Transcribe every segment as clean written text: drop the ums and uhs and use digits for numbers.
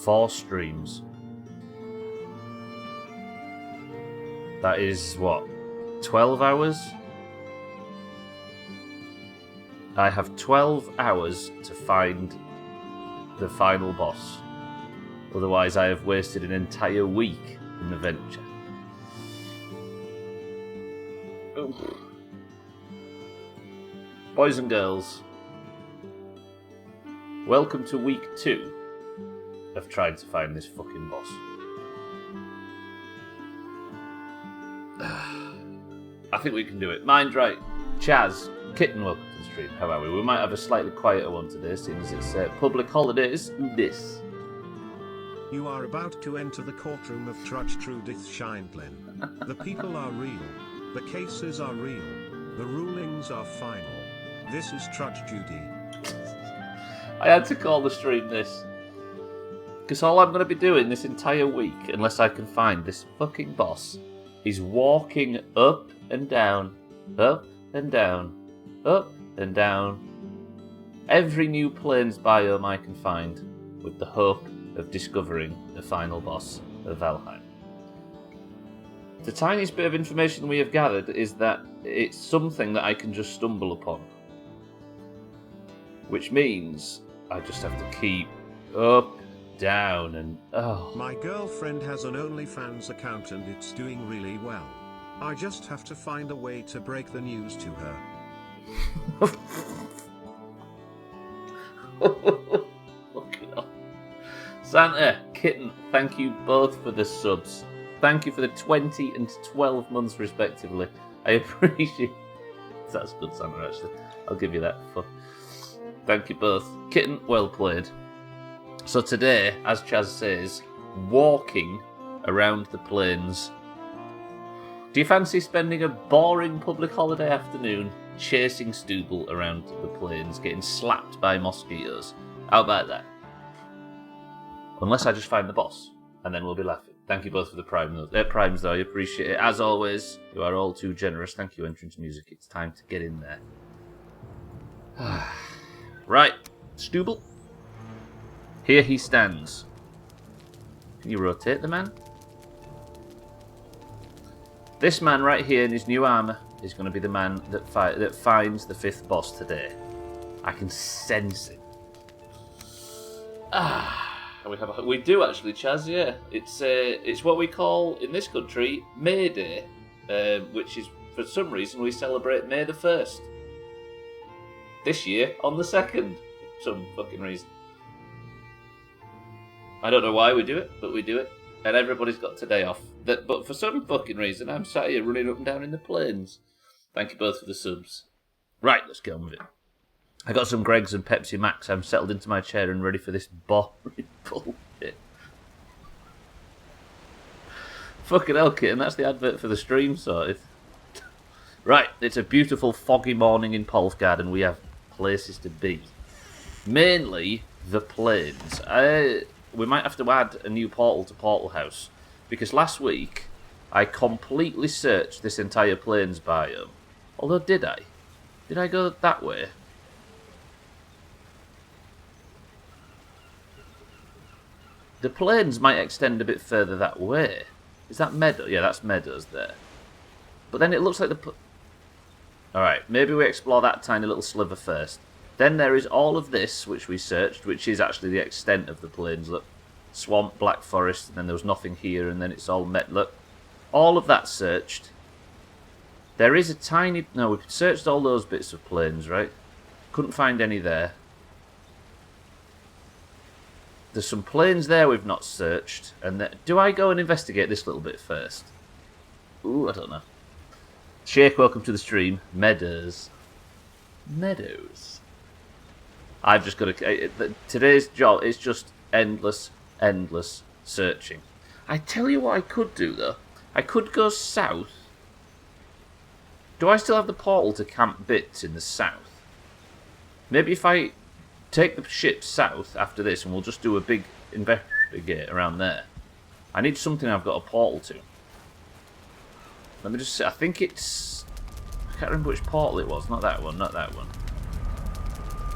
4 streams. That is, what, 12 hours? I have 12 hours to find the final boss. Otherwise, I have wasted an entire week in the venture. Ooh. Boys and girls, welcome to week 2 of trying to find this fucking boss. I think we can do it. Mind right. Chaz, Kitten, welcome to the stream. How are we? We might have a slightly quieter one today, seeing as it's public holidays. This. You are about to enter the courtroom of Trudge Trudith Shineblin. The people are real. The cases are real. The rulings are final. This is Trudge Judy. I had to call the stream this. Because all I'm going to be doing this entire week, unless I can find this fucking boss, is walking up and down, up and down, up and down, every new plains biome I can find, with the hope of discovering the final boss of Valheim. The tiniest bit of information we have gathered is that it's something that I can just stumble upon. Which means I just have to keep up, down, and My girlfriend has an OnlyFans account and it's doing really well. I just have to find a way to break the news to her. Fucking hell. Santa, Kitten, thank you both for the subs. Thank you for the 20 and 12 months respectively. I appreciate... That's good, Santa, actually. I'll give you that. Thank you both. Kitten, well played. So today, as Chaz says, walking around the plains. Do you fancy spending a boring public holiday afternoon chasing Stubbler around the plains, getting slapped by mosquitoes? How about that? Unless I just find the boss, and then we'll be laughing. Thank you both for the primes, though. I appreciate it. As always, you are all too generous. Thank you, Entrance Music. It's time to get in there. Right, Stubbler. Here he stands. Can you rotate the man? This man right here in his new armour is going to be the man that finds the 5th boss today. I can sense it. We do actually, Chaz. Yeah, it's what we call in this country May Day, which is for some reason we celebrate May the 1st. This year on the 2nd, for some fucking reason. I don't know why we do it, but we do it. And everybody's got today off. But for some fucking reason, I'm sat here running up and down in the plains. Thank you both for the subs. Right, let's get on with it. I got some Greggs and Pepsi Max. I'm settled into my chair and ready for this boring bullshit. Fucking hell, Kitten, that's the advert for the stream sorted. Right, it's a beautiful foggy morning in Polfgard and we have places to be. Mainly the plains. We might have to add a new portal to Portal House, because last week I completely searched this entire plains biome. Although, did I? Did I go that way? The plains might extend a bit further that way. Is that meadow? Yeah, that's meadows there. But then it looks like the... Alright, maybe we explore that tiny little sliver first. Then there is all of this, which we searched, which is actually the extent of the plains. Look, swamp, black forest, and then there was nothing here, and then it's all met. Look, all of that searched. There is a tiny... No, we've searched all those bits of plains, right? Couldn't find any there. There's some plains there we've not searched. And do I go and investigate this little bit first? Ooh, I don't know. Shake, welcome to the stream. Meadows. Meadows. I've just got to... Today's job is just endless searching. I tell you what I could do, though. I could go south. Do I still have the portal to Camp Bits in the south? Maybe if I take the ship south after this and we'll just do a big investigate around there. I need something I've got a portal to. Let me just see. I think it's... I can't remember which portal it was. Not that one, not that one.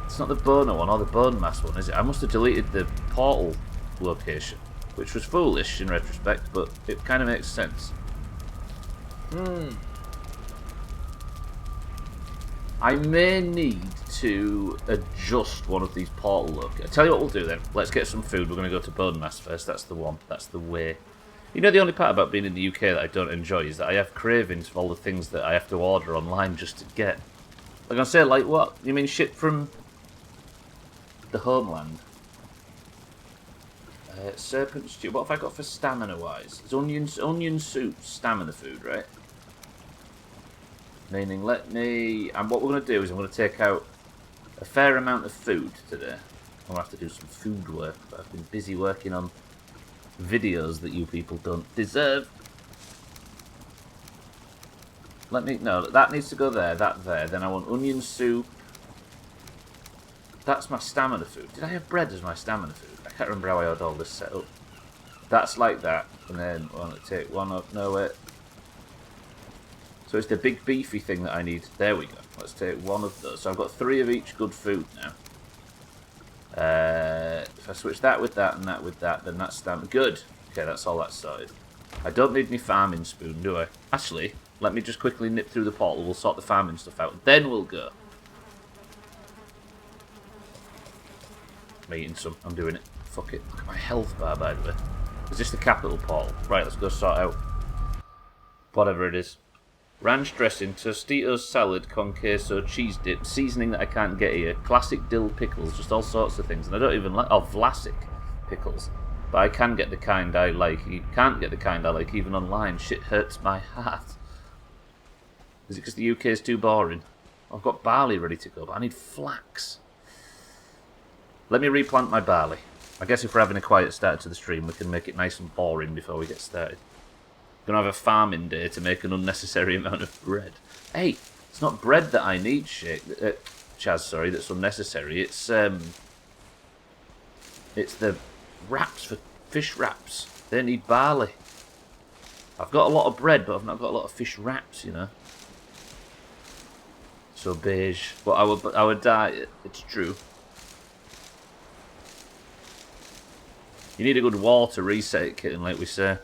It's not the Boner one or the Bone Mass one, is it? I must have deleted the portal location, which was foolish in retrospect, but it kind of makes sense. I may need to adjust one of these portal locations. I'll tell you what we'll do then. Let's get some food. We're going to go to Bone Mass first. That's the one. That's the way. You know, the only part about being in the UK that I don't enjoy is that I have cravings for all the things that I have to order online just to get. Like I say, like what? You mean shit from the homeland? Serpent stew. What have I got for stamina-wise? It's onion soup, stamina food, right? Meaning, let me... And what we're going to do is I'm going to take out a fair amount of food today. I'm going to have to do some food work, but I've been busy working on videos that you people don't deserve. Let me... No, that needs to go there, that there. Then I want onion soup. That's my stamina food. Did I have bread as my stamina food? I can't remember how I had all this set up. That's like that. And then I want to take one up. No, wait. So it's the big beefy thing that I need. There we go. Let's take one of those. So I've got 3 of each good food now. If I switch that with that and that with that, then that's stamina. Good. Okay, that's all that's sorted. I don't need my farming spoon, do I? Actually, let me just quickly nip through the portal. We'll sort the farming stuff out. Then we'll go. I'm eating some. I'm doing it. Fuck it. Look at my health bar, by the way. Is this the capital portal? Right, let's go sort out whatever it is. Ranch dressing, Tostitos salad, con queso, cheese dip, seasoning that I can't get here, classic dill pickles, just all sorts of things. And I don't even like... Oh, Vlasic pickles. But I can get the kind I like. You can't get the kind I like even online. Shit hurts my heart. Is it because the UK is too boring? I've got barley ready to go, but I need flax. Let me replant my barley. I guess if we're having a quiet start to the stream, we can make it nice and boring before we get started. Gonna have a farming day to make an unnecessary amount of bread. Hey, it's not bread that I need, Chaz, sorry, that's unnecessary. It's the wraps for fish wraps. They need barley. I've got a lot of bread, but I've not got a lot of fish wraps, you know. So beige. But our diet, it's true. You need a good wall to reset it, kitten, like we say.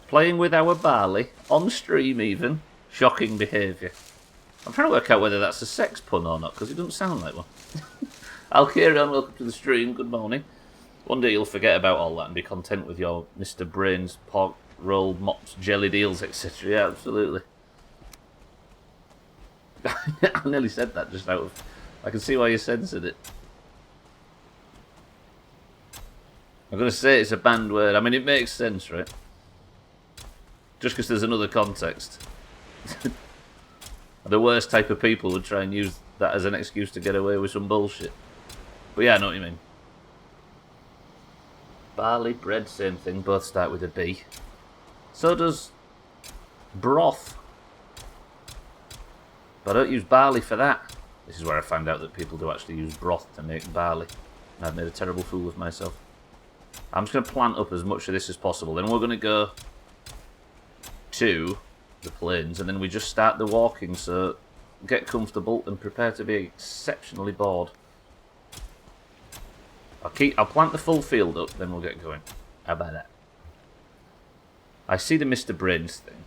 Playing with our barley, on stream even. Shocking behaviour. I'm trying to work out whether that's a sex pun or not, because it doesn't sound like one. I'll carry on, welcome to the stream, good morning. One day you'll forget about all that and be content with your Mr. Brains, pork, roll, mops, jelly deals, etc. Yeah, absolutely. I nearly said that just out of... I can see why you censored it. I'm going to say it's a banned word. I mean, it makes sense, right? Just because there's another context. The worst type of people would try and use that as an excuse to get away with some bullshit. But yeah, I know what you mean. Barley, bread, same thing. Both start with a B. So does broth. But I don't use barley for that. This is where I found out that people do actually use broth to make barley. And I've made a terrible fool of myself. I'm just going to plant up as much of this as possible. Then we're going to go to the plains, and then we just start the walking, so get comfortable and prepare to be exceptionally bored. I'll plant the full field up, then we'll get going. How about that? I see the Mr. Brains thing.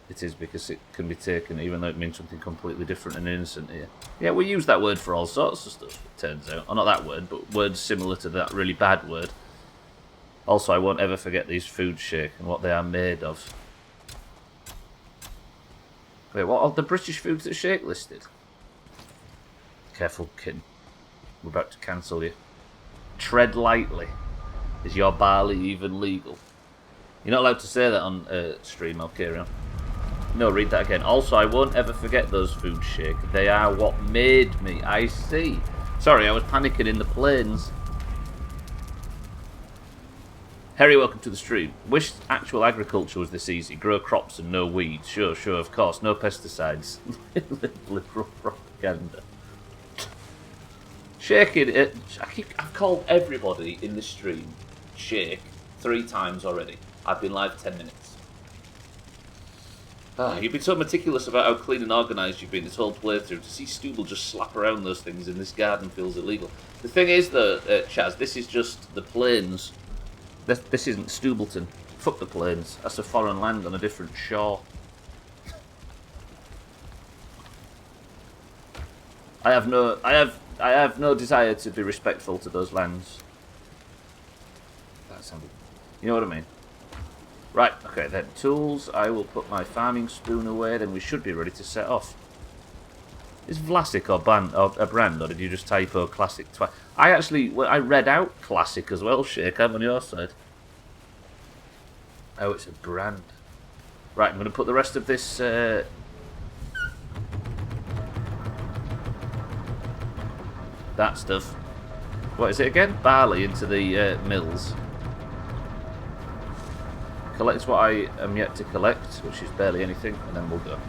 It is because it can be taken, even though it means something completely different and innocent here. Yeah, we use that word for all sorts of stuff, it turns out. Or not that word, but words similar to that really bad word. Also, I won't ever forget these food shake and what they are made of. Wait, what are the British foods that Shake listed? Careful, kid. We're about to cancel you. Tread lightly. Is your barley even legal? You're not allowed to say that on stream, I'll carry on. No, read that again. Also, I won't ever forget those food Shake. They are what made me. I see. Sorry, I was panicking in the plains. Harry, welcome to the stream. Wish actual agriculture was this easy. Grow crops and no weeds. Sure, of course. No pesticides. Liberal propaganda. Shaking it. I've called everybody in the stream Shake 3 times already. I've been live 10 minutes. You've been so meticulous about how clean and organised you've been this whole playthrough. To see Stubbler just slap around those things in this garden feels illegal. The thing is, though, Chaz, this is just the plains. This isn't Stubbleton. Fuck the plains. That's a foreign land on a different shore. I have no desire to be respectful to those lands. That sounded... You know what I mean? Right, okay then. Tools. I will put my farming spoon away, then we should be ready to set off. Is Vlasic or a brand, or did you just typo classic twice? I read out classic as well, Shake. I'm on your side. Oh, it's a brand. Right, I'm going to put the rest of this... that stuff. What is it again? Barley into the mills. Collect what I am yet to collect, which is barely anything, and then we'll go.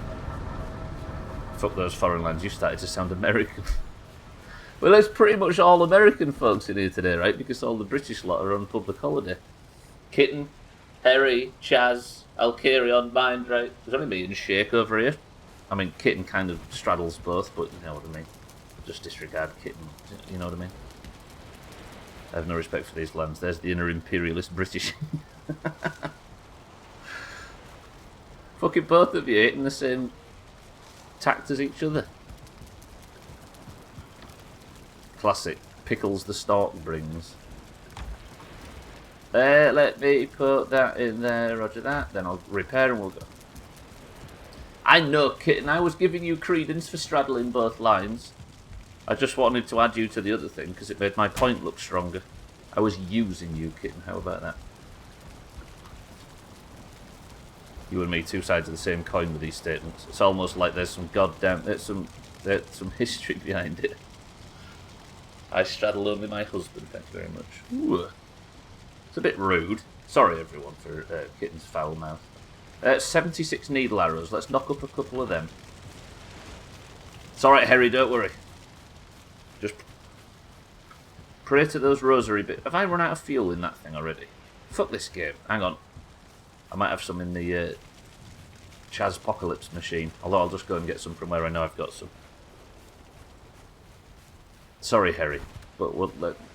Fuck those foreign lands, you started to sound American. Well, there's pretty much all American folks in here today, right? Because all the British lot are on public holiday. Kitten, Harry, Chaz, Alcarion, Mind, right? There's only me and Shake over here. I mean, Kitten kind of straddles both, but you know what I mean. Just disregard Kitten, you know what I mean? I have no respect for these lands. There's the inner imperialist British. Fucking both of you eating the same tact as each other. Classic. Pickles the stork brings. Let me put that in there, roger that. Then I'll repair and we'll go. I know, Kitten, I was giving you credence for straddling both lines. I just wanted to add you to the other thing because it made my point look stronger. I was using you, Kitten. How about that? You and me, two sides of the same coin with these statements. It's almost like there's some there's some history behind it. I straddle only my husband, thank you very much. Ooh. It's a bit rude. Sorry, everyone, for Kitten's foul mouth. 76 needle arrows. Let's knock up a couple of them. It's alright, Harry, don't worry. Just pray to those rosary bits. Have I run out of fuel in that thing already? Fuck this game. Hang on. I might have some in the Chazpocalypse machine. Although I'll just go and get some from where I know I've got some. Sorry, Harry, but we'll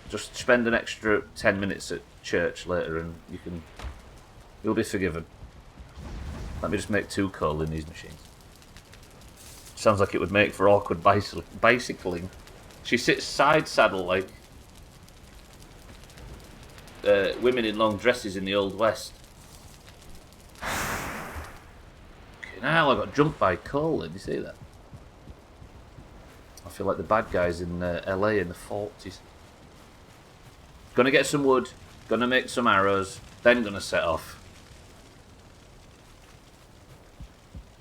just spend an extra 10 minutes at church later and you'll be forgiven. Let me just make 2 coal in these machines. Sounds like it would make for awkward bicycling. She sits side saddle like women in long dresses in the Old West. Now I got jumped by Colin, you see that? I feel like the bad guys in LA in the 40s. Gonna get some wood, gonna make some arrows, then gonna set off.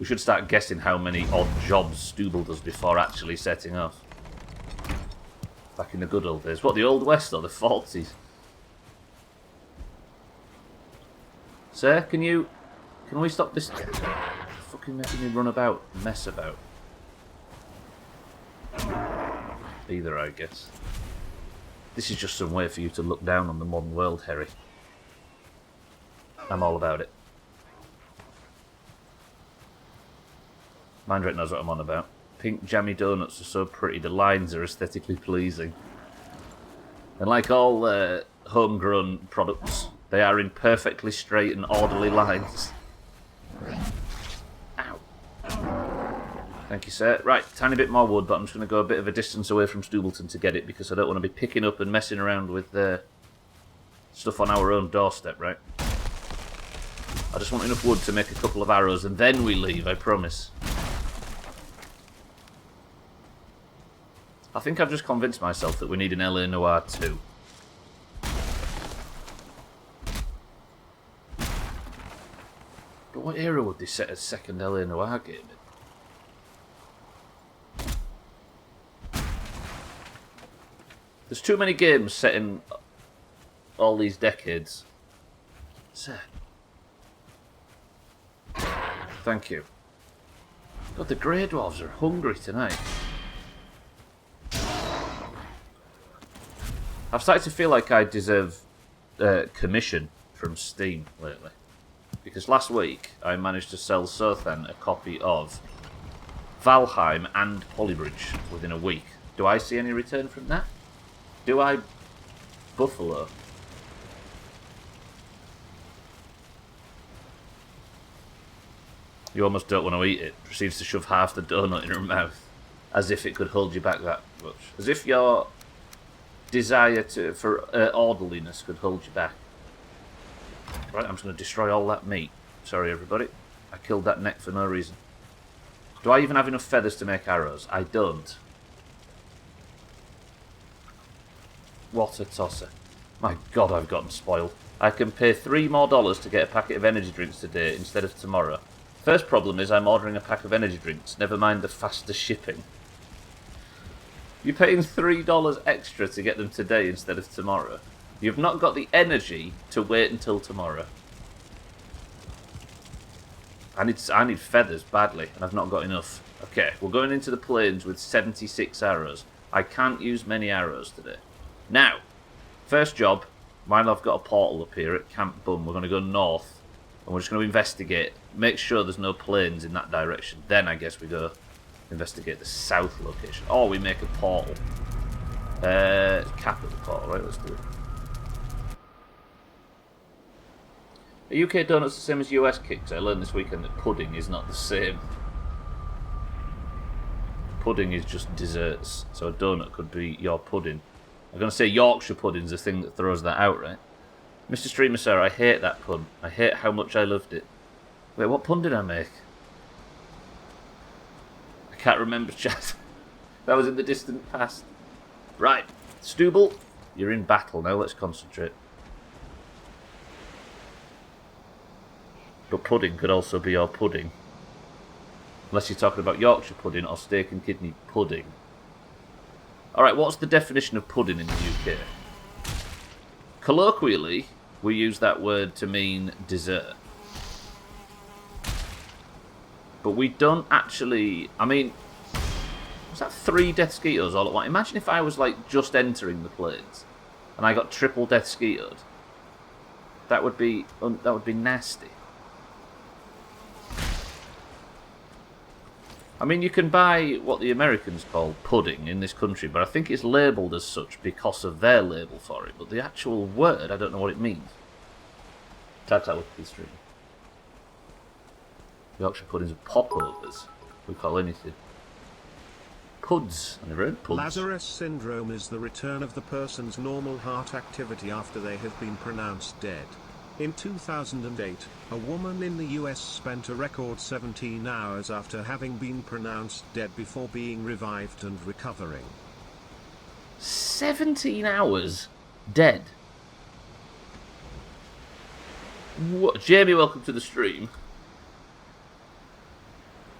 We should start guessing how many odd jobs Stubble does before actually setting off. Back in the good old days. What, the Old West or the 40s? Sir, can we stop this fucking making me run about, mess about? Either, I guess. This is just some way for you to look down on the modern world, Harry. I'm all about it. Mindrat knows what I'm on about. Pink jammy donuts are so pretty, the lines are aesthetically pleasing. And like all homegrown products, they are in perfectly straight and orderly lines. Ow. Thank you, sir. Right, tiny bit more wood, but I'm just going to go a bit of a distance away from Stubbleton to get it because I don't want to be picking up and messing around with stuff on our own doorstep, right? I just want enough wood to make a couple of arrows and then we leave, I promise. I think I've just convinced myself that we need an LA Noire 2. But what era would they set a second LA Noire game in? There's too many games set in all these decades. Sir. Thank you. God, the Grey Dwarves are hungry tonight. I've started to feel like I deserve commission from Steam lately. because last week I managed to sell Sothan a copy of Valheim and Polybridge within a week. Do I see any return from that? Do I... Buffalo? You almost don't want to eat it. Proceeds to shove half the donut in her mouth, as if it could hold you back that much. As if your desire for orderliness could hold you back. Right, I'm just going to destroy all that meat. Sorry, everybody. I killed that neck for no reason. Do I even have enough feathers to make arrows? I don't. What a tosser. My God, I've gotten spoiled. I can pay $3 more to get a packet of energy drinks today instead of tomorrow. First problem is I'm ordering a pack of energy drinks, never mind the faster shipping. You're paying $3 extra to get them today instead of tomorrow. You've not got the energy to wait until tomorrow. I need feathers badly, and I've not got enough. Okay, we're going into the plains with 76 arrows. I can't use many arrows today. Now, first job, while I've got a portal up here at Camp Bum, we're going to go north, and we're just going to investigate, make sure there's no plains in that direction. Then I guess we go investigate the south location. Or we make a portal. Capital portal, right? Let's do it. Are UK donuts the same as US kicks? I learned this weekend that pudding is not the same. Pudding is just desserts, so a donut could be your pudding. I'm going to say Yorkshire pudding's the thing that throws that out, right? Mr. Streamer Sir, I hate that pun. I hate how much I loved it. Wait, what pun did I make? I can't remember, chat. That was in the distant past. Right, Stubbler, you're in battle now, let's concentrate. But pudding could also be your pudding. Unless you're talking about Yorkshire pudding or steak and kidney pudding. Alright, what's the definition of pudding in the UK? Colloquially, we use that word to mean dessert. But we don't actually... I mean, was that 3 death skeeters all at once? Imagine if I was like just entering the plains and I got triple death skeetered. That would be nasty. I mean, you can buy what the Americans call pudding in this country, but I think it's labelled as such because of their label for it. But the actual word, I don't know what it means. Tata with the stream. Yorkshire puddings are popovers. We call anything. Puds. I never heard puds. Lazarus syndrome is the return of the person's normal heart activity after they have been pronounced dead. In 2008, a woman in the US spent a record 17 hours after having been pronounced dead before being revived and recovering. 17 hours dead? What? Jamie, welcome to the stream.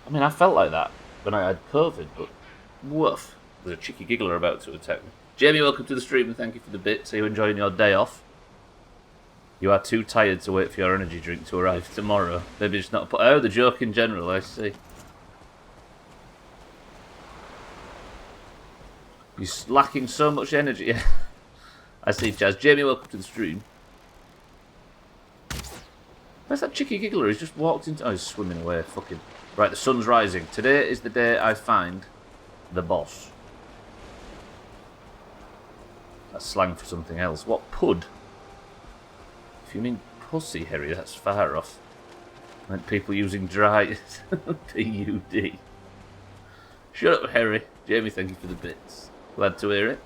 I mean, I felt like that when I had COVID, but woof. There's a cheeky giggler about to attack me. Jamie, welcome to the stream and thank you for the bits. Are you enjoying your day off? You are too tired to wait for your energy drink to arrive tomorrow. Maybe it's not... Oh, the joke in general, I see. You're lacking so much energy. I see, Jazz. Jamie, welcome to the stream. Where's that cheeky giggler? He's just walked into... Oh, he's swimming away. Fucking... Right, the sun's rising. Today is the day I find the boss. That's slang for something else. What pud? If you mean pussy, Harry, that's far off. I meant people using dry P-U-D. Shut up, Harry. Jamie, thank you for the bits. Glad to hear it.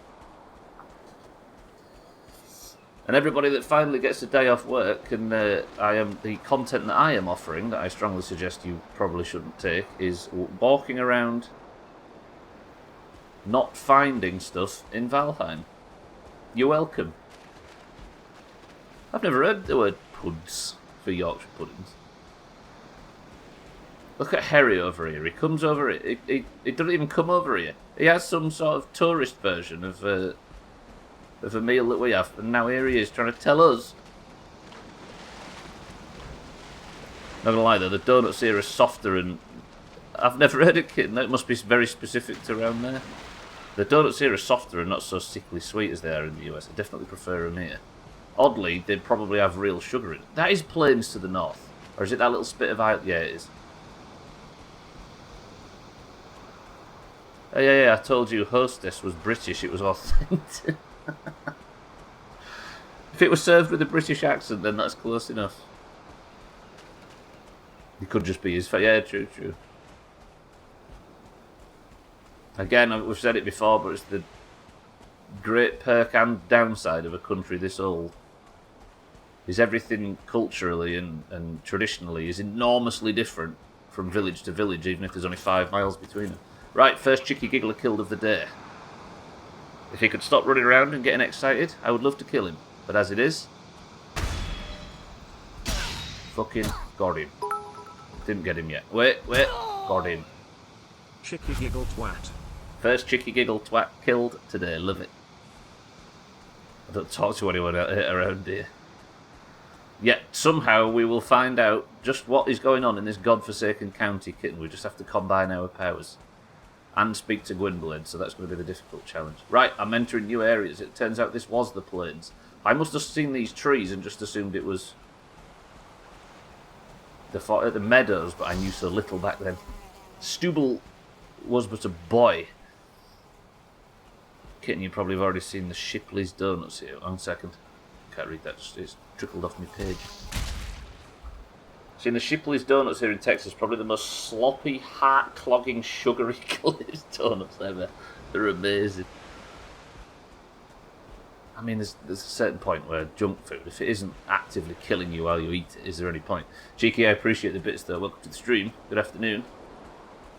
And everybody that finally gets a day off work, and the content that I am offering, that I strongly suggest you probably shouldn't take, is walking around not finding stuff in Valheim. You're welcome. I've never heard the word puds for Yorkshire puddings. Look at Harry over here. He comes over here. He doesn't even come over here. He has some sort of tourist version of a meal that we have, and now here he is trying to tell us. Not gonna lie though, the donuts here are softer, and I've never heard it, kitten. That must be very specific to around there. The donuts here are softer and not so sickly sweet as they are in the US. I definitely prefer them here. Oddly, they'd probably have real sugar in it. That is plains to the north. Or is it that little spit of island? Yeah, it is. Oh, yeah, I told you hostess was British, it was authentic. If it was served with a British accent, then that's close enough. It could just be his face. Yeah, true. Again, we've said it before, but it's the great perk and downside of a country this old. Is everything culturally and traditionally is enormously different from village to village, even if there's only 5 miles between them. Right, first cheeky giggler killed of the day. If he could stop running around and getting excited, I would love to kill him. But as it is, fucking got him. Didn't get him yet. Wait, got him. Chicky giggle twat. First chicky giggle twat killed today, love it. I don't talk to anyone around here. Yet somehow we will find out just what is going on in this godforsaken county, kitten. We just have to combine our powers. And speak to Gwynbleidd, so that's going to be the difficult challenge. Right, I'm entering new areas. It turns out this was the plains. I must have seen these trees and just assumed it was the meadows, but I knew so little back then. Stubbler was but a boy. Kitten, you probably have already seen the Shipley's Donuts here. One second. Can't read that, it's trickled off my page. Seen the Shipley's Donuts here in Texas, probably the most sloppy, heart-clogging, sugary glazed donuts ever. They're amazing. I mean, there's a certain point where junk food, if it isn't actively killing you while you eat it, is there any point? Cheeky, I appreciate the bits though. Welcome to the stream. Good afternoon.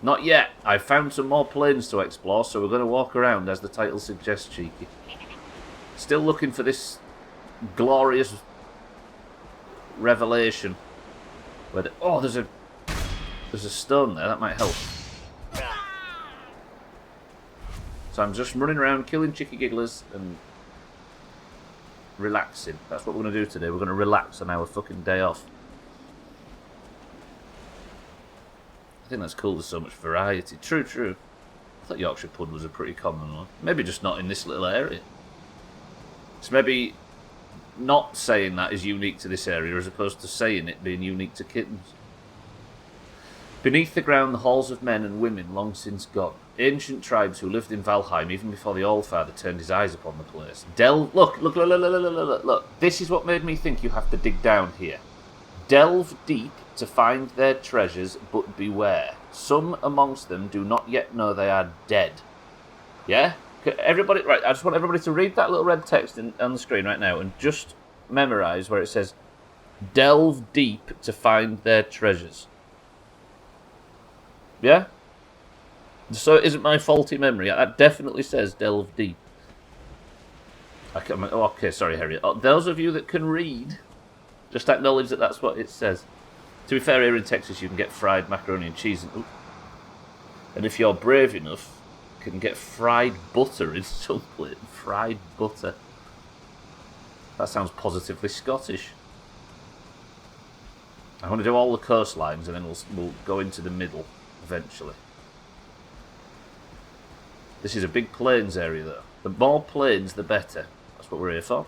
Not yet. I've found some more plains to explore, so we're going to walk around, as the title suggests, Cheeky. Still looking for this glorious revelation. Where oh, there's a stone there. That might help. So I'm just running around killing chicky gigglers and relaxing. That's what we're going to do today. We're going to relax on our fucking day off. I think that's cool. There's so much variety. True. I thought Yorkshire Pud was a pretty common one. Maybe just not in this little area. So maybe not saying that is unique to this area as opposed to saying it being unique to kittens. Beneath the ground, the halls of men and women long since gone. Ancient tribes who lived in Valheim even before the Allfather turned his eyes upon the place. Look. This is what made me think you have to dig down here. Delve deep to find their treasures, but beware. Some amongst them do not yet know they are dead. Yeah? Everybody, right, I just want everybody to read that little red text on the screen right now and just memorise where it says, delve deep to find their treasures. Yeah? So it isn't my faulty memory. That definitely says delve deep. Okay, sorry, Harriet. Those of you that can read, just acknowledge that that's what it says. To be fair, here in Texas you can get fried macaroni and cheese. And if you're brave enough, can get fried butter in some place. Fried butter. That sounds positively Scottish. I want to do all the coastlines and then we'll go into the middle eventually. This is a big plains area though. The more plains the better. That's what we're here for.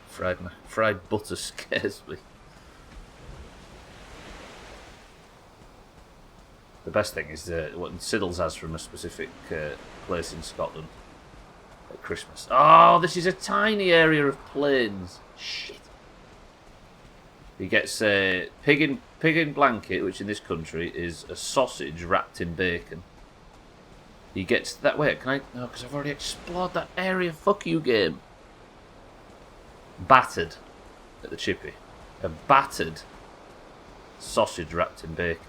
Fried butter scares me. The best thing is what Siddles has from a specific place in Scotland at Christmas. Oh, this is a tiny area of plains. Shit. He gets a pig in blanket, which in this country is a sausage wrapped in bacon. He gets that. Wait, can I? No, because I've already explored that area. Fuck you, game. Battered at the chippy. A battered sausage wrapped in bacon.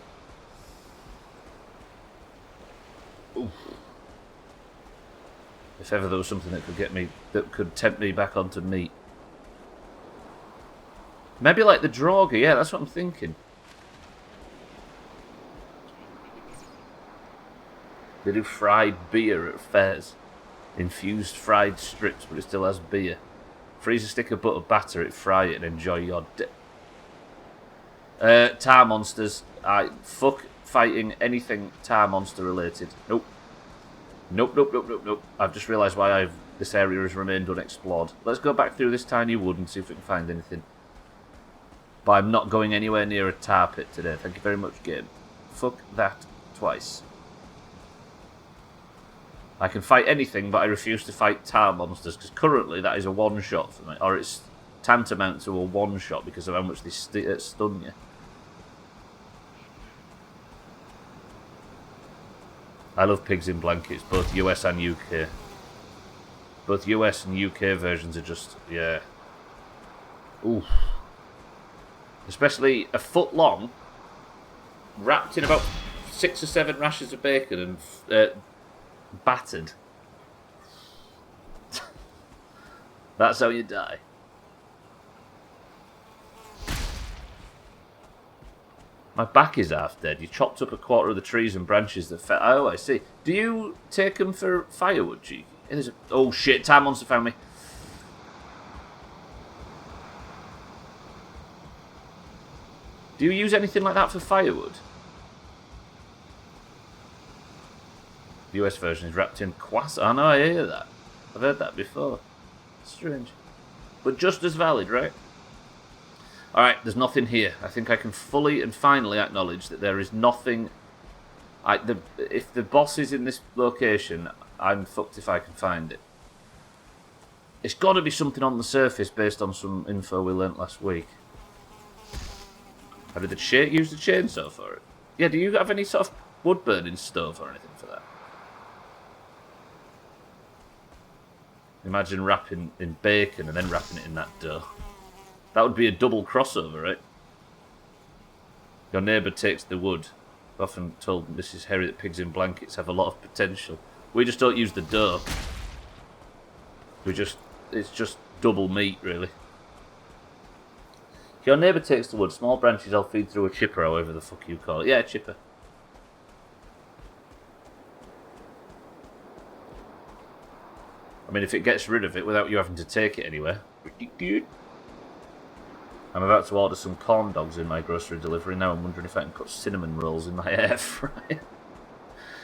Oof. If ever there was something that could tempt me back onto meat. Maybe like the Draugr, yeah, that's what I'm thinking. They do fried beer at fairs. Infused fried strips, but it still has beer. Freeze a stick of butter, batter it, fry it, and enjoy your tar monsters. Fuck fighting anything tar monster related. Nope. I've just realised why this area has remained unexplored. Let's go back through this tiny wood and see if we can find anything. But I'm not going anywhere near a tar pit today. Thank you very much, game. Fuck that twice. I can fight anything, but I refuse to fight tar monsters, because currently that is a one-shot for me. Or it's tantamount to a one-shot because of how much they stun you. I love Pigs in Blankets, both US and UK. Both US and UK versions are just, yeah. Oof. Especially a foot long, wrapped in about 6 or 7 rashers of bacon and battered. That's how you die. My back is half dead. You chopped up a quarter of the trees and branches that fell. Oh, I see. Do you take them for firewood, Cheeky? Oh shit, time monster found me. Do you use anything like that for firewood? The US version is wrapped in quass. I know, I hear that. I've heard that before. Strange. But just as valid, right? Alright, there's nothing here. I think I can fully and finally acknowledge that there is nothing... if the boss is in this location, I'm fucked if I can find it. It's got to be something on the surface based on some info we learnt last week. How did the use the chainsaw for it? Yeah, do you have any sort of wood burning stove or anything for that? Imagine wrapping in bacon and then wrapping it in that dough. That would be a double crossover, right? Your neighbour takes the wood. I've often told Mrs. Harry that pigs in blankets have a lot of potential. We just don't use the dough. It's just double meat, really. Your neighbour takes the wood. Small branches I'll feed through a chipper, however the fuck you call it. Yeah, chipper. I mean, if it gets rid of it without you having to take it anywhere, pretty good. I'm about to order some corn dogs in my grocery delivery now. I'm wondering if I can put cinnamon rolls in my air fryer.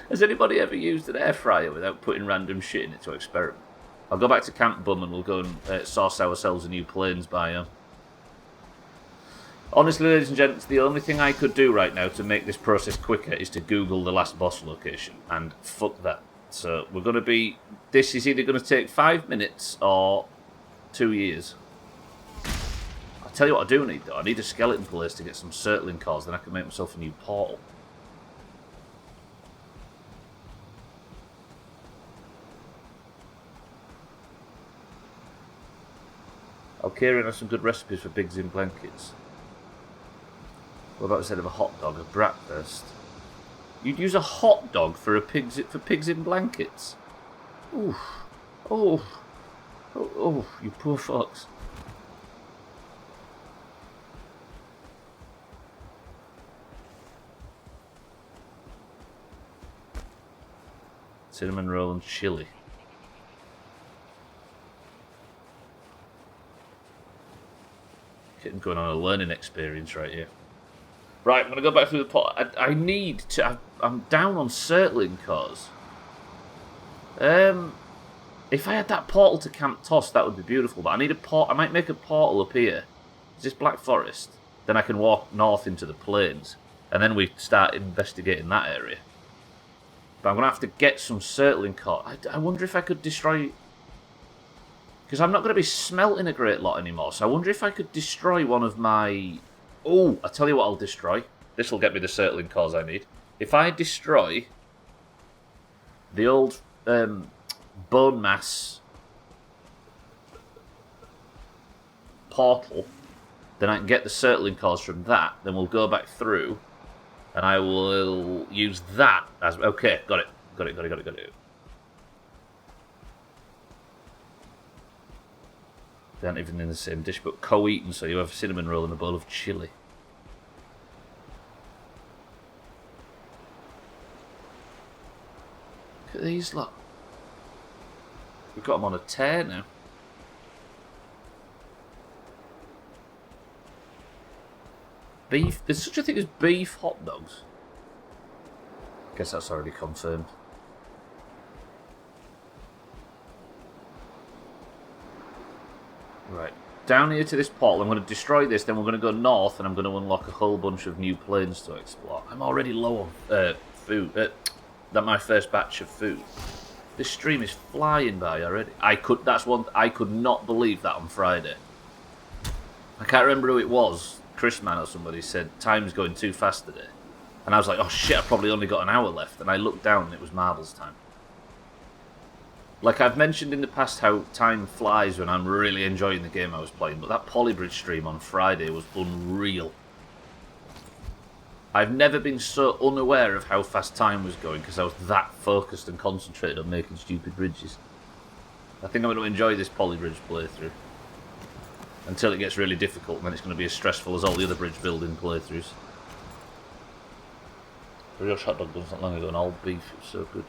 Has anybody ever used an air fryer without putting random shit in it to experiment? I'll go back to Camp Bum and we'll go and source ourselves a new plains biome. Honestly, ladies and gents, the only thing I could do right now to make this process quicker is to Google the last boss location. And fuck that. So we're going to be... This is either going to take 5 minutes or 2 years. I'll tell you what I do need, though. I need a skeleton place to get some circling cores, then I can make myself a new portal. Kieran has some good recipes for pigs in blankets. What about instead of a hot dog, a bratwurst? You'd use a hot dog for pigs in blankets. Oof. Oh. Oh, you poor fox. Cinnamon roll and chili. Getting going on a learning experience right here. Right, I'm going to go back through the pot. I need to... I'm down on circling cores. If I had that portal to Camp Toss, that would be beautiful. But I need a port. I might make a portal up here. Is this Black Forest? Then I can walk north into the plains. And then we start investigating that area. But I'm going to have to get some circling core. I wonder if I could destroy... Because I'm not going to be smelting a great lot anymore. So I wonder if I could destroy one of my... Oh, I'll tell you what I'll destroy. This will get me the circling cores I need. If I destroy the old bone mass portal, then I can get the circling cores from that. Then we'll go back through, and I will use that as... Okay, got it. Got it. They aren't even in the same dish, but co-eaten, so you have a cinnamon roll and a bowl of chili. Look at these lot. We've got them on a tear now. Beef. There's such a thing as beef hot dogs. Guess that's already confirmed. Right. down here to this portal. I'm going to destroy this, then we're going to go north, and I'm going to unlock a whole bunch of new planes to explore. I'm already low on food. That my first batch of food. This stream is flying by already. I could not believe that on Friday. I can't remember who it was. Chris Man or somebody said time's going too fast today, and I was like, oh shit, I probably only got an hour left. And I looked down, and it was marbles time. Like I've mentioned in the past how time flies when I'm really enjoying the game I was playing, but that Polybridge stream on Friday was unreal. I've never been so unaware of how fast time was going because I was that focused and concentrated on making stupid bridges. I think I'm going to enjoy this Polybridge playthrough until it gets really difficult, and then it's going to be as stressful as all the other bridge building playthroughs. The real hot dog was not long ago, and all beef, it was so good.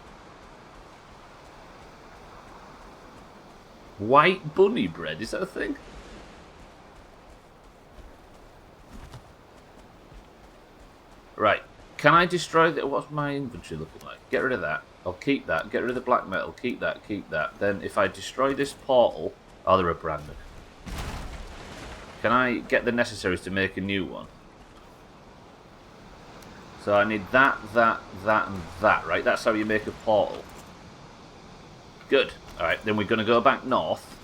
White bunny bread, is that a thing? Right, can I destroy that? What's my inventory looking like? Get rid of that. I'll keep that. Get rid of the black metal. Keep that. Keep that. Then if I destroy this portal... Oh, they're a brand new. Can I get the necessaries to make a new one? So I need that, and that, right? That's how you make a portal. Good. Alright, then we're going to go back north.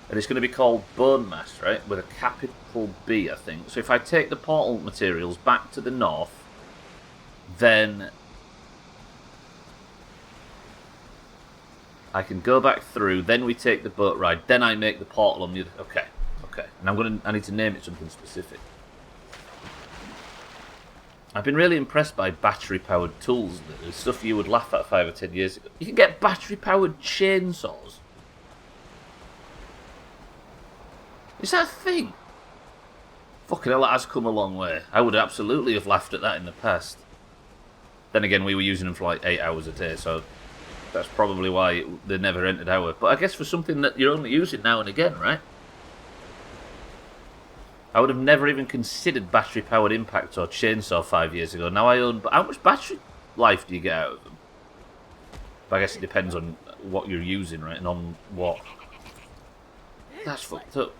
And it's going to be called Bone Mass, right? With a capital B, I think. So if I take the portal materials back to the north, then I can go back through, then we take the boat ride, then I make the portal on the other... Okay, okay. And I need to name it something specific. I've been really impressed by battery-powered tools. The stuff you would laugh at 5 or 10 years ago. You can get battery-powered chainsaws. Is that a thing? Fucking hell, that has come a long way. I would absolutely have laughed at that in the past. Then again, we were using them for like 8 hours a day, so that's probably why they never entered our... But I guess for something that you're only using now and again, right? I would have never even considered battery-powered impact or chainsaw 5 years ago. Now I own... But how much battery life do you get out of them? But I guess it depends on what you're using, right? And on what. That's fucked up.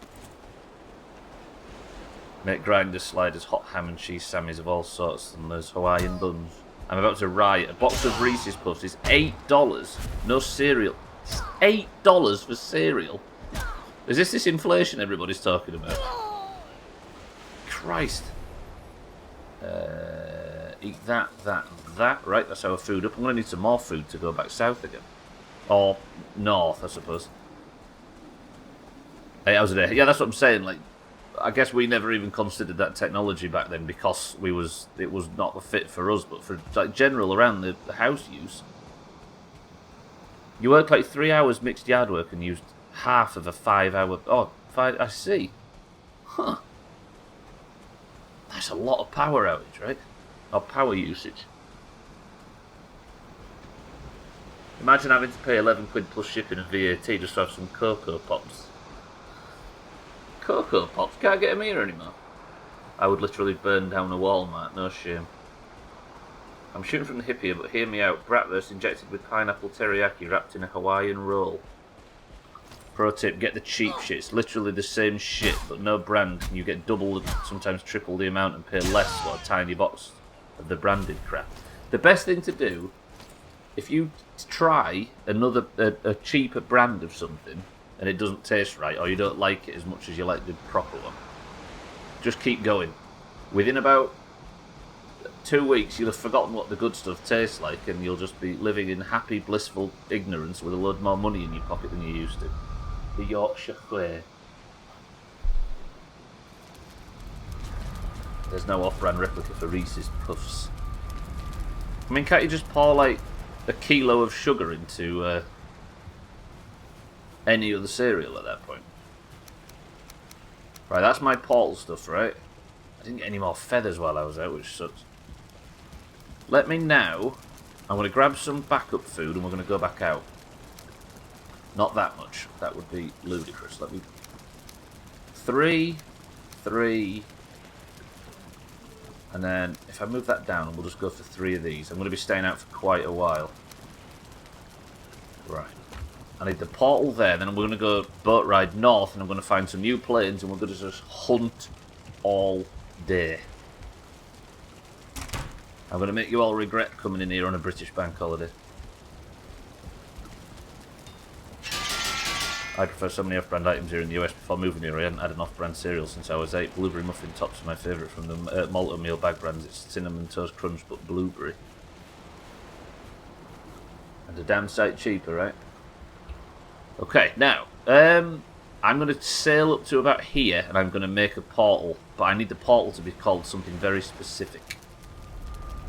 Make grinders, sliders, hot ham and cheese sammies of all sorts, and those Hawaiian buns. I'm about to riot. A box of Reese's Puffs is $8. No cereal. It's $8 for cereal. Is this inflation everybody's talking about? Christ. Eat that, that, and that. Right, that's our food up. I'm going to need some more food to go back south again. Or north, I suppose. 8 hours a day. Yeah, that's what I'm saying. Like, I guess we never even considered that technology back then because it was not the fit for us, but for like general around the house use. You worked like 3 hours mixed yard work and used half of a 5 hour... Oh, 5... I see. Huh. That's a lot of power outage, right? Or power usage. Imagine having to pay 11 quid plus shipping and VAT just to have some Cocoa Pops. Cocoa Pops? Can't get them here anymore. I would literally burn down a Walmart, no shame. I'm shooting from the hip here, but hear me out. Bratwurst injected with pineapple teriyaki wrapped in a Hawaiian roll. Pro tip, get the cheap shit. It's literally the same shit, but no brand. You get double, sometimes triple the amount and pay less for a tiny box of the branded crap. The best thing to do, if you try a cheaper brand of something, and it doesn't taste right, or you don't like it as much as you like the proper one, just keep going. Within about 2 weeks, you'll have forgotten what the good stuff tastes like, and you'll just be living in happy, blissful ignorance with a load more money in your pocket than you used to. The Yorkshire Way. There's no off-brand replica for Reese's Puffs. I mean, can't you just pour, like, a kilo of sugar into any other cereal at that point? Right, that's my portal stuff, right? I didn't get any more feathers while I was out, which sucks. Let me now... I'm going to grab some backup food and we're going to go back out. Not that much. That would be ludicrous. Let me... 3... And then, if I move that down, we'll just go for 3 of these. I'm going to be staying out for quite a while. Right. I need the portal there, then I'm going to go boat ride north, and I'm going to find some new planes, and we're going to just hunt all day. I'm going to make you all regret coming in here on a British bank holiday. I prefer so many off-brand items here in the US. Before moving here, I hadn't had an off-brand cereal since I was 8. Blueberry muffin tops are my favourite from the malt meal bag brands. It's Cinnamon Toast Crunch, but blueberry. And a damn sight cheaper, right? Okay, now, I'm going to sail up to about here, and I'm going to make a portal. But I need the portal to be called something very specific.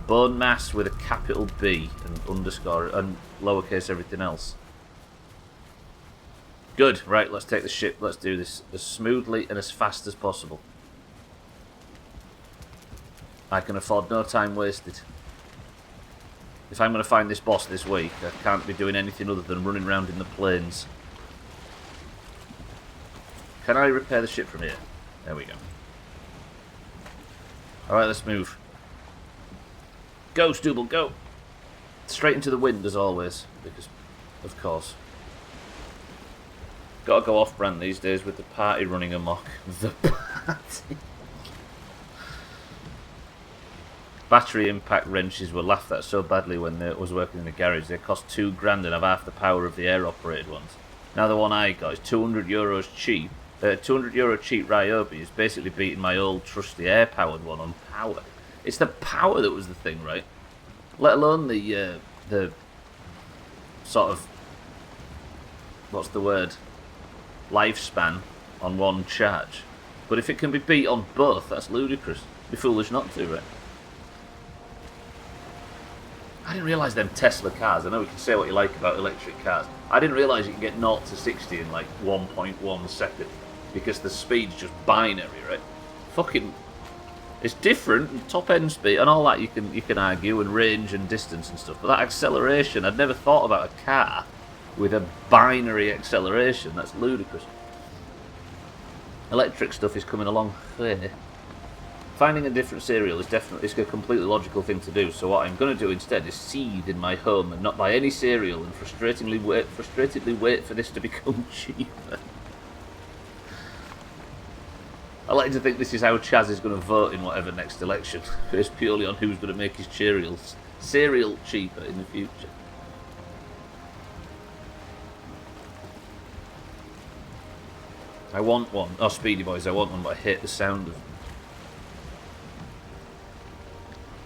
Bone mass with a capital B and underscore and lowercase everything else. Good, right, let's take the ship, let's do this as smoothly and as fast as possible. I can afford no time wasted. If I'm going to find this boss this week, I can't be doing anything other than running around in the plains. Can I repair the ship from here? There we go. Alright, let's move. Go, Stubbler, go! Straight into the wind as always, because, of course. Gotta go off-brand these days with the party running amok. The party. Battery impact wrenches were laughed at so badly when I was working in the garage. They cost £2,000 and have half the power of the air-operated ones. Now the one I got is €200 cheap. €200 cheap Ryobi is basically beating my old trusty air-powered one on power. It's the power that was the thing, right? Let alone the sort of, what's the word? Lifespan on one charge. But if it can be beat on both, that's ludicrous. Be foolish not to, right? I didn't realise them Tesla cars, I know we can say what you like about electric cars, I didn't realise you can get 0 to 60 in like 1.1 second, because the speed's just binary, right? Fucking, it's different, top end speed and all that you can argue, and range and distance and stuff, but that acceleration, I'd never thought about a car with a binary acceleration. That's ludicrous. Electric stuff is coming along here. Finding a different cereal is definitely a completely logical thing to do, so what I'm going to do instead is seed in my home and not buy any cereal and frustratedly wait for this to become cheaper. I like to think this is how Chaz is going to vote in whatever next election, based purely on who's going to make his cereal cheaper in the future. I want one. Oh, Speedy Boys, I want one, but I hate the sound of them.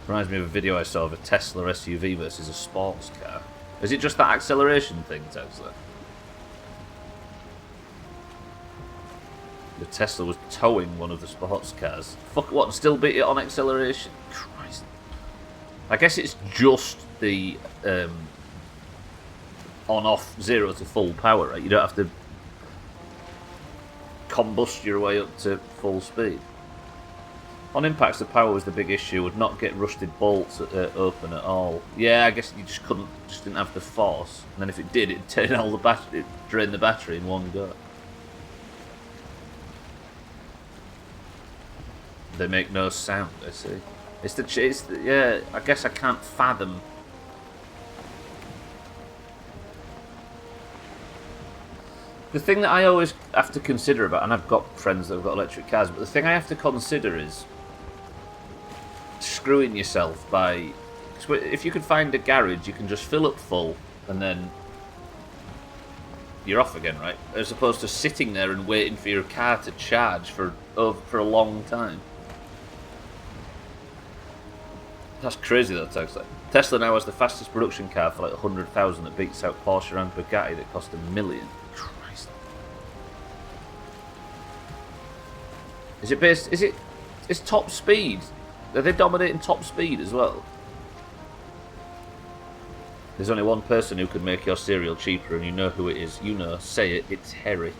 Reminds me of a video I saw of a Tesla SUV versus a sports car. Is it just that acceleration thing, Tesla? The Tesla was towing one of the sports cars. Fuck, what, still beat it on acceleration? Christ. I guess it's just the on-off 0 to full power, right? You don't have to combust your way up to full speed. On impacts, the power was the big issue. Would not get rusted bolts open at all. Yeah, I guess you just didn't have the force. And then if it did, it'd turn all the battery, it'd drain the battery in one go. They make no sound, I see. Yeah, I guess I can't fathom. The thing that I always have to consider about, and I've got friends that have got electric cars, but the thing I have to consider is screwing yourself by... If you can find a garage, you can just fill up full, and then you're off again, right? As opposed to sitting there and waiting for your car to charge for a long time. That's crazy though, Tesla. Tesla now has the fastest production car for like 100,000 that beats out Porsche and Bugatti that cost $1 million. Christ. Is top speed? Are they dominating top speed as well? There's only one person who could make your cereal cheaper, and you know who it is. You know, say it, it's Harry.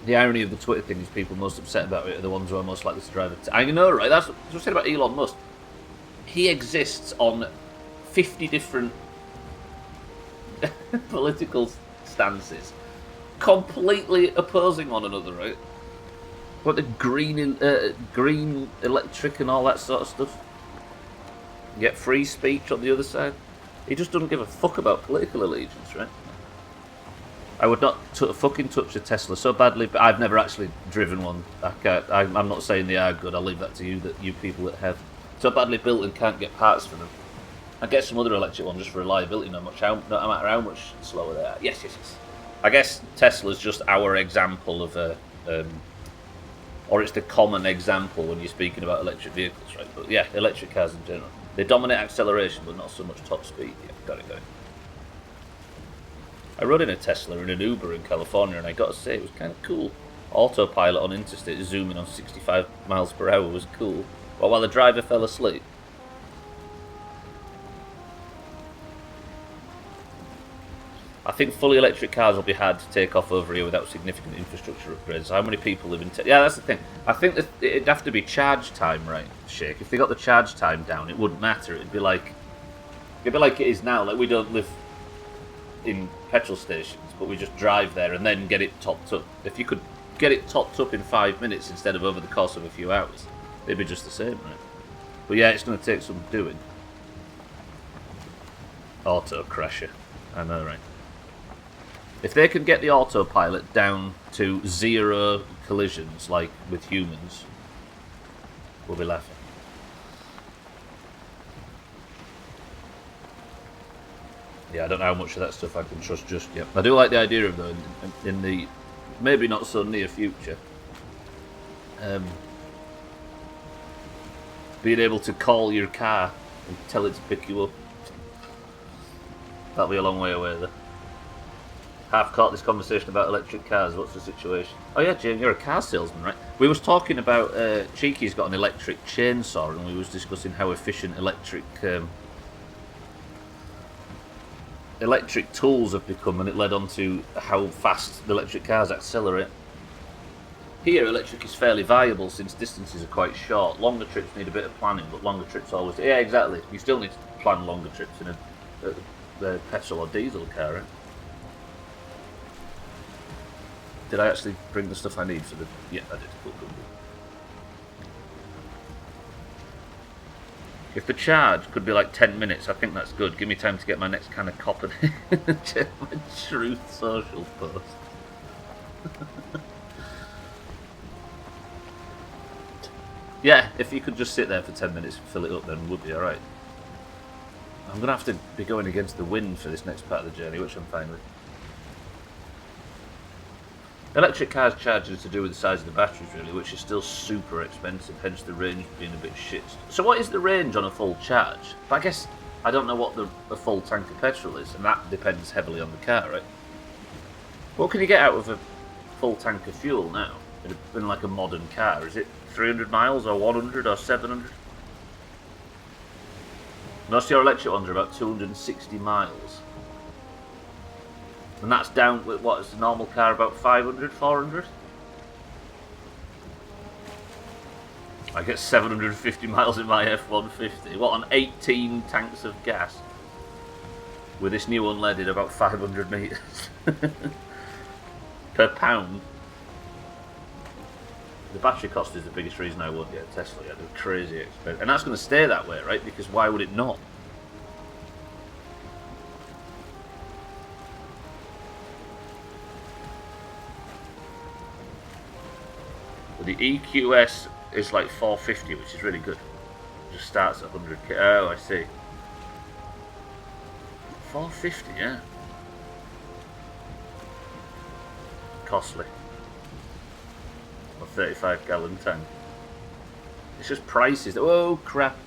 The irony of the Twitter thing is people most upset about it are the ones who are most likely to drive it. I know, right? That's what I said about Elon Musk. He exists on 50 different political stances, completely opposing one another, right? What the green electric and all that sort of stuff. You get free speech on the other side. He just doesn't give a fuck about political allegiance, right? I would not fucking touch a Tesla so badly, but I've never actually driven one. I'm not saying they are good. I'll leave that to you, you people that have. So badly built and can't get parts for them. I get some other electric ones just for reliability, no matter how much slower they are. Yes. I guess Tesla's just our example of a, or it's the common example when you're speaking about electric vehicles, right? But yeah, electric cars in general. They dominate acceleration, but not so much top speed. Yeah, got it. I rode in a Tesla in an Uber in California, and I got to say, it was kind of cool. Autopilot on interstate, zooming on 65 miles per hour was cool. But while the driver fell asleep. I think fully electric cars will be hard to take off over here without significant infrastructure upgrades. How many people live in... Yeah, that's the thing. I think that it'd have to be charge time, right, Shake? If they got the charge time down, it wouldn't matter. It'd be like it is now. Like, we don't live in petrol stations, but we just drive there and then get it topped up. If you could get it topped up in 5 minutes instead of over the course of a few hours, they'd be just the same, right? But yeah, it's going to take some doing. Auto crasher. I know, right? If they can get the autopilot down to 0 collisions, like with humans, we'll be laughing. Yeah, I don't know how much of that stuff I can trust just yet. I do like the idea of, though, in the maybe not so near future, being able to call your car and tell it to pick you up. That'll be a long way away, though. Half caught this conversation about electric cars. What's the situation? Oh yeah, Jane, you're a car salesman, right? We was talking about Cheeky's got an electric chainsaw, and we was discussing how efficient electric tools have become, and it led on to how fast the electric cars accelerate. Here, electric is fairly viable since distances are quite short. Longer trips need a bit of planning, but longer trips always... Yeah, exactly. You still need to plan longer trips in a petrol or diesel car, right? Did I actually bring the stuff I need for the... Yeah, I did. Cool. If the charge could be like 10 minutes, I think that's good. Give me time to get my next can of copper. Check my Truth Social post. Yeah, if you could just sit there for 10 minutes and fill it up, then we'll be alright. I'm going to have to be going against the wind for this next part of the journey, which I'm fine with. Electric cars charging is to do with the size of the batteries, really, which is still super expensive, hence the range being a bit shit. So what is the range on a full charge? But I guess I don't know what a full tank of petrol is, and that depends heavily on the car, right? What can you get out of a full tank of fuel now, in like a modern car? Is it 300 miles, or 100, or 700? Most of your electric ones are about 260 miles. And that's down with what is a normal car, about 500, 400? I get 750 miles in my F-150. What, on 18 tanks of gas? With this new unleaded, about 500 metres. Per pound. The battery cost is the biggest reason I won't get a Tesla yet. They're crazy expensive. And that's going to stay that way, right? Because why would it not? The EQS is like 450, which is really good. It just starts at 100k. Oh, I see. 450, yeah. Costly. A 35-gallon tank. It's just prices. Oh, crap.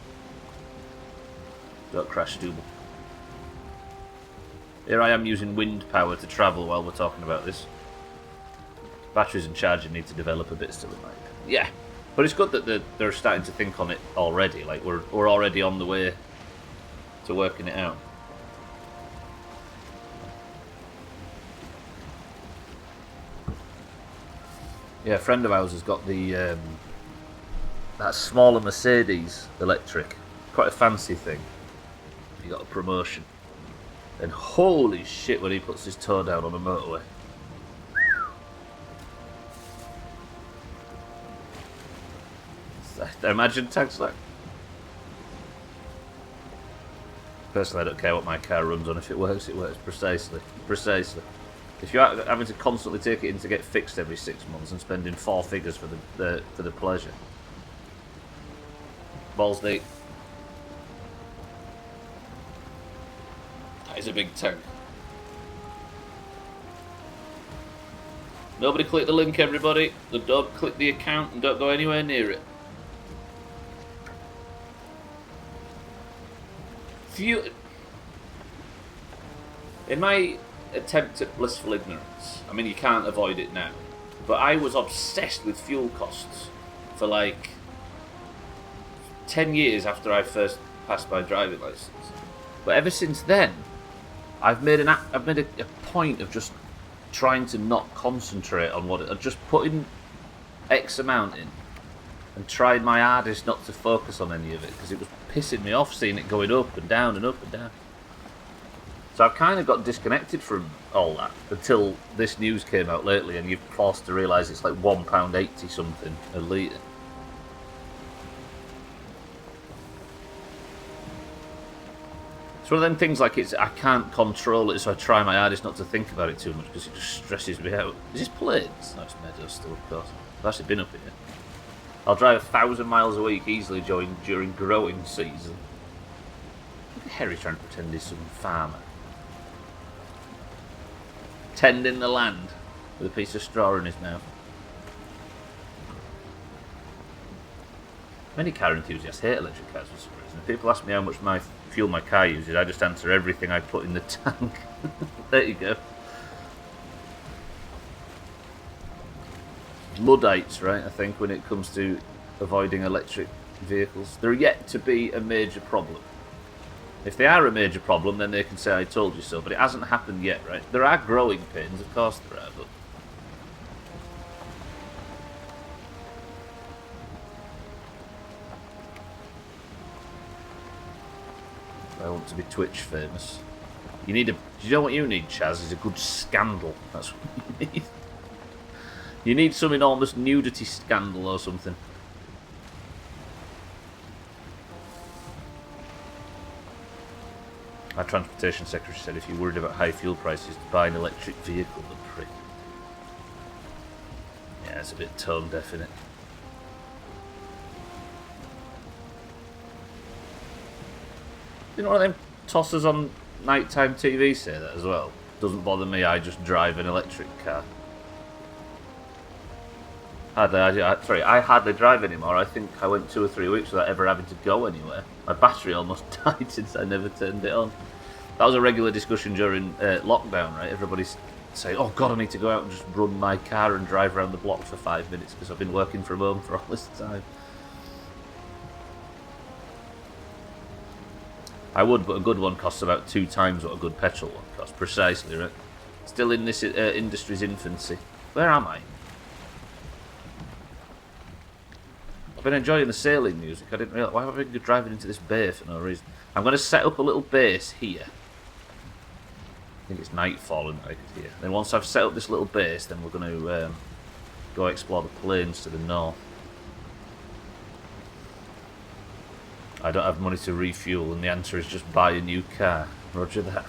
Don't crash, Stubbler. Here I am using wind power to travel while we're talking about this. Batteries and charging need to develop a bit still, in my opinion. Yeah, but it's good that they're starting to think on it already. Like, we're already on the way to working it out. Yeah, a friend of ours has got the that smaller Mercedes electric. Quite a fancy thing. He got a promotion. And holy shit when he puts his toe down on a motorway. Imagine tanks like... Personally, I don't care what my car runs on. If it works, it works. Precisely. Precisely. If you're having to constantly take it in to get fixed every 6 months and spending 4 figures for the pleasure. Balls deep. That is a big tank. Nobody click the link, everybody. Don't click the account and don't go anywhere near it. In my attempt at blissful ignorance, I mean, you can't avoid it now, but I was obsessed with fuel costs for like 10 years after I first passed my driving license. But ever since then, I've made a point of just trying to not concentrate on just putting X amount in and tried my hardest not to focus on any of it because it was pissing me off seeing it going up and down and up and down. So I've kind of got disconnected from all that until this news came out lately and you're forced to realise it's like £1.80 something a litre. It's one of them things like I can't control it, so I try my hardest not to think about it too much because it just stresses me out. Is this plains? No, it's meadows still, of course. I've actually been up here. I'll drive 1,000 miles a week easily during growing season. Look at Harry trying to pretend he's some farmer. Tending the land with a piece of straw in his mouth. Many car enthusiasts hate electric cars for some reason. If people ask me how much fuel my car uses, I just answer everything I put in the tank. There you go. Luddites, right, I think, when it comes to avoiding electric vehicles. They're yet to be a major problem. If they are a major problem, then they can say, I told you so, but it hasn't happened yet, right? There are growing pains, of course there are, but... I want to be Twitch famous. You know what you need, Chaz, is a good scandal. That's what you need. You need some enormous nudity scandal or something. Our transportation secretary said if you're worried about high fuel prices, to buy an electric vehicle, the prick. Yeah, it's a bit tone deaf, innit? You know one of them tossers on nighttime TV say that as well? Doesn't bother me, I just drive an electric car. I hardly drive anymore. I think I went 2 or 3 weeks without ever having to go anywhere. My battery almost died since I never turned it on. That was a regular discussion during lockdown, right? Everybody's saying, oh God, I need to go out and just run my car and drive around the block for 5 minutes because I've been working from home for all this time. I would, but a good one costs about 2 times what a good petrol one costs. Precisely, right? Still in this industry's infancy. Where am I? I've been enjoying the sailing music. I didn't realise. Why have I been driving into this bay for no reason? I'm going to set up a little base here. I think it's nightfall and I can hear. Then once I've set up this little base, then we're going to go explore the plains to the north. I don't have money to refuel, and the answer is just buy a new car. Roger that.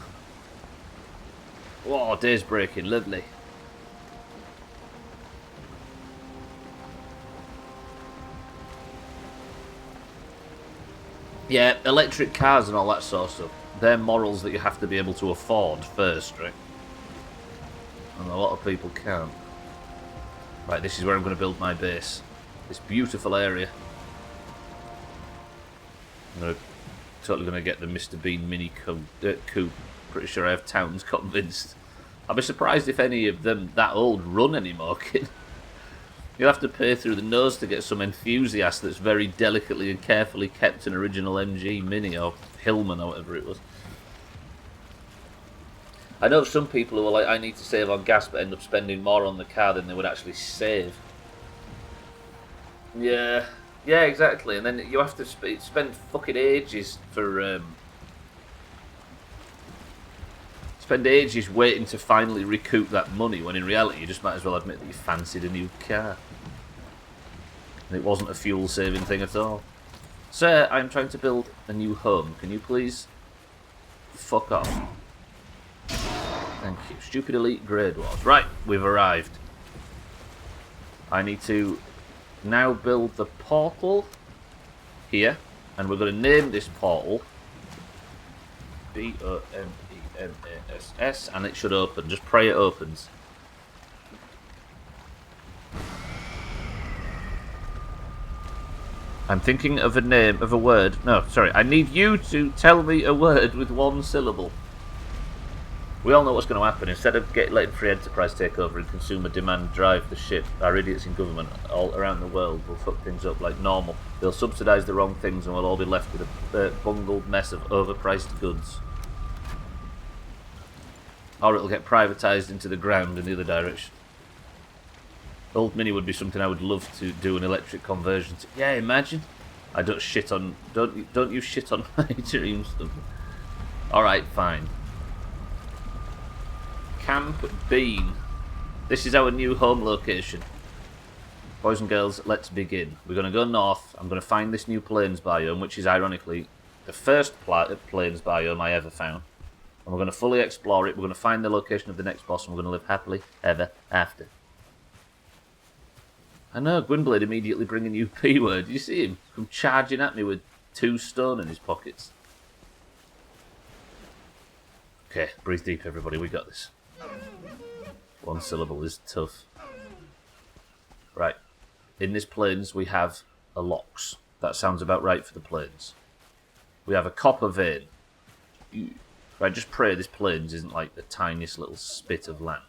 Whoa, day's breaking. Lovely. Yeah, electric cars and all that sort of stuff. They're morals that you have to be able to afford first, right? And a lot of people can't. Right, this is where I'm going to build my base. This beautiful area. I'm totally going to get the Mr. Bean mini coupe. Pretty sure I have towns convinced. I'll be surprised if any of them that old run anymore, kid. You'll have to pay through the nose to get some enthusiast that's very delicately and carefully kept an original MG Mini or Hillman or whatever it was. I know some people who are like, I need to save on gas, but end up spending more on the car than they would actually save. Yeah, exactly. And then you have to spend fucking ages for... Spend ages waiting to finally recoup that money, when in reality you just might as well admit that you fancied a new car. And it wasn't a fuel-saving thing at all. Sir, I'm trying to build a new home. Can you please Fuck off. Thank you. Stupid elite grade wars. Right, we've arrived. I need to now build the portal here, and we're going to name this portal Bomenass, and it should open. Just pray it opens. I'm thinking of a name, of a word. No, sorry. I need you to tell me a word with one syllable. We all know what's going to happen. Instead of letting free enterprise take over and consumer demand drive the ship, our idiots in government all around the world will fuck things up like normal. They'll subsidise the wrong things and we'll all be left with a bungled mess of overpriced goods. Or it'll get privatised into the ground in the other direction. Old Mini would be something I would love to do an electric conversion to. Yeah, imagine. I don't shit on... Don't you shit on my dream stuff. Alright, fine. Camp Bean. This is our new home location. Boys and girls, let's begin. We're going to go north. I'm going to find this new plains biome, which is ironically the first plains biome I ever found. And we're going to fully explore it. We're going to find the location of the next boss, and we're going to live happily ever after. I know, Gwynblade immediately bringing you P-word. You see him come charging at me with 2 stone in his pockets. Okay, breathe deep, everybody. We got this. One syllable is tough. Right. In this plains, we have a lox. That sounds about right for the plains. We have a copper vein. Right, just pray this plains isn't like the tiniest little spit of land.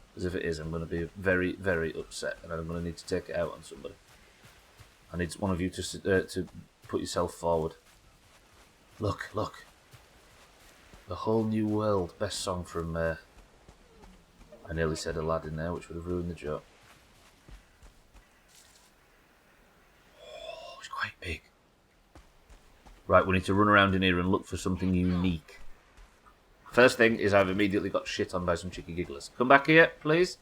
Because if it is, I'm going to be very, very upset, and I'm going to need to take it out on somebody. I need one of you to put yourself forward. Look, look. The Whole New World. Best song from... I nearly said Aladdin there, which would have ruined the joke. Oh, it's quite big. Right, we need to run around in here and look for something unique. First thing is I've immediately got shit on by some cheeky gigglers. Come back here, please.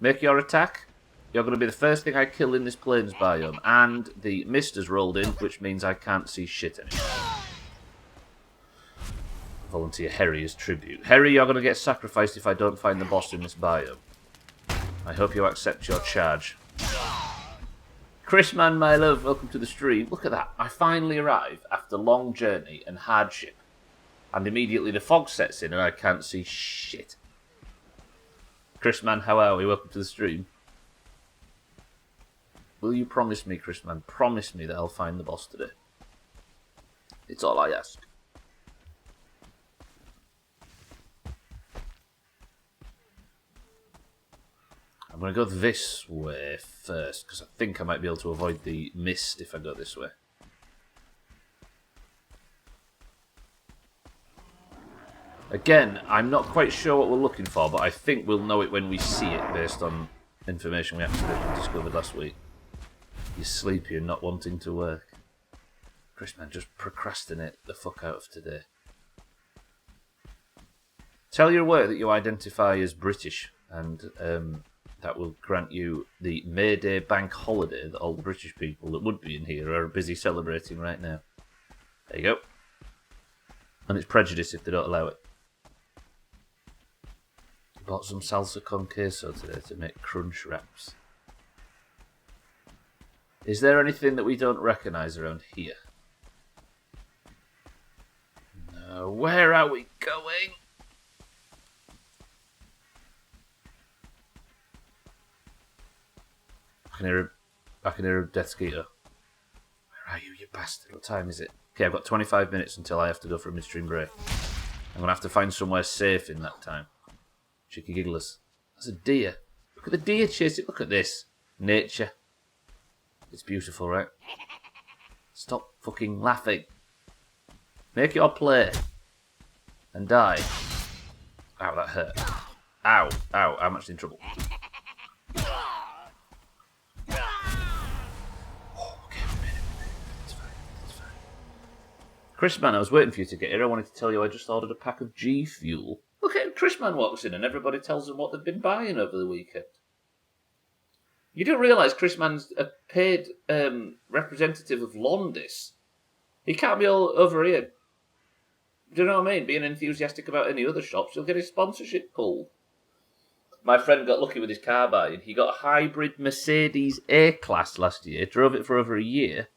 Make your attack. You're going to be the first thing I kill in this plains biome. And the mist has rolled in, which means I can't see shit anymore. Volunteer Harry as tribute. Harry, you're going to get sacrificed if I don't find the boss in this biome. I hope you accept your charge. Chris man, my love, welcome to the stream. Look at that. I finally arrive after long journey and hardship. And immediately the fog sets in and I can't see shit. Chris man, how are we? Welcome to the stream. Will you promise me, Chris man, promise me that I'll find the boss today? It's all I ask. I'm going to go this way first, because I think I might be able to avoid the mist if I go this way. Again, I'm not quite sure what we're looking for, but I think we'll know it when we see it, based on information we accidentally discovered last week. You're sleepy and not wanting to work. Chris, man, just procrastinate the fuck out of today. Tell your work that you identify as British, and that will grant you the May Day bank holiday that all the British people that would be in here are busy celebrating right now. There you go. And it's prejudice if they don't allow it. Bought some salsa con queso today to make crunch wraps. Is there anything that we don't recognise around here? No. Where are we going? I can hear a death skeeter. Where are you, you bastard? What time is it? Okay, I've got 25 minutes until I have to go for a midstream break. I'm going to have to find somewhere safe in that time. Cheeky gigglers. That's a deer. Look at the deer chasing. Look at this. Nature. It's beautiful, right? Stop fucking laughing. Make your play. And die. Ow, that hurt. Ow, ow, I'm actually in trouble. Chris man, I was waiting for you to get here. I wanted to tell you I just ordered a pack of G Fuel. Look at Chris man walks in and everybody tells them what they've been buying over the weekend. You don't realise Chris man's a paid representative of Londis. He can't be all over here Do you know what I mean? Being enthusiastic about any other shops, you'll get his sponsorship pulled. My friend got lucky with his car buying. He got a hybrid Mercedes A-Class last year, drove it for over a year,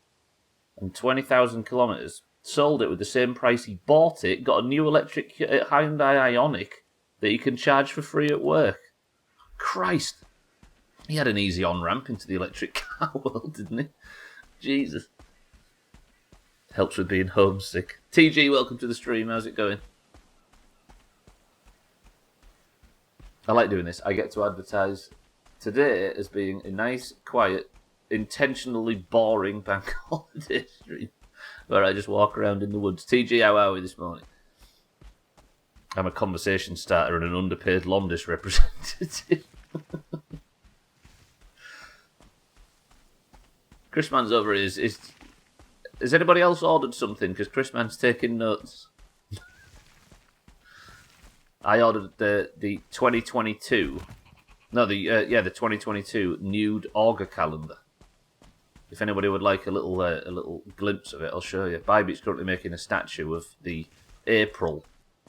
and 20,000 kilometres. Sold it with the same price he bought it, got a new electric Hyundai Ioniq that he can charge for free at work. Christ. He had an easy on-ramp into the electric car world, didn't he? Jesus. Helps with being homesick. TG, welcome to the stream. How's it going? I like doing this. I get to advertise today as being a nice, quiet, intentionally boring bank holiday stream where I just walk around in the woods. TG, how are we this morning? I'm a conversation starter and an underpaid Londis representative. Chris Man's over here. Has anybody else ordered something? Because Chris Man's taking notes. I ordered the 2022. No, the 2022 nude auger calendar. If anybody would like a little glimpse of it, I'll show you. Bybeat's currently making a statue of the April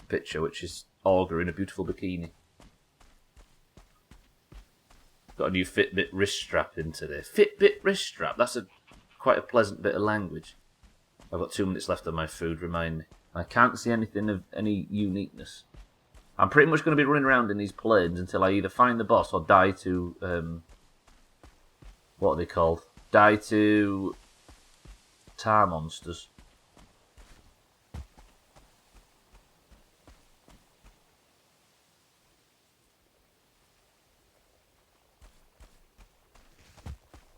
picture, which is auger in a beautiful bikini. Got a new Fitbit wrist strap in today. Fitbit wrist strap. That's quite a pleasant bit of language. I've got 2 minutes left on my food. Remind me. I can't see anything of any uniqueness. I'm pretty much going to be running around in these planes until I either find the boss or die to what are they called? Die to tar monsters.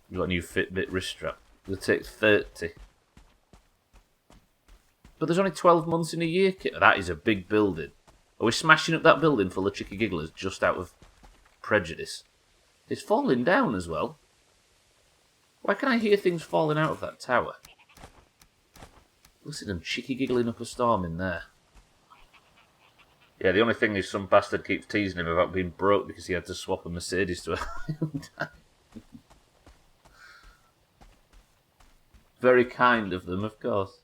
You got a new Fitbit wrist strap. It'll take 30. But there's only 12 months in a year, kid. That is a big building. Are we smashing up that building full of chicky gigglers just out of prejudice? It's falling down as well. Why can I hear things falling out of that tower? Listen to them chicky giggling up a storm in there. Yeah, the only thing is some bastard keeps teasing him about being broke because he had to swap a Mercedes to a Hyundai. Very kind of them, of course.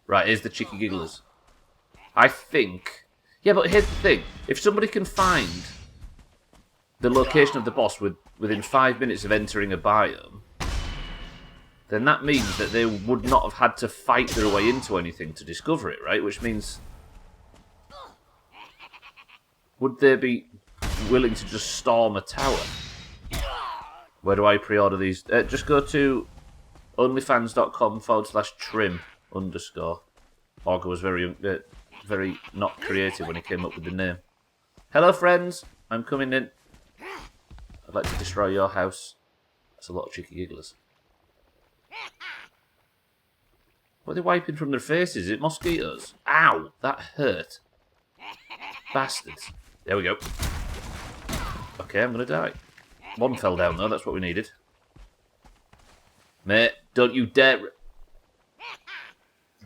Right, here's the chicky gigglers. I think... Yeah, but here's the thing. If somebody can find the location of the boss within 5 minutes of entering a biome, then that means that they would not have had to fight their way into anything to discover it, right? Which means... Would they be willing to just storm a tower? Where do I pre-order these? Just go to onlyfans.com/trim_. Auger was very not creative when he came up with the name. Hello, friends. I'm coming in. I'd like to destroy your house. That's a lot of cheeky gigglers. What are they wiping from their faces? Is it mosquitoes? Ow! That hurt. Bastards. There we go. Okay, I'm going to die. One fell down, though. That's what we needed. Mate, don't you dare...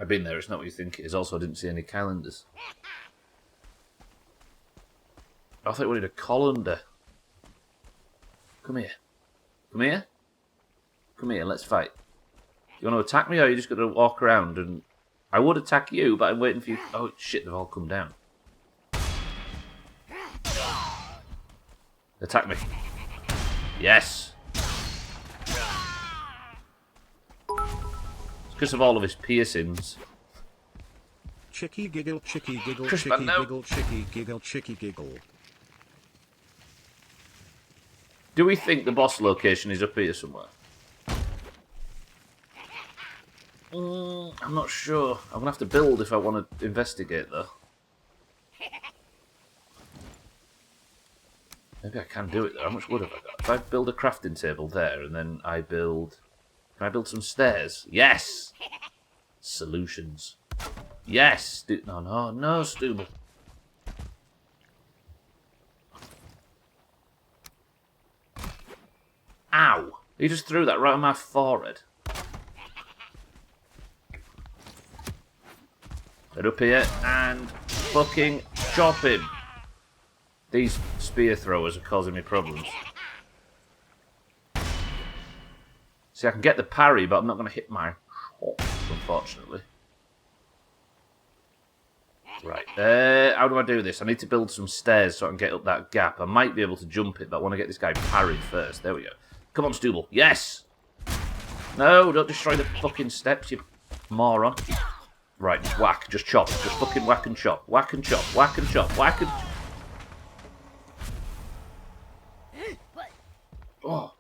I've been there. It's not what you think it is. Also, I didn't see any calendars. I thought we wanted a colander. Come here. Come here. Come here, let's fight. You want to attack me, or are you just going to walk around and... I would attack you, but I'm waiting for you... Oh, shit, they've all come down. Attack me. Yes! It's because of all of his piercings. Chicky giggle, chicky giggle, Chris, chicky no. giggle, chicky giggle, chicky giggle. Do we think the boss location is up here somewhere? I'm not sure. I'm going to have to build if I want to investigate, though. Maybe I can do it, though. How much wood have I got? If I build a crafting table there, and then I build... Can I build some stairs? Yes! Solutions. Yes! No, Stubbler. Ow! He just threw that right on my forehead. Get up here and fucking chop him. These spear throwers are causing me problems. See, I can get the parry, but I'm not going to hit my shot, unfortunately. Right. How do I do this? I need to build some stairs so I can get up that gap. I might be able to jump it, but I want to get this guy parried first. There we go. Come on, Stubbler. Yes! No, don't destroy the fucking steps, you moron. Right, just whack. Just chop. Just fucking whack and chop. Whack and chop. Whack and chop. Whack and... Oh.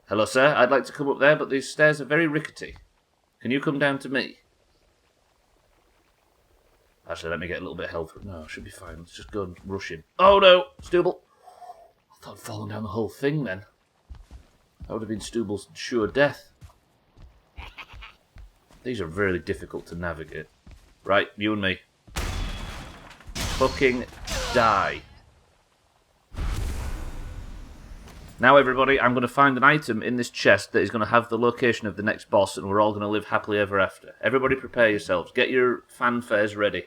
Hello, sir. I'd like to come up there, but these stairs are very rickety. Can you come down to me? Actually, let me get a little bit of health. No, I should be fine. Let's just go and rush him. Oh, no! Stubbler! I thought I'd fallen down the whole thing, then. That would have been Stubble's sure death. These are really difficult to navigate. Right, you and me. Fucking die. Now, everybody, I'm going to find an item in this chest that is going to have the location of the next boss, and we're all going to live happily ever after. Everybody prepare yourselves. Get your fanfares ready.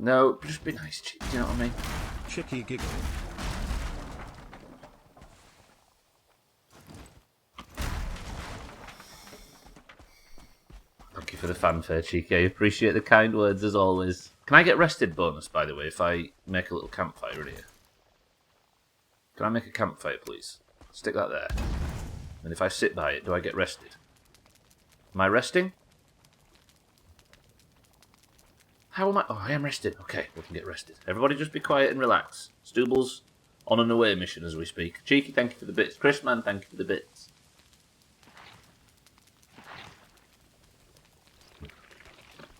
No, just be nice, do you know what I mean? Chicky giggle. Thank you for the fanfare, Cheeky. I appreciate the kind words as always. Can I get rested bonus, by the way, if I make a little campfire here? Can I make a campfire, please? Stick that there. And if I sit by it, do I get rested? Am I resting? How am I? Oh, I am rested. Okay, we can get rested. Everybody just be quiet and relax. Stubble's on an away mission as we speak. Cheeky, thank you for the bits. Chris, man, thank you for the bits.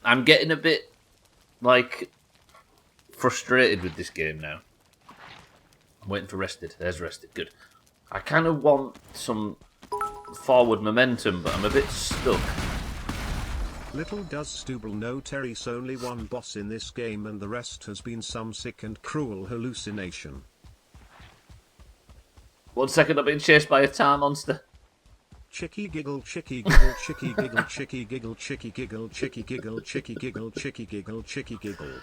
I'm getting a bit, like, frustrated with this game now. I'm waiting for rested. There's rested. Good. I kind of want some forward momentum, but I'm a bit stuck. Little does Stubbler know Terry's only one boss in this game and the rest has been some sick and cruel hallucination. 1 second, I'm being chased by a tar monster. Chicky giggle, chicky giggle, chicky giggle, chicky giggle, chicky giggle, chicky giggle, chicky giggle, chicky giggle, chicky giggle.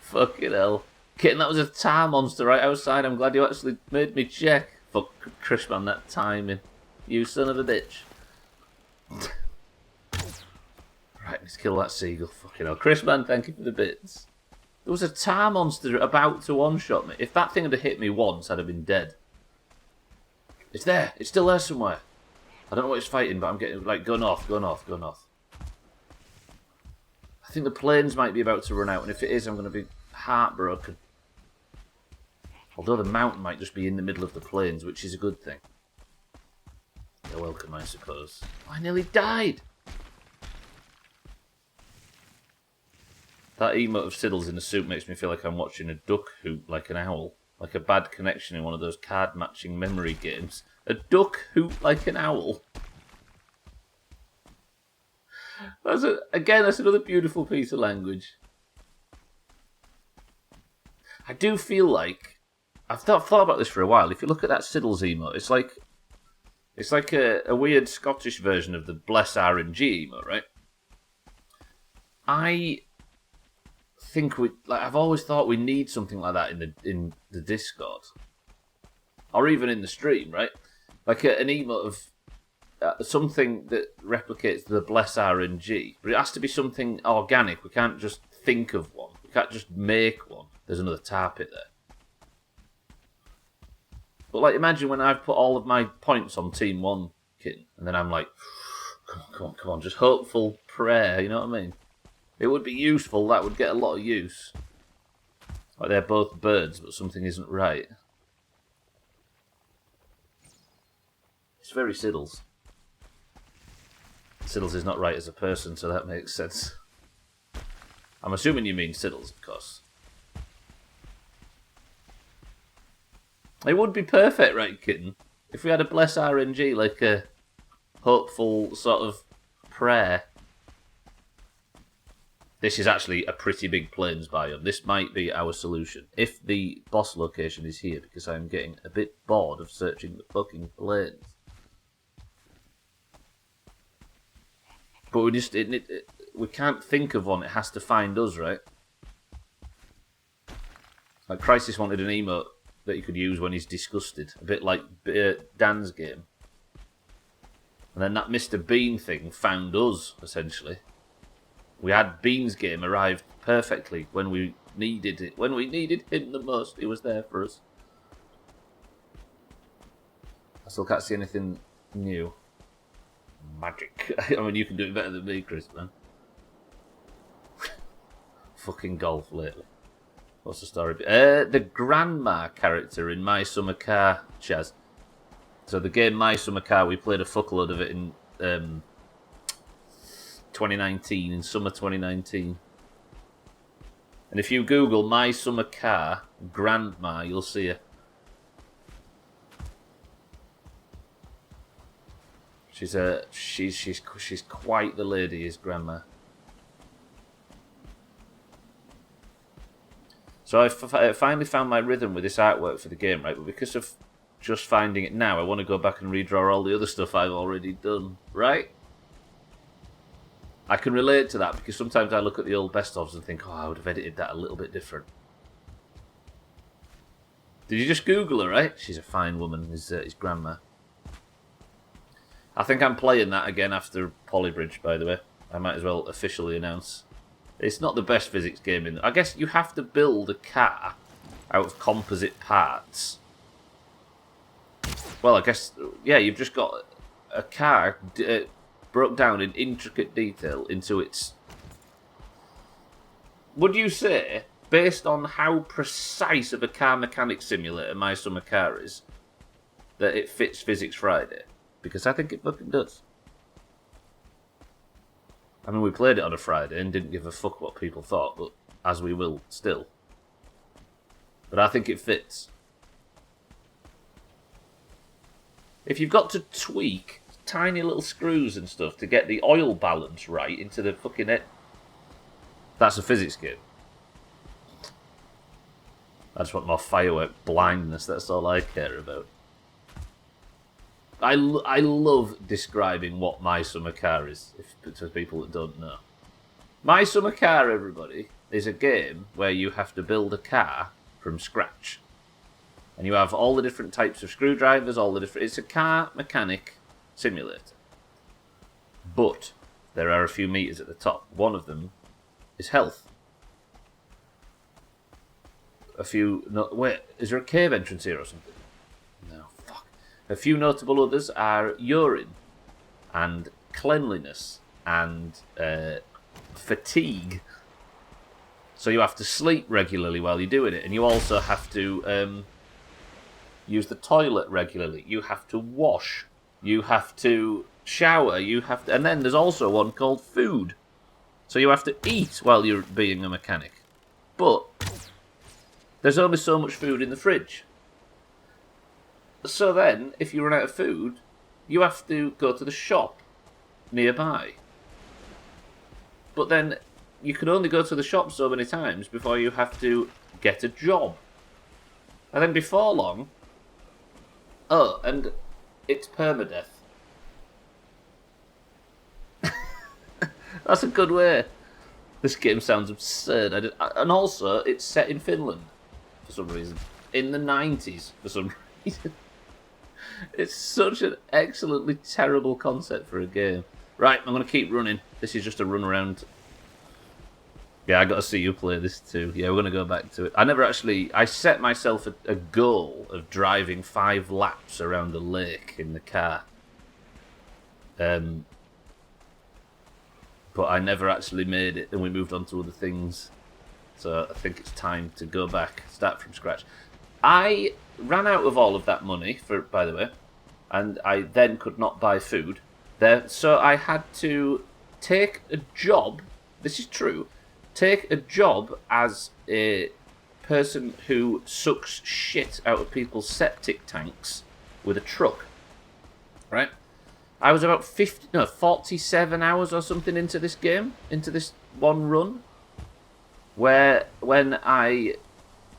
Fucking hell. Kitten, that was a tar monster right outside. I'm glad you actually made me check. Fuck, Chris, man, that timing. You son of a bitch. Right, let's kill that seagull. Fucking hell. Chris, man, thank you for the bits. There was a tar monster about to one-shot me. If that thing had hit me once, I'd have been dead. It's there. It's still there somewhere. I don't know what it's fighting, but I'm getting, like, gun off, gun off, gun off. I think the planes might be about to run out, and if it is, I'm going to be heartbroken. Although the mountain might just be in the middle of the plains, which is a good thing. You're welcome, I suppose. I nearly died! That emote of Siddles in a suit makes me feel like I'm watching a duck hoot like an owl. Like a bad connection in one of those card-matching memory games. A duck hoot like an owl. Again, that's another beautiful piece of language. I do feel like... I've thought about this for a while. If you look at that Siddles emote, it's like a weird Scottish version of the Bless RNG emote, right? I think I've always thought we need something like that in the Discord, or even in the stream, right? Like an emote of something that replicates the Bless RNG, but it has to be something organic. We can't just think of one. We can't just make one. There's another tar pit there. But like, imagine when I've put all of my points on Team 1, Kitten, and then I'm like, come on, just hopeful prayer, you know what I mean? It would be useful, that would get a lot of use. Like they're both birds, but something isn't right. It's very Siddles. Siddles is not right as a person, so that makes sense. I'm assuming you mean Siddles, of course. It would be perfect, right, Kitten? If we had a Bless RNG, like a hopeful sort of prayer. This is actually a pretty big plains biome. This might be our solution. If the boss location is here, because I'm getting a bit bored of searching the fucking plains. But we can't think of one. It has to find us, right? Like Crisis wanted an emote that he could use when he's disgusted, a bit like Dan's game. And then that Mr. Bean thing found us, essentially. We had Bean's game arrived perfectly when we needed it. When we needed him the most, he was there for us. I still can't see anything new. Magic. I mean, you can do it better than me, Chris, man. Fucking golf lately. What's the story? The grandma character in My Summer Car, Chaz. So the game My Summer Car, we played a fuckload of it in 2019, in summer 2019. And if you Google My Summer Car grandma, you'll see her. She's quite the lady, is grandma. So I finally found my rhythm with this artwork for the game, right? But because of just finding it now, I want to go back and redraw all the other stuff I've already done, right? I can relate to that because sometimes I look at the old best-ofs and think, oh, I would have edited that a little bit different. Did you just Google her, right? She's a fine woman, his grandma. I think I'm playing that again after Polybridge, by the way. I might as well officially announce. It's not the best physics game in. I guess you have to build a car out of composite parts. Well, I guess, yeah, you've just got a car broke down in intricate detail into its... Would you say, based on how precise of a car mechanic simulator My Summer Car is, that it fits Physics Friday? Because I think it fucking does. I mean, we played it on a Friday and didn't give a fuck what people thought, but as we will still. But I think it fits. If you've got to tweak tiny little screws and stuff to get the oil balance right into the fucking head, that's a physics game. I just want more firework blindness, that's all I care about. I love describing what My Summer Car is, to people that don't know. My Summer Car, everybody, is a game where you have to build a car from scratch. And you have all the different types of screwdrivers, it's a car mechanic simulator. But there are a few meters at the top. One of them is health. Wait, is there a cave entrance here or something? No, fuck. A few notable others are urine and cleanliness and fatigue. So you have to sleep regularly while you're doing it, and you also have to use the toilet regularly. You have to wash. You have to shower. And then there's also one called food. So you have to eat while you're being a mechanic. But there's only so much food in the fridge. So then, if you run out of food, you have to go to the shop nearby. But then you can only go to the shop so many times before you have to get a job. And then before long... Oh, and it's permadeath. That's a good way. This game sounds absurd. And also, it's set in Finland, for some reason. In the 90s, for some reason. It's such an excellently terrible concept for a game. Right, I'm going to keep running. This is just a run around. Yeah, I got to see you play this too. Yeah, we're going to go back to it. I set myself a goal of driving 5 laps around the lake in the car. But I never actually made it, and we moved on to other things. So I think it's time to go back, start from scratch. I ran out of all of that money, by the way, and I then could not buy food. So I had to take a job, this is true, take a job as a person who sucks shit out of people's septic tanks with a truck, right? I was about 47 hours or something into this game, into this one run, where when I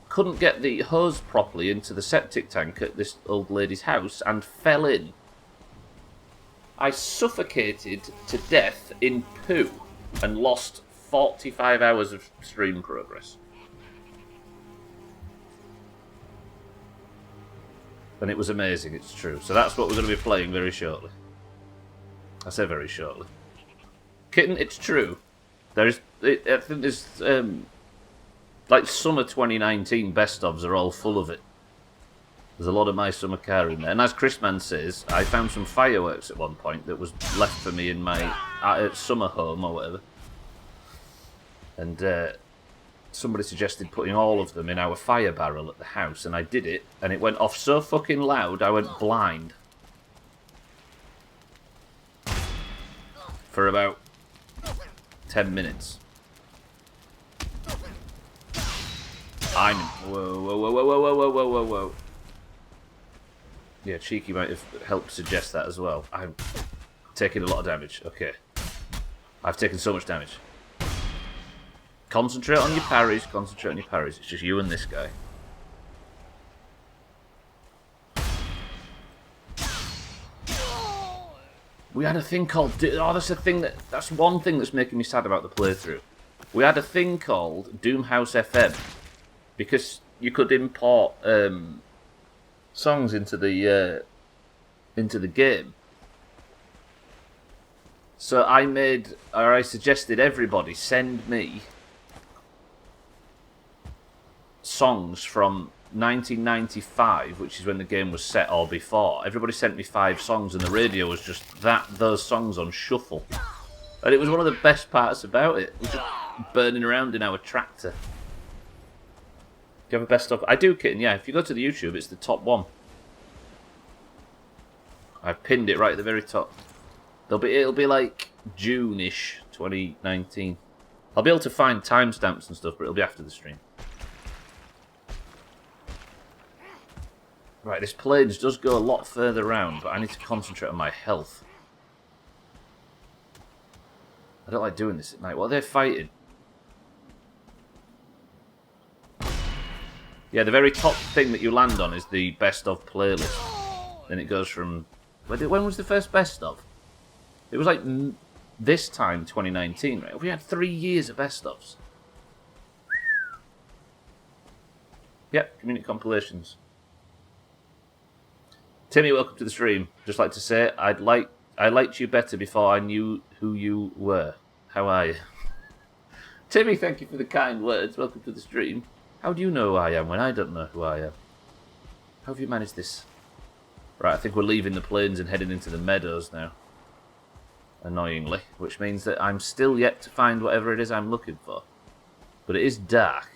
couldn't get the hose properly into the septic tank at this old lady's house and fell in. I suffocated to death in poo and lost 45 hours of stream progress. And it was amazing, it's true. So that's what we're going to be playing very shortly. I say very shortly. Kitten, it's true. I think there's, like, summer 2019 best-ofs are all full of it. There's a lot of my summer car in there. And as Chrisman says, I found some fireworks at one point that was left for me in my summer home or whatever. And somebody suggested putting all of them in our fire barrel at the house, and I did it, and it went off so fucking loud I went blind. For about 10 minutes. Whoa, whoa, whoa, whoa, whoa, whoa, whoa, whoa, whoa, whoa. Yeah, Cheeky might have helped suggest that as well. I'm taking a lot of damage. Okay. I've taken so much damage. Concentrate on your parries. Concentrate on your parries. It's just you and this guy. We had a thing called... Oh, that's one thing that's making me sad about the playthrough. We had a thing called Doomhaus FM. Because you could import... songs into the game. So I suggested everybody send me songs from 1995, which is when the game was set, or before. Everybody sent me 5 songs, and the radio was just those songs on shuffle. And it was one of the best parts about it. It was just burning around in our tractor. Do you have a best of? I do, Kitten, yeah. If you go to the YouTube, it's the top one. I've pinned it right at the very top. It'll be like June-ish, 2019. I'll be able to find timestamps and stuff, but it'll be after the stream. Right, this plains does go a lot further round, but I need to concentrate on my health. I don't like doing this at night. What are they fighting? Yeah, the very top thing that you land on is the best of playlist. Then it goes from... When was the first best of? It was like this time, 2019, right? We had 3 years of best ofs. Yep, community compilations. Timmy, welcome to the stream. Just like to say, I liked you better before I knew who you were. How are you? Timmy, thank you for the kind words. Welcome to the stream. How do you know who I am when I don't know who I am? How have you managed this? Right, I think we're leaving the plains and heading into the meadows now. Annoyingly. Which means that I'm still yet to find whatever it is I'm looking for. But it is dark.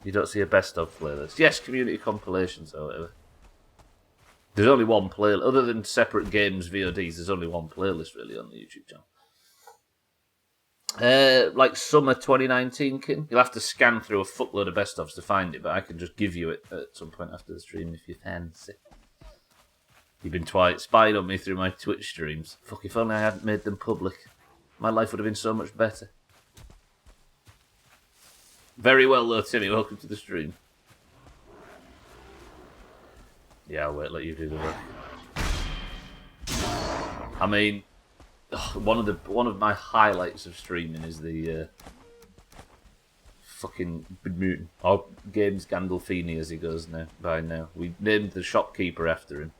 You don't see a best of playlist. Yes, community compilations or whatever. There's only one playlist. Other than separate games, VODs, there's only one playlist really on the YouTube channel. Like summer 2019, Kin. You'll have to scan through a fuckload of best ofs to find it, but I can just give you it at some point after the stream if you fancy. You've been spying on me through my Twitch streams. Fuck, if only I hadn't made them public. My life would have been so much better. Very well, though, Timmy. Welcome to the stream. Yeah, I'll wait. Let you do the work. I mean, one of my highlights of streaming is the fucking Bermudan or Games Gandolfini as he goes now. By now, we named the shopkeeper after him,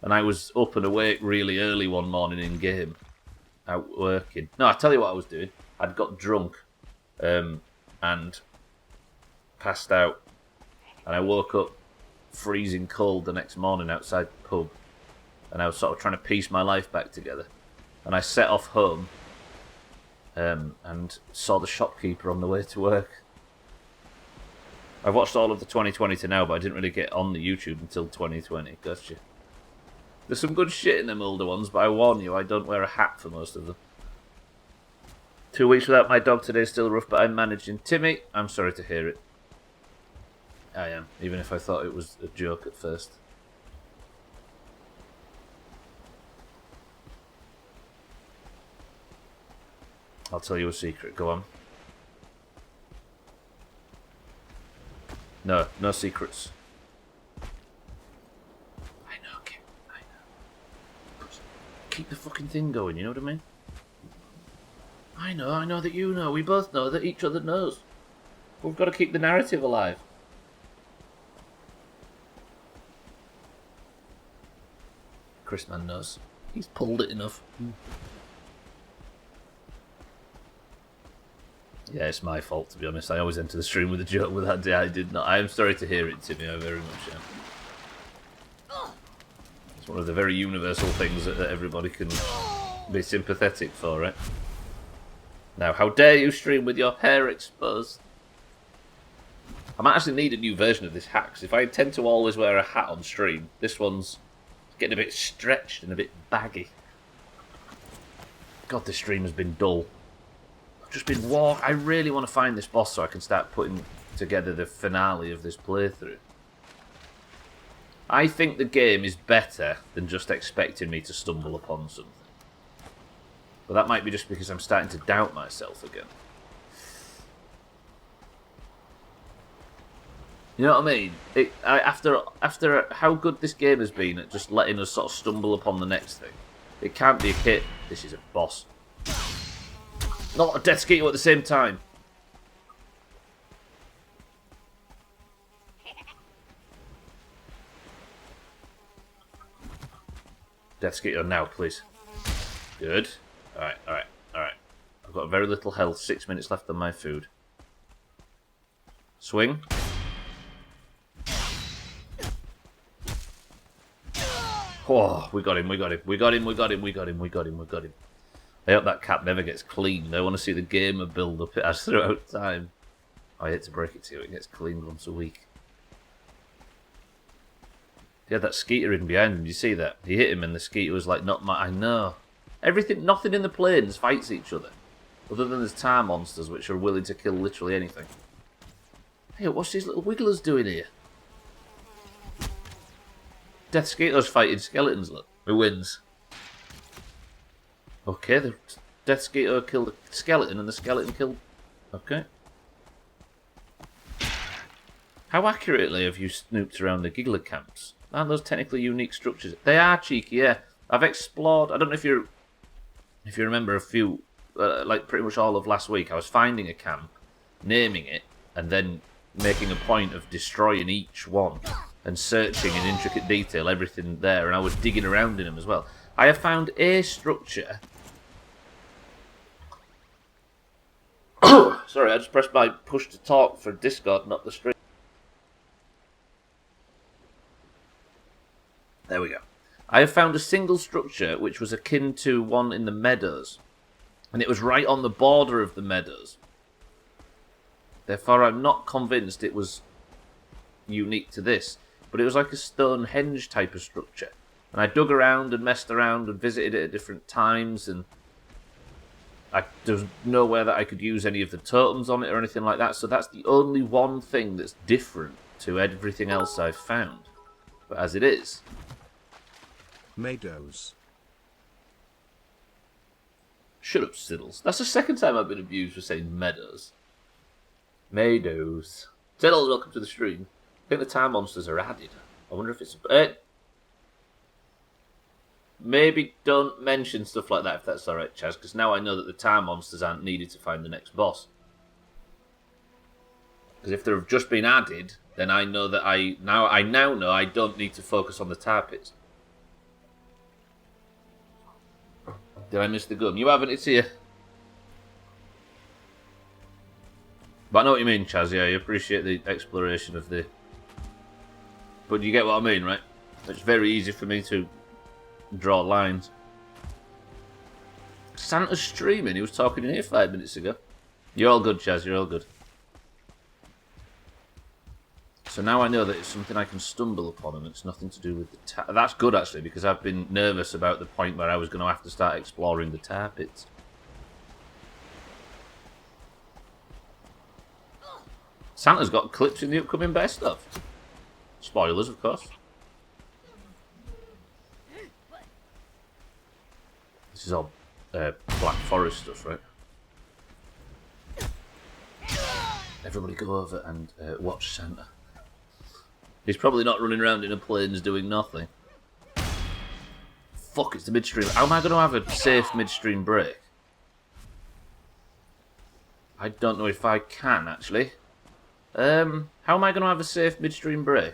and I was up and awake really early one morning in game, out working. No, I tell you what I was doing. I'd got drunk. And passed out, and I woke up freezing cold the next morning outside the pub, and I was sort of trying to piece my life back together, and I set off home and saw the shopkeeper on the way to work. I've watched all of the 2020 to now, but I didn't really get on the YouTube until 2020. Gotcha. There's some good shit in them older ones, but I warn you, I don't wear a hat for most of them. 2 weeks without my dog today is still rough, but I'm managing. Timmy, I'm sorry to hear it. I am, even if I thought it was a joke at first. I'll tell you a secret, go on. No secrets. keep the fucking thing going, you know what I mean? I know that you know. We both know that each other knows. We've got to keep the narrative alive. Chris Man knows. He's pulled it enough. Yeah, it's my fault, to be honest. I always enter the stream with a joke, but that day I did not. I am sorry to hear it, Timmy. I very much am. It's one of the very universal things that everybody can be sympathetic for, right? Now, how dare you stream with your hair exposed? I might actually need a new version of this hat, because if I tend to always wear a hat on stream, this one's getting a bit stretched and a bit baggy. God, this stream has been dull. I've just been I really want to find this boss so I can start putting together the finale of this playthrough. I think the game is better than just expecting me to stumble upon something. But that might be just because I'm starting to doubt myself again. You know what I mean? After how good this game has been at just letting us sort of stumble upon the next thing, it can't be a kit. This is a boss. Not a Death Skeeter at the same time. Death Skeeter now, please. Good. Alright. I've got very little health, 6 minutes left on my food. Swing. Oh, we got him. I hope that cap never gets cleaned. I want to see the gamer build up it as throughout time. I hate to break it to you, it gets cleaned once a week. He had that Skeeter in behind him, did you see that? He hit him and the Skeeter was like, not my... I know. Nothing in the plains fights each other. Other than there's tar monsters which are willing to kill literally anything. Hey, what's these little wigglers doing here? Death Skeeter's fighting skeletons, look. Who wins? Okay, the Death Skeeter killed a skeleton and the skeleton killed... Okay. How accurately have you snooped around the Giggler camps? Aren't those technically unique structures? They are cheeky, yeah. I've explored... I don't know if you remember a few... like pretty much all of last week, I was finding a camp, naming it, and then making a point of destroying each one and searching in intricate detail everything there, and I was digging around in them as well. I have found a structure... Sorry, I just pressed my push to talk for Discord, not the stream. There we go. I have found a single structure which was akin to one in the meadows. And it was right on the border of the meadows. Therefore, I'm not convinced it was unique to this. But it was like a Stonehenge type of structure. And I dug around and messed around and visited it at different times. And there was nowhere that I could use any of the totems on it or anything like that. So that's the only one thing that's different to everything else I've found. But as it is... Meadows. Shut up, Siddles. That's the second time I've been abused for saying meadows. Meadows. Siddles, welcome to the stream. I think the time monsters are added. I wonder if it's... maybe don't mention stuff like that if that's alright, Chaz, because now I know that the time monsters aren't needed to find the next boss. Because if they've just been added, then I know that I now know I don't need to focus on the tar pits. Did I miss the gum? You haven't, it's here. But I know what you mean, Chaz, yeah, I appreciate the exploration of the... But you get what I mean, right? It's very easy for me to draw lines. Santa's streaming, he was talking in here 5 minutes ago. You're all good, Chaz, you're all good. So now I know that it's something I can stumble upon and it's nothing to do with the tar... That's good, actually, because I've been nervous about the point where I was going to have to start exploring the tar pits. Santa's got clips in the upcoming best of. Spoilers, of course. This is all Black Forest stuff, right? Everybody go over and watch Santa. He's probably not running around in the plains doing nothing. fuck, it's the midstream. How am I going to have a safe midstream break? I don't know if I can, actually. How am I going to have a safe midstream break?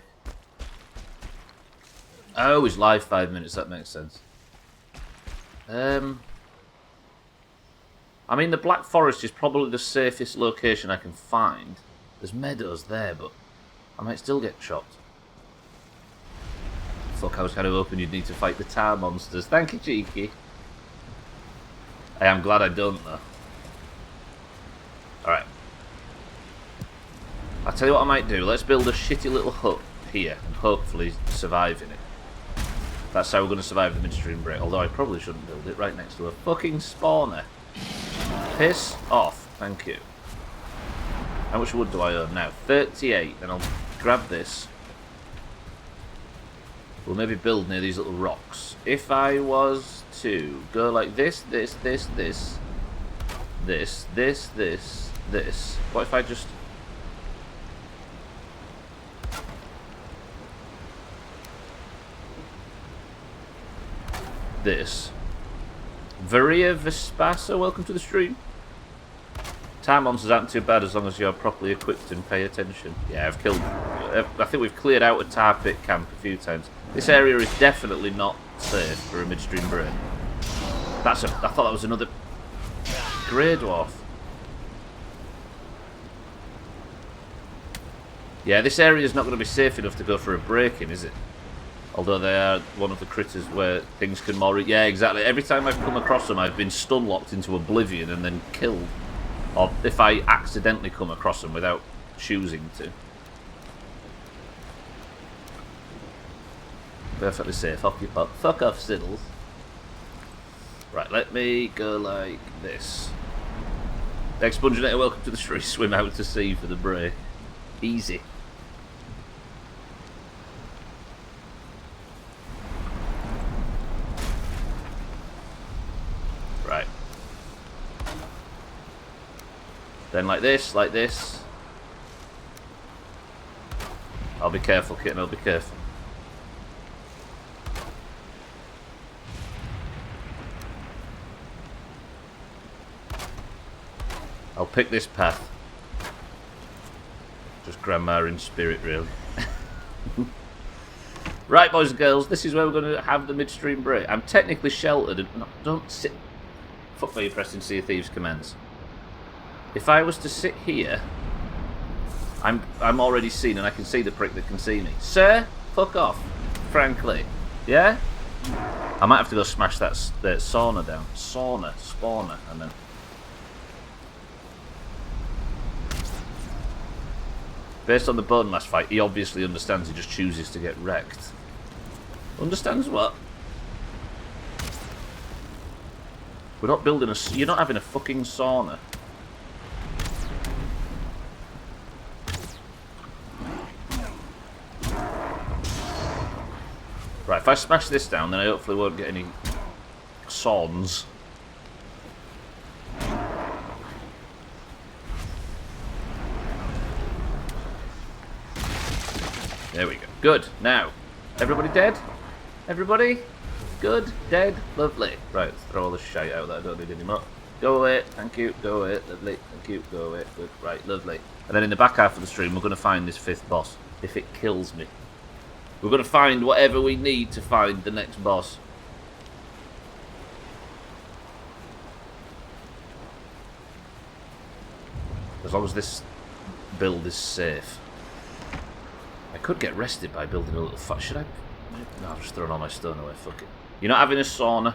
Oh, it's live 5 minutes, that makes sense. I mean, the Black Forest is probably the safest location I can find. There's meadows there, but I might still get chopped. Fuck, I was kind of hoping you'd need to fight the tar monsters. Thank you, Cheeky. I am glad I don't, though. Alright. I'll tell you what I might do. Let's build a shitty little hut here and hopefully survive in it. That's how we're going to survive the midstream break. Although I probably shouldn't build it right next to a fucking spawner. Piss off. Thank you. How much wood do I own now? 38. Then I'll grab this. We'll maybe build near these little rocks. If I was to go like this. What if I just... this. Varia Vespasa, welcome to the stream. Tar monsters aren't too bad as long as you're properly equipped and pay attention. Yeah, I think we've cleared out a tar pit camp a few times. This area is definitely not safe for a midstream break. I thought that was another grey dwarf. Yeah, this area is not going to be safe enough to go for a break-in, is it? Although they are one of the critters where things can more... Yeah, exactly. Every time I've come across them, I've been stun-locked into oblivion and then killed. Or if I accidentally come across them without choosing to. Perfectly safe. Off your pop. Fuck off, Siddles. Right, let me go like this. Expunginator, welcome to the street. Swim out to sea for the break. Easy. Right. Then like this, like this. I'll be careful, kitten, I'll be careful. I'll pick this path. Just grandma in spirit, really. Right, boys and girls, this is where we're going to have the midstream break. I'm technically sheltered and... No, don't sit... Fuck me, you're pressing Sea of Thieves commands. If I was to sit here... I'm already seen and I can see the prick that can see me. Sir, fuck off. Frankly. Yeah? I might have to go smash that sauna down. Spawner, I meant. Based on the bone last fight, he obviously understands, he just chooses to get wrecked. Understands what? We're not building a... You're not having a fucking sauna. Right, if I smash this down, then I hopefully won't get any sauns. There we go. Good. Now, everybody dead? Everybody? Good? Dead? Lovely. Right, let's throw all this shite out that I don't need anymore. Go away. Thank you. Go away. Lovely. Thank you. Go away. Good. Right, lovely. And then in the back half of the stream, we're going to find this 5th boss. If it kills me. We're going to find whatever we need to find the next boss. As long as this build is safe. I could get rested by building a little should I? No, I've just thrown all my stone away. Fuck it. You're not having a sauna.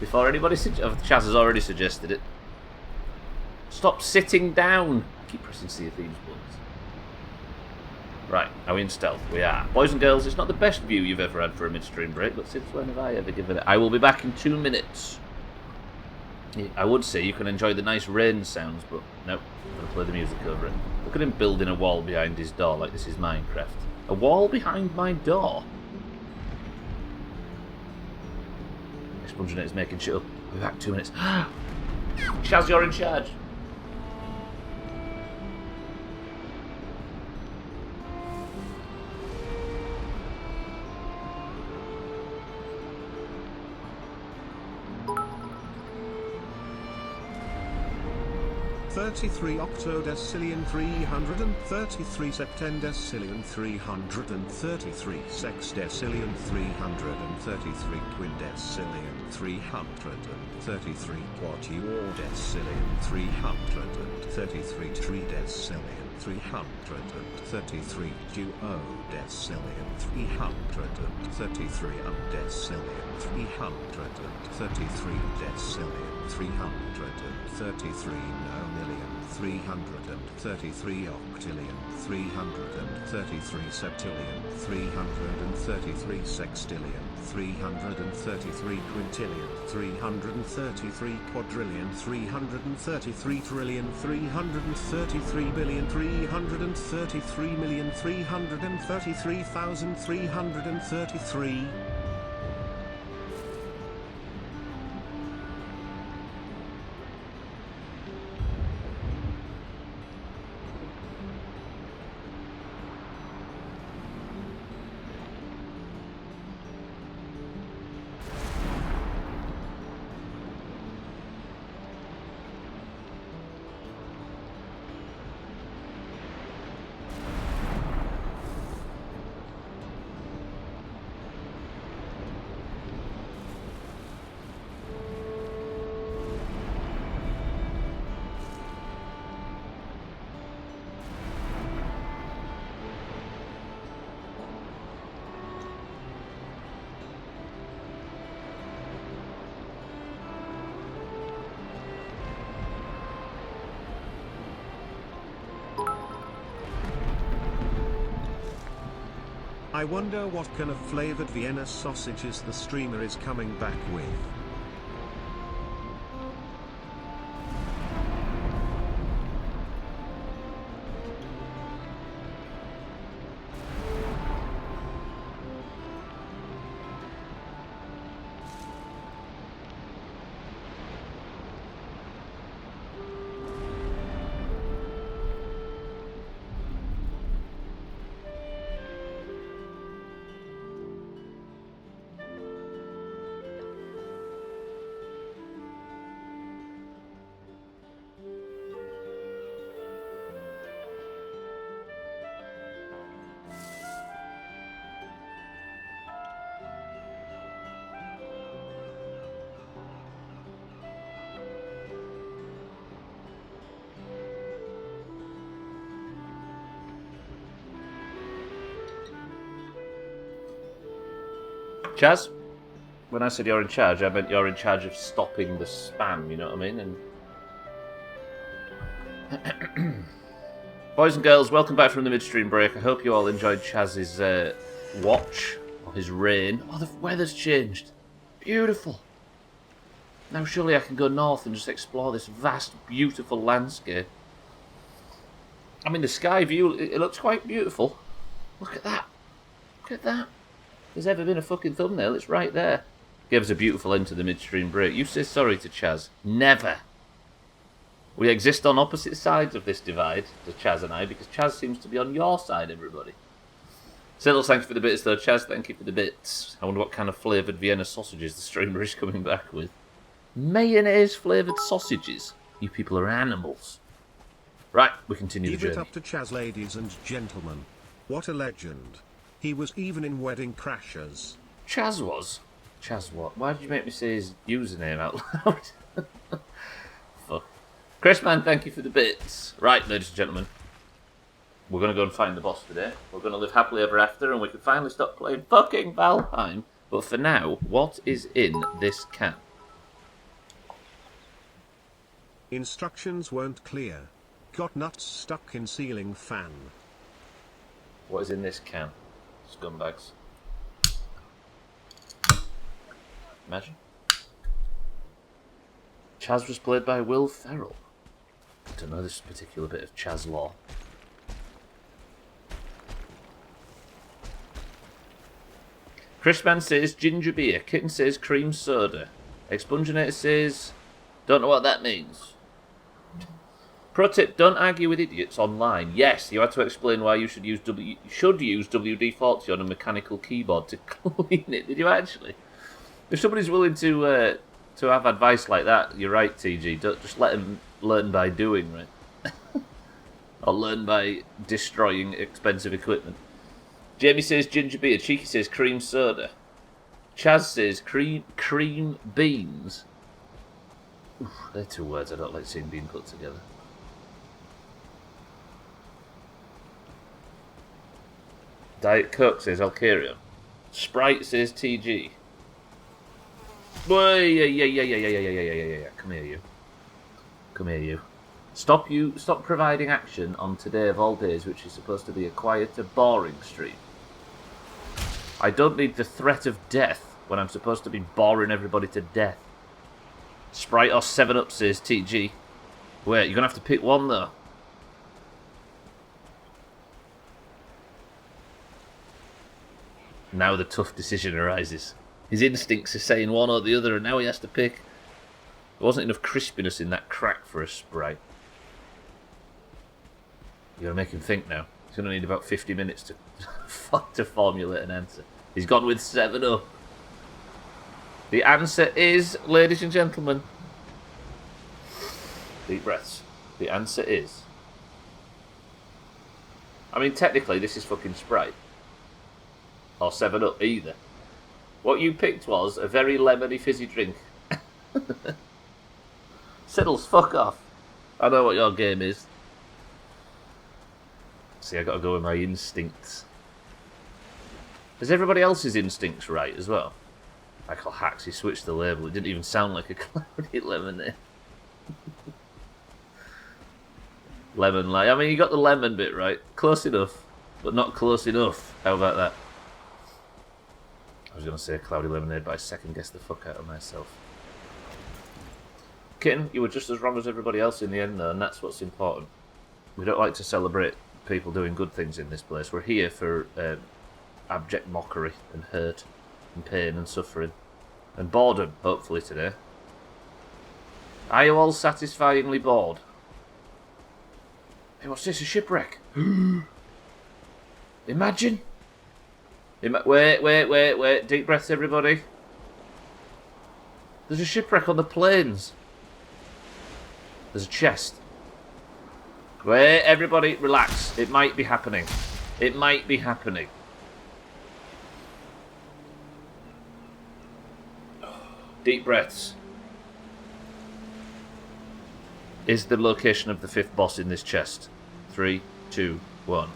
Before anybody Chaz has already suggested it. Stop sitting down. I keep pressing Sea of Thieves buttons. Right, are we in stealth? We are. Boys and girls, it's not the best view you've ever had for a midstream break, but since when have I ever given it? I will be back in 2 minutes. I would say you can enjoy the nice rain sounds, but nope. I'm going to play the music over it. Look at him building a wall behind his door like this is Minecraft. A wall behind my door? Expunginator's making shit up. I'll be back 2 minutes. Chaz, you're in charge. 33 octodecillion 333 septendecillion 333 sexdecillion 333 quindecillion 333 quatuordecillion 333 tridecillion 333 duodecillion 333 undecillion 333 decillion 333 nonillion 333 octillion 333 septillion 333 sextillion 333 quintillion 333 quadrillion 333 trillion 333 billion 333 million 333,333. I wonder what kind of flavored Vienna sausages the streamer is coming back with. Chaz, when I said you're in charge, I meant you're in charge of stopping the spam, you know what I mean? And boys and girls, welcome back from the midstream break. I hope you all enjoyed Chaz's watch, or his reign. Oh, the weather's changed. Beautiful. Now surely I can go north and just explore this vast, beautiful landscape. I mean, the sky view, it looks quite beautiful. Look at that. Look at that. If there's ever been a fucking thumbnail, it's right there. Gave us a beautiful end to the midstream break. You say sorry to Chaz. Never. We exist on opposite sides of this divide, to Chaz and I, because Chaz seems to be on your side, everybody. Siddles, thank you for the bits, though. Chaz, thank you for the bits. I wonder what kind of flavoured Vienna sausages the streamer is coming back with. Mayonnaise-flavoured sausages. You people are animals. Right, we continue the journey. Give it up to Chaz, ladies and gentlemen. What a legend. He was even in Wedding Crashers. Chaz was? Chaz what? Why did you make me say his username out loud? Fuck. Chris, man, thank you for the bits. Right, ladies and gentlemen. We're going to go and find the boss today. We're going to live happily ever after, and we can finally stop playing fucking Valheim. But for now, what is in this can? Instructions weren't clear. Got nuts stuck in ceiling fan. What is in this can? Scumbags. Imagine. Chaz was played by Will Ferrell. I don't know this particular bit of Chaz lore. Chrisman says ginger beer. Kitten says cream soda. Expunginator says don't know what that means. Pro tip, don't argue with idiots online. Yes, you had to explain why you should use WD-40 on a mechanical keyboard to clean it. Did you actually? If somebody's willing to have advice like that, you're right, TG. Don't just let them learn by doing, right? Or learn by destroying expensive equipment. Jamie says ginger beer. Cheeky says cream soda. Chaz says cream beans. Oof, they're two words I don't like seeing being put together. Diet Coke says Alcarion. Sprite says TG. Boy, yeah. Come here, you. Come here, you. Stop providing action on today of all days, which is supposed to be a quieter, boring stream. I don't need the threat of death when I'm supposed to be boring everybody to death. Sprite or 7-Up says TG. Wait, you're gonna have to pick one though. Now the tough decision arises. His instincts are saying one or the other, and now he has to pick. There wasn't enough crispiness in that crack for a Sprite. You gotta make him think now. He's gonna need about 50 minutes to formulate an answer. He's gone with 7-Up. The answer is, ladies and gentlemen, deep breaths. The answer is, I mean, technically this is fucking Sprite. Or 7-Up, either. What you picked was a very lemony fizzy drink. Siddles, fuck off. I know what your game is. See, I gotta go with my instincts. Is everybody else's instincts right as well? Michael Hacks, he switched the label. It didn't even sound like a cloudy lemonade. Lemon light. I mean, you got the lemon bit right. Close enough, but not close enough. How about that? I was going to say cloudy lemonade, but I second-guessed the fuck out of myself. Kitten, you were just as wrong as everybody else in the end, though, and that's what's important. We don't like to celebrate people doing good things in this place. We're here for abject mockery and hurt and pain and suffering and boredom, hopefully, today. Are you all satisfyingly bored? Hey, what's this? A shipwreck? Imagine. Wait. Deep breaths, everybody. There's a shipwreck on the plains. There's a chest. Wait, everybody, relax. It might be happening. It might be happening. Deep breaths. Is the location of the 5th boss in this chest? 3, 2, 1.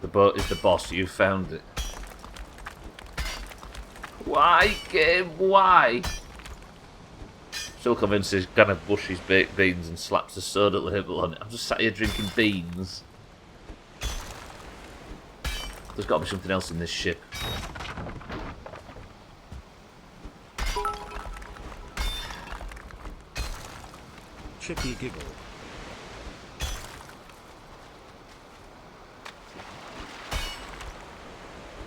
The boat is the boss. You found it. Why, game? Why? Still convinced he's gonna bush his baked beans and slaps a soda label on it. I'm just sat here drinking beans. There's got to be something else in this ship. Chicky giggle.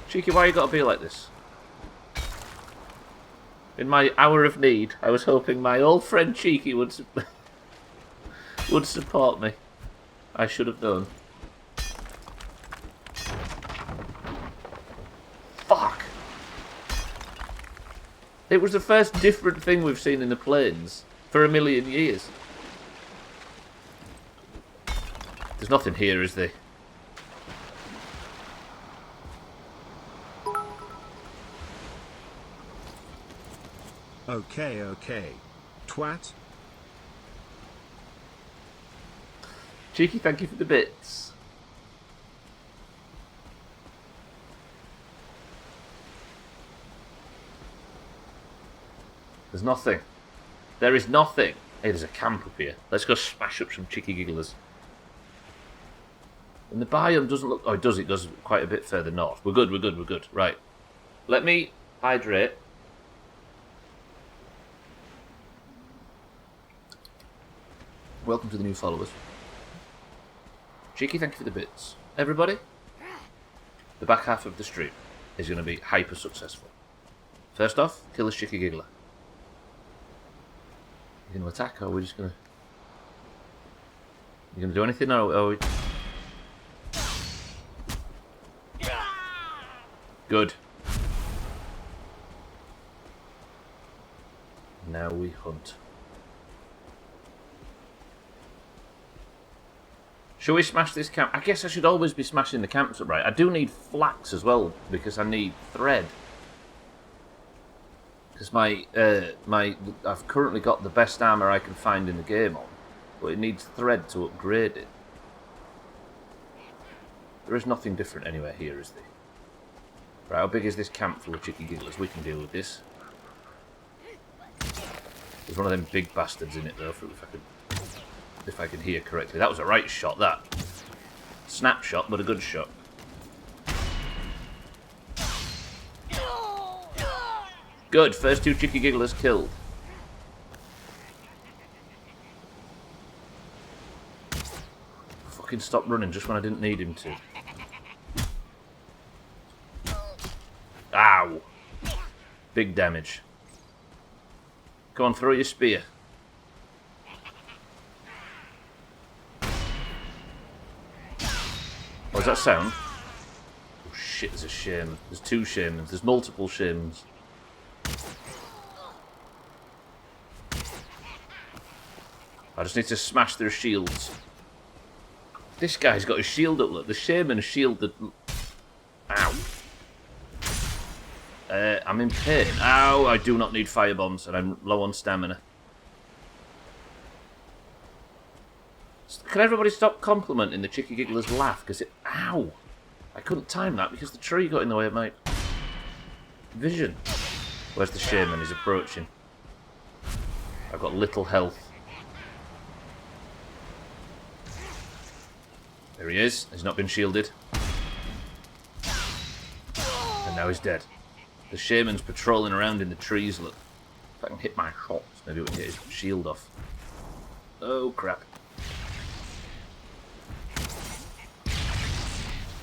Cheeky, why you gotta be like this? In my hour of need, I was hoping my old friend Cheeky would support me. I should have known. Fuck! It was the first different thing we've seen in the plains for 1,000,000 years. There's nothing here, is there? Okay. Twat. Cheeky, thank you for the bits. There's nothing. There is nothing. Hey, there's a camp up here. Let's go smash up some cheeky gigglers. And the biome doesn't look... Oh, it does. It goes quite a bit further north. We're good. Right. Let me hydrate. Welcome to the new followers. Cheeky, thank you for the bits. Everybody, the back half of the stream is going to be hyper successful. First off, kill this cheeky giggler. You going to attack, or are we just going to... You going to do anything, or are we... Good. Now we hunt. Shall we smash this camp? I guess I should always be smashing the camps up, right? I do need flax as well, because I need thread. Because I've currently got the best armour I can find in the game on, but it needs thread to upgrade it. There is nothing different anywhere here, is there? Right, how big is this camp full of chicky gigglers? We can deal with this. There's one of them big bastards in it, though, if I can hear correctly. That was a right shot, that. Snapshot, but a good shot. Good, first 2 chicky gigglers killed. Fucking stop running just when I didn't need him to. Ow! Big damage. Go on, throw your spear. What does that sound? Oh shit, there's a shaman. There's 2 shamans. There's multiple shamans. I just need to smash their shields. This guy's got his shield up, look. The shaman shielded... Ow. I'm in pain. Ow, I do not need fire bombs, and I'm low on stamina. Can everybody stop complimenting the chicky giggler's laugh? Because it... Ow! I couldn't time that because the tree got in the way of my vision. Where's the shaman? He's approaching. I've got little health. There he is. He's not been shielded. And now he's dead. The shaman's patrolling around in the trees, look. If I can hit my shots, maybe we can get his shield off. Oh, crap.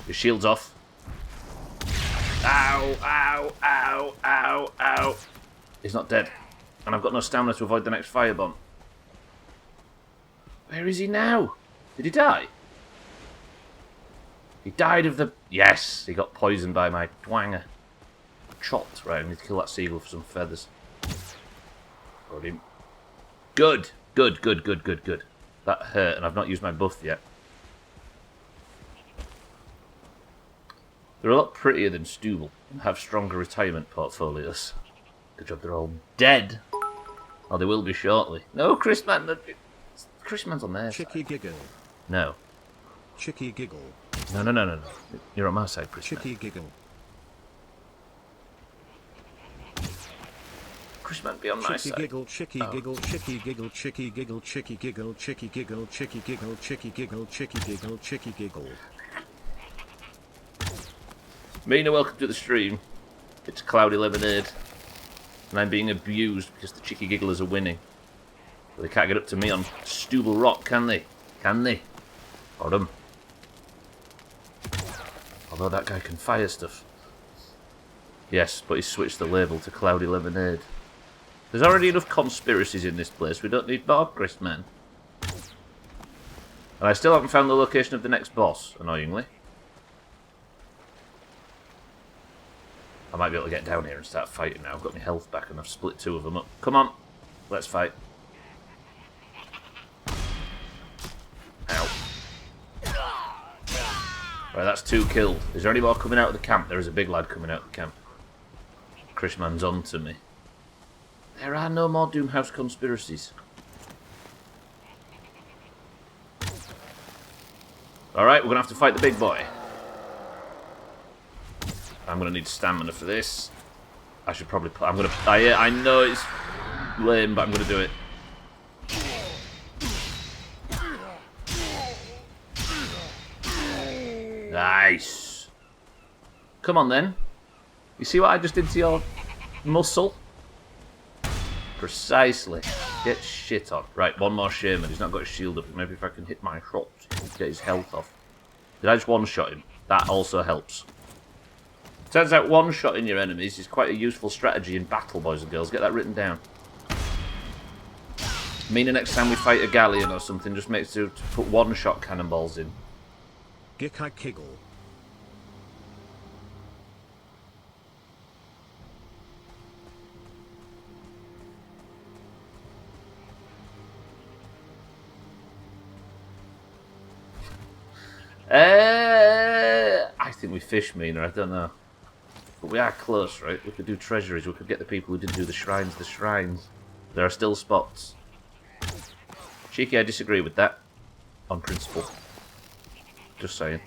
His shield's off. Ow, ow, ow, ow, ow. He's not dead. And I've got no stamina to avoid the next firebomb. Where is he now? Did he die? He died of the... Yes, he got poisoned by my twanger. Chopped. Right, I need to kill that seagull for some feathers. Got him. Good. Good, good, good, good, good. That hurt, and I've not used my buff yet. They're a lot prettier than Stubbler and have stronger retirement portfolios. Good job they're all dead. Oh, they will be shortly. No, Chris Man. Chris Man's on there. Chicky giggle. No. Chicky giggle. No, no, no, no, no. You're on my side, Chris Chicky Man. giggle. Chris Man, be on my Chicky side. giggle, chicky giggle, chicky giggle, chicky giggle, chicky giggle, chicky giggle, chicky giggle, chicky giggle, chicky giggle, chicky giggle. Mina, welcome to the stream. It's Cloudy Lemonade. And I'm being abused because the chicky gigglers are winning. But they can't get up to me on Stubbler Rock, can they? Can they? Got 'em. Although that guy can fire stuff. Yes, but he switched the label to Cloudy Lemonade. There's already enough conspiracies in this place. We don't need more, Chris Man. And I still haven't found the location of the next boss, annoyingly. I might be able to get down here and start fighting now. I've got my health back and I've split 2 of them up. Come on, let's fight. Ow. Right, that's 2 killed. Is there any more coming out of the camp? There is a big lad coming out of the camp. Chris Man's on to me. There are no more Doomhaus conspiracies. Alright, we're going to have to fight the big boy. I'm going to need stamina for this. I should probably... I know it's lame, but I'm going to do it. Nice. Come on, then. You see what I just did to your muscle? Precisely. Get shit on. Right, one more shaman. He's not got his shield up. Maybe if I can hit my shots, get his health off. Did I just one-shot him? That also helps. Turns out one-shotting your enemies is quite a useful strategy in battle, boys and girls. Get that written down. Meaning next time we fight a galleon or something, just make sure to put one-shot cannonballs in. Gickai kiggle. I think we fish meaner, I don't know. But we are close, right? We could do treasuries, we could get the people who didn't do the shrines. There are still spots. Cheeky, I disagree with that. On principle. Just saying.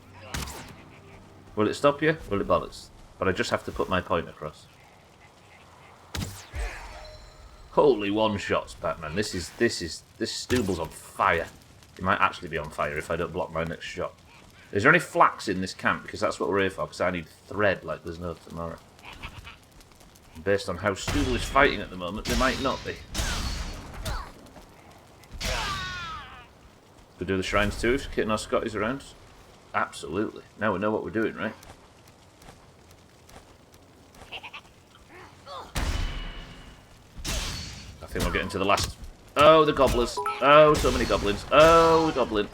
Will it stop you? Will it bollocks? But I just have to put my point across. Holy one-shots, Batman. This Stubble's on fire. He might actually be on fire if I don't block my next shot. Is there any flax in this camp? Because that's what we're here for, because I need thread like there's no tomorrow. Based on how Stubble is fighting at the moment, there might not be. Could do the shrines too if Kitten or Scott is around. Absolutely. Now we know what we're doing, right? I think we're getting to the last... Oh, the gobblers. Oh, so many goblins. Oh, goblin.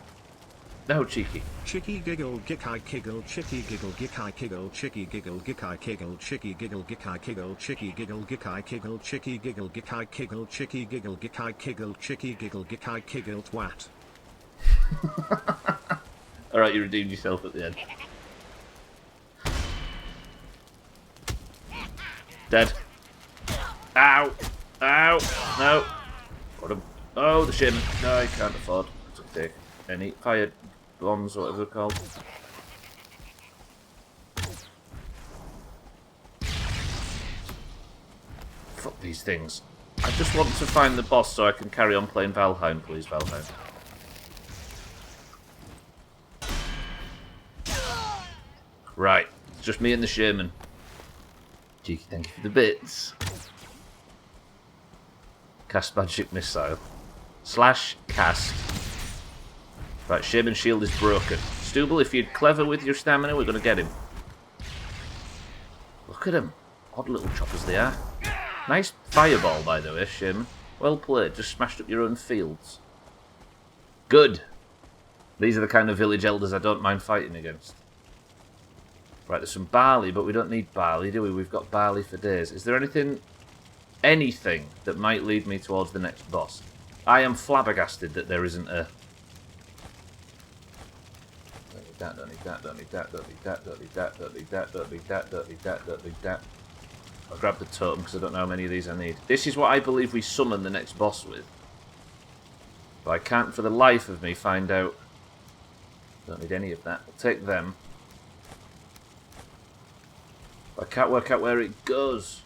No, cheeky. Chicky giggle gick I kiggle chicky giggle gick I kiggle chicky giggle gick I kiggle chicky giggle gick I kiggle chicky giggle gick I kiggle chicky giggle gick I kiggle chicky giggle gick I kiggle chicky giggle gick I kiggle twat. Alright, you redeemed yourself at the end. Dead. Ow! Ow! No! Got him. Oh, the shim. No, I can't afford to take any fire bombs or whatever they're called. Fuck these things. I just want to find the boss so I can carry on playing Valheim, please, Valheim. Right, it's just me and the shaman. Cheeky, thank you for the bits. Cast magic missile. Slash cast. Right, shaman shield is broken. Stubble, if you're clever with your stamina, we're going to get him. Look at him. Odd little choppers they are. Nice fireball, by the way, shaman. Well played, just smashed up your own fields. Good. These are the kind of village elders I don't mind fighting against. Right, there's some barley, but we don't need barley, do we? We've got barley for days. Is there anything that might lead me towards the next boss? I am flabbergasted that there isn't a... Don't need that, don't need that, don't need that, don't need that, don't need that, don't need that, don't need that, don't need that, don't need that. I'll grab the totem because I don't know how many of these I need. This is what I believe we summon the next boss with. But I can't for the life of me find out... Don't need any of that. I'll take them. I can't work out where it goes.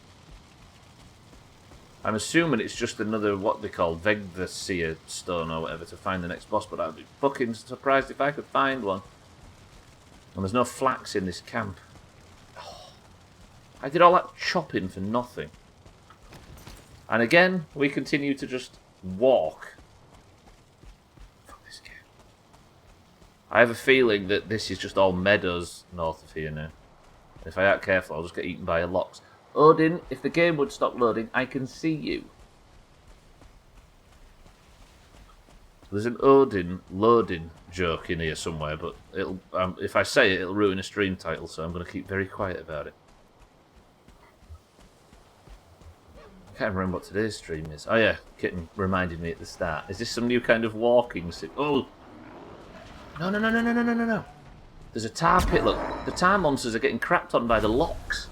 I'm assuming it's just another, what they call, Vegvaseer stone or whatever to find the next boss, but I'd be fucking surprised if I could find one. And there's no flax in this camp. Oh, I did all that chopping for nothing. And again, we continue to just walk. Fuck this game. I have a feeling that this is just all meadows north of here now. If I aren't careful, I'll just get eaten by a lox. Odin, if the game would stop loading, I can see you. There's an Odin loading joke in here somewhere, but it'll if I say it, it'll ruin a stream title, so I'm going to keep very quiet about it. I can't remember what today's stream is. Oh yeah, Kitten reminded me at the start. Is this some new kind of walking sim? Oh! No. There's a tar pit, look. The tar monsters are getting crapped on by the locks.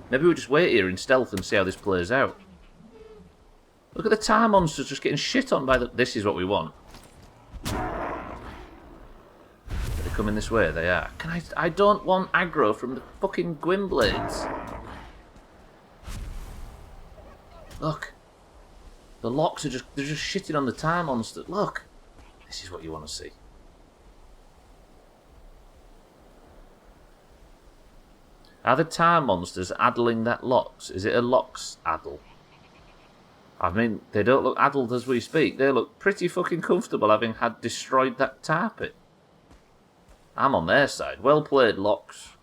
Maybe we'll just wait here in stealth and see how this plays out. Look at the tar monsters just getting shit on by the... This is what we want. Are they coming this way? They are. I don't want aggro from the fucking Gwynblades. Look. The locks are they're just shitting on the tar monster. Look. This is what you want to see. Are the tar monsters addling that lox? Is it a lox addle? I mean, they don't look addled as we speak. They look pretty fucking comfortable having had destroyed that tar pit. I'm on their side. Well played, lox.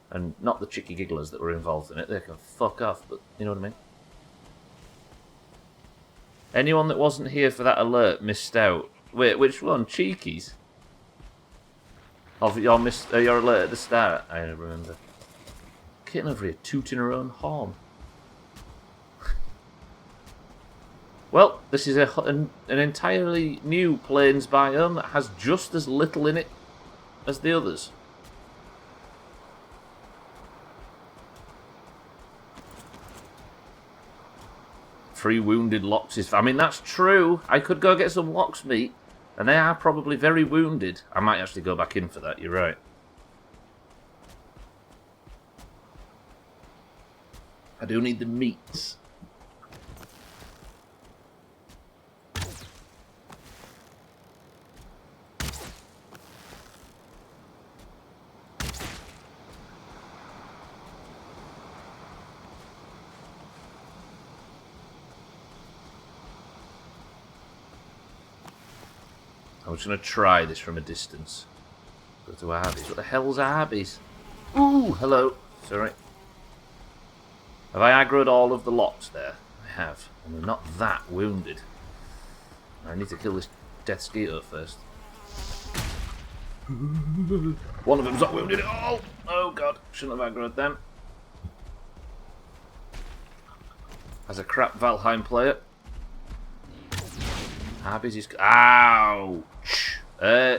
And not the chicky gigglers that were involved in it. They can fuck off, but you know what I mean? Anyone that wasn't here for that alert missed out. Wait, which one? Cheekies? Of your alert at the start, I remember. Kitten over here tooting her own horn. Well, this is an entirely new plains biome that has just as little in it as the others. Free wounded locks is... I mean, that's true. I could go get some locks meat, and they are probably very wounded. I might actually go back in for that, you're right. I do need the meats. I'm just going to try this from a distance. Go to Arby's. What the hell's Arby's? Ooh, hello. Sorry. Have I aggroed all of the locks there? I have. And they're not that wounded. I need to kill this death skeeter first. One of them's not wounded at all. Oh god, shouldn't have aggroed them. As a crap Valheim player. Arby's is... Ouch!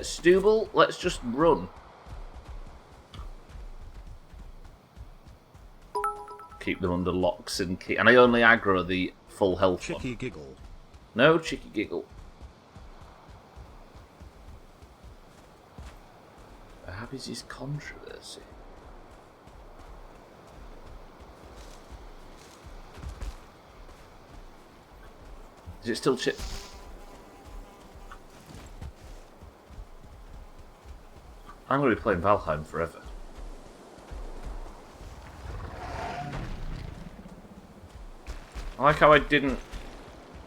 Stubbler, let's just run. Keep them under locks and key. And I only aggro the full health Chicky one. giggle. No chicky giggle. Arby's is controversy. Is it still chip? I'm going to be playing Valheim forever. I like how I didn't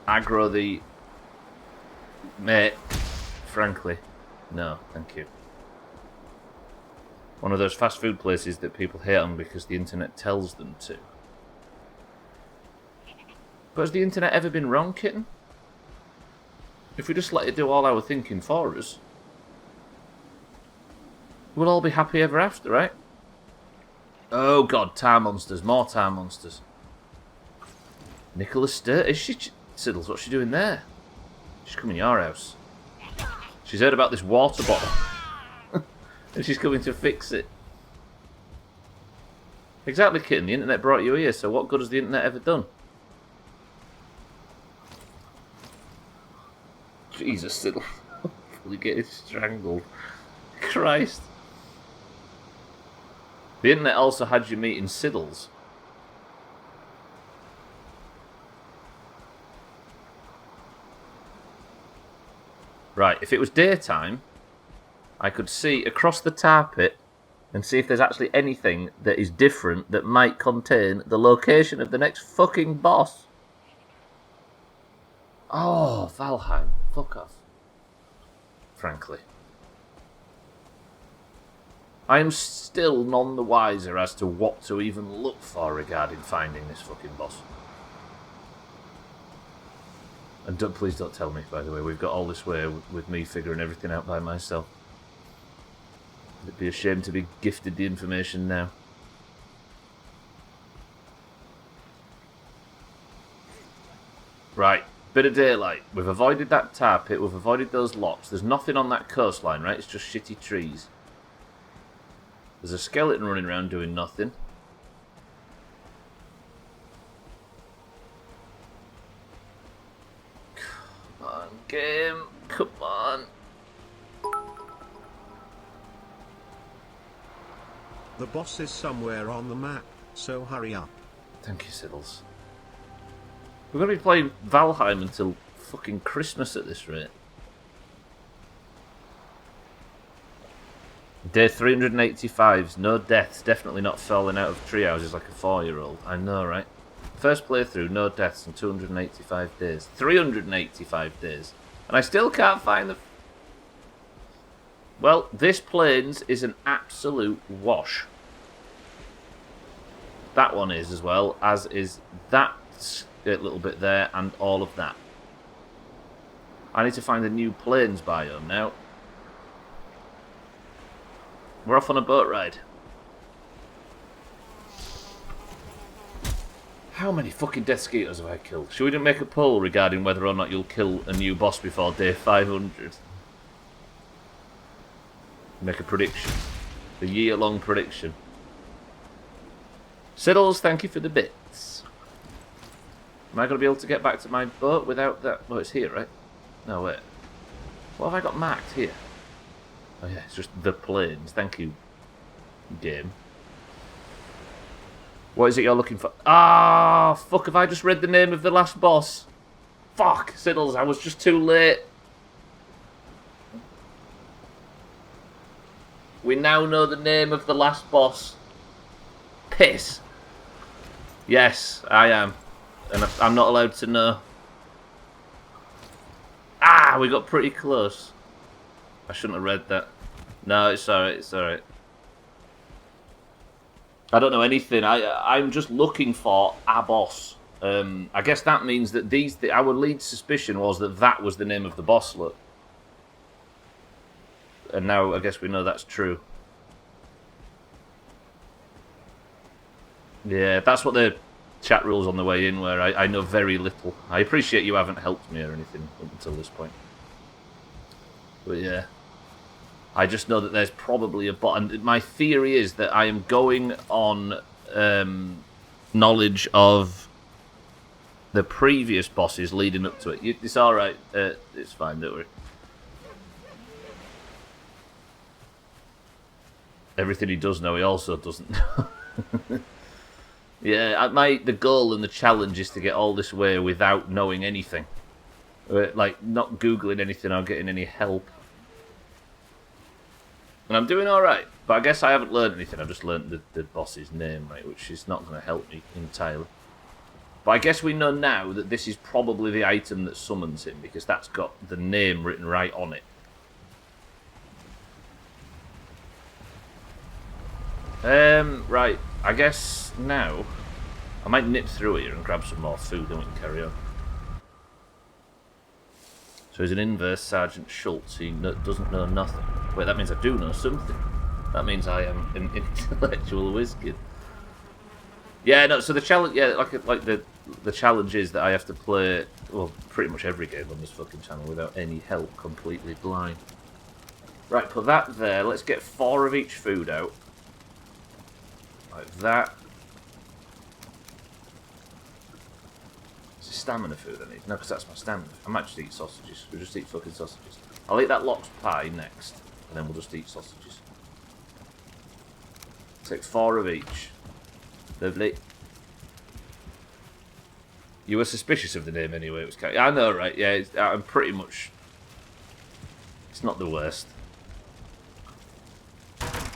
aggro the... Mate, frankly. No, thank you. One of those fast food places that people hate on because the internet tells them to. But has the internet ever been wrong, kitten? If we just let it do all our thinking for us, we'll all be happy ever after, right? Oh god, tar monsters, more tar monsters. Nicholas Sturt, is she... Siddles, what's she doing there? She's coming to your house. She's heard about this water bottle. And she's coming to fix it. Exactly, kitten, the internet brought you here, so what good has the internet ever done? Jesus, Siddle. Hopefully getting strangled. Christ. The internet also had you meeting Siddles. Right, if it was daytime, I could see across the tar pit and see if there's actually anything that is different that might contain the location of the next fucking boss. Oh, Valheim. Fuck off. Frankly. I am still none the wiser as to what to even look for regarding finding this fucking boss. And please don't tell me, by the way, we've got all this way with me figuring everything out by myself. It'd be a shame to be gifted the information now. Right, bit of daylight. We've avoided that tar pit, we've avoided those locks. There's nothing on that coastline, right? It's just shitty trees. There's a skeleton running around doing nothing. Come on, game. Come on. The boss is somewhere on the map, so hurry up. Thank you, Siddles. We're going to be playing Valheim until fucking Christmas at this rate. Day 385's no deaths, definitely not falling out of tree houses like a 4-year-old. I know, right? First playthrough, no deaths in 285 days. 385 days. And I still can't find the... Well, this plains is an absolute wash. That one is as well, as is that little bit there and all of that. I need to find a new plains biome now. We're off on a boat ride. How many fucking death skeeters have I killed? Should we make a poll regarding whether or not you'll kill a new boss before day 500? Make a prediction. The year-long prediction. Siddles, thank you for the bits. Am I going to be able to get back to my boat without that? Oh, it's here, right? No, wait. What have I got marked here? Oh yeah, it's just the planes. Thank you, game. What is it you're looking for? Ah, fuck, have I just read the name of the last boss? Fuck, Siddles, I was just too late. We now know the name of the last boss. Piss. Yes, I am. And I'm not allowed to know. Ah, we got pretty close. I shouldn't have read that. No, it's alright, it's alright. I don't know anything. I'm just looking for a boss. I guess that means that our lead suspicion was that that was the name of the boss, look. And now I guess we know that's true. Yeah, that's what the chat rules on the way in were. I know very little. I appreciate you haven't helped me or anything up until this point. But yeah. I just know that there's probably a bot. And my theory is that I am going on knowledge of the previous bosses leading up to it. It's alright. It's fine, don't worry. Everything he does know, he also doesn't know. Yeah, the goal and the challenge is to get all this way without knowing anything. Like, not Googling anything or getting any help. And I'm doing alright, but I guess I haven't learned anything. I've just learned the boss's name, right, which is not going to help me entirely. But I guess we know now that this is probably the item that summons him, because that's got the name written right on it. Right, I guess now I might nip through here and grab some more food, then we can carry on. So he's an inverse Sergeant Schultz. He doesn't know nothing. Wait, that means I do know something. That means I am an intellectual wizkid. Yeah, no. So the challenge, yeah, like the challenge is that I have to play, well, pretty much every game on this fucking channel without any help, completely blind. Right, put that there. Let's get 4 of each food out. Like that. It's a stamina food I need. No, because that's my stamina. I might just eat sausages. We'll just eat fucking sausages. I'll eat that lox pie next, and then we'll just eat sausages. Take 4 of each. Lovely. You were suspicious of the name anyway. It was kind of, I know, right? Yeah, I'm pretty much. It's not the worst.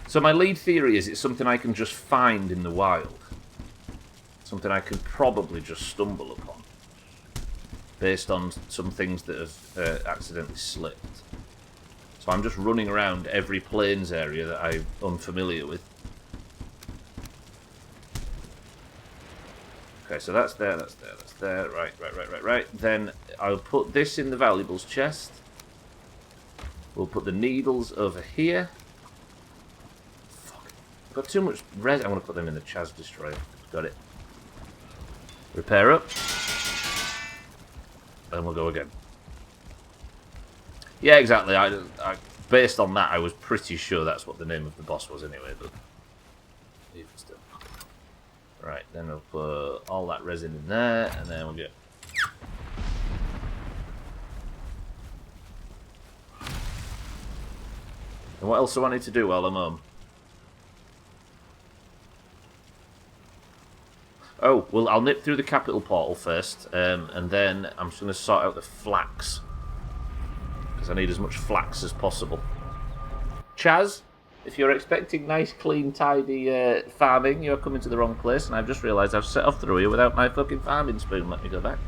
So my lead theory is it's something I can just find in the wild. Something I can probably just stumble upon. Based on some things that have accidentally slipped. So I'm just running around every plains area that I'm unfamiliar with. Okay, so that's there, that's there, that's there. Right. Then I'll put this in the valuables chest. We'll put the needles over here. Got too much res. I'm going to put them in the Chaz Destroyer. Got it. Repair up. And we'll go again. Yeah, exactly. Based on that, I was pretty sure that's what the name of the boss was anyway, but even still. Right, then we'll put all that resin in there, and then we'll get... And what else do I need to do while I'm home? Oh, well, I'll nip through the capital portal first, and then I'm just going to sort out the flax. Because I need as much flax as possible. Chaz, if you're expecting nice, clean, tidy farming, you're coming to the wrong place, and I've just realised I've set off through here without my fucking farming spoon. Let me go back.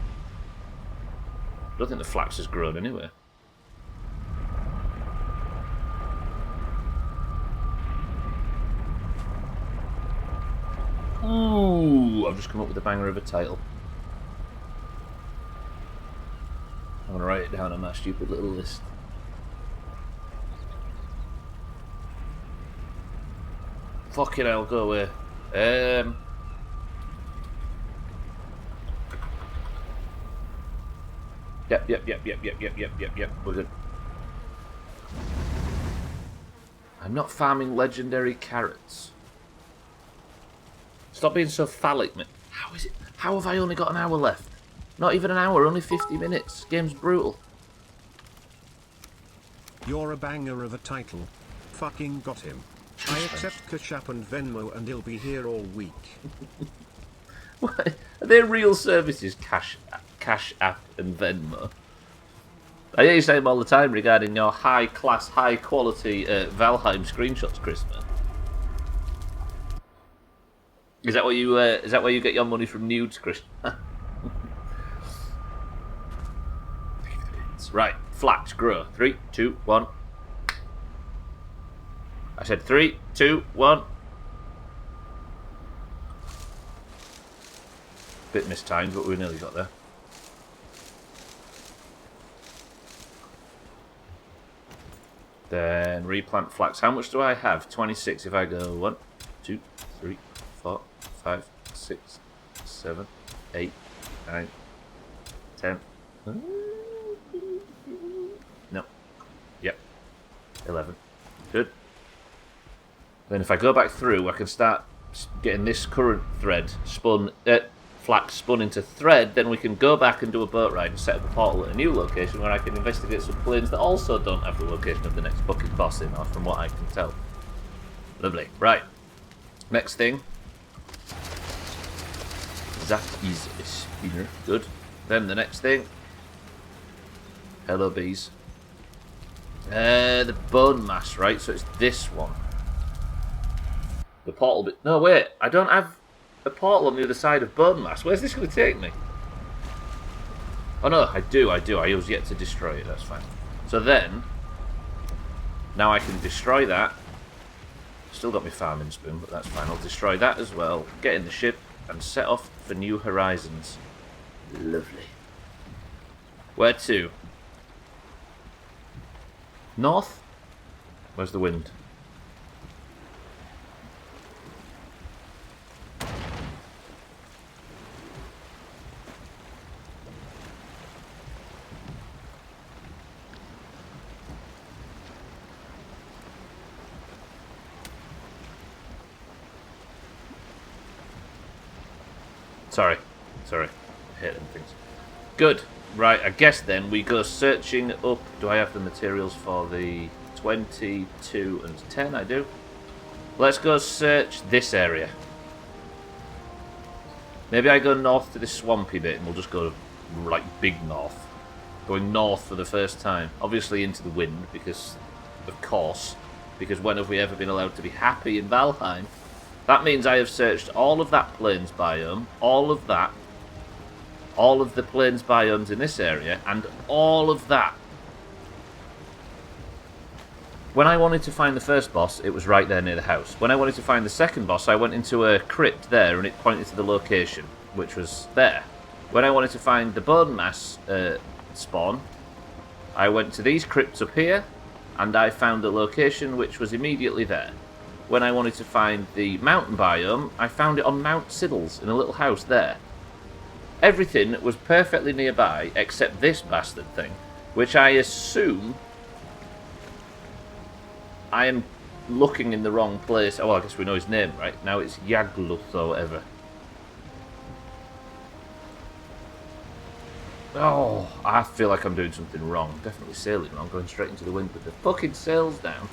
I don't think the flax has grown anywhere. Ooh, I've just come up with a banger of a title. I'm going to write it down on my stupid little list. Fucking hell, go away. Yep. We're good. I'm not farming legendary carrots. Stop being so phallic, man. How is it? How have I only got an hour left? Not even an hour, only 50 minutes. Game's brutal. You're a banger of a title. Fucking got him. I accept Cash App and Venmo and he'll be here all week. What? Are they real services, Cash App and Venmo? I hear you say them all the time regarding your high-class, high-quality Valheim screenshots, Christmas. Is that where you get your money from nudes, Chris? Right, flax, grow. 3, 2, 1. I said 3, 2, 1. Bit mistimed, but we nearly got there. Then replant flax. How much do I have? 26 if I go 1, 2, 3, 4, 5, 6, 7, 8, 9, 10. No. Yep. 11. Good. Then if I go back through, I can start getting this current thread flax spun into thread. Then we can go back and do a boat ride and set up a portal at a new location where I can investigate some planes that also don't have the location of the next fucking boss in, or from what I can tell. Lovely. Right. Next thing. That is a spinner. Good. Then the next thing. Hello, bees. The bone mass, right? So it's this one. The portal bit. No, wait. I don't have a portal on the other side of bone mass. Where's this going to take me? Oh, no, I do. I was yet to destroy it. That's fine. So then, now I can destroy that. Still got my farming spoon, but that's fine. I'll destroy that as well. Get in the ship and set off for new horizons. Lovely. Where to? North? Where's the wind? Sorry. I hate them things. Good. Right, I guess then we go searching up. Do I have the materials for the 22 and 10? I do. Let's go search this area. Maybe I go north to this swampy bit and we'll just go, like, big north. Going north for the first time. Obviously into the wind, because, of course, because when have we ever been allowed to be happy in Valheim? That means I have searched all of that plains biome, all of that, all of the plains biomes in this area, and all of that. When I wanted to find the first boss, it was right there near the house. When I wanted to find the second boss, I went into a crypt there, and it pointed to the location, which was there. When I wanted to find the bone mass spawn, I went to these crypts up here, and I found the location, which was immediately there. When I wanted to find the mountain biome, I found it on Mount Siddles in a little house there. Everything was perfectly nearby except this bastard thing, which I assume I am looking in the wrong place. Oh, well, I guess we know his name, right? Now it's Yagluth or whatever. Oh, I feel like I'm doing something wrong. Definitely sailing wrong, going straight into the wind with the fucking sails down.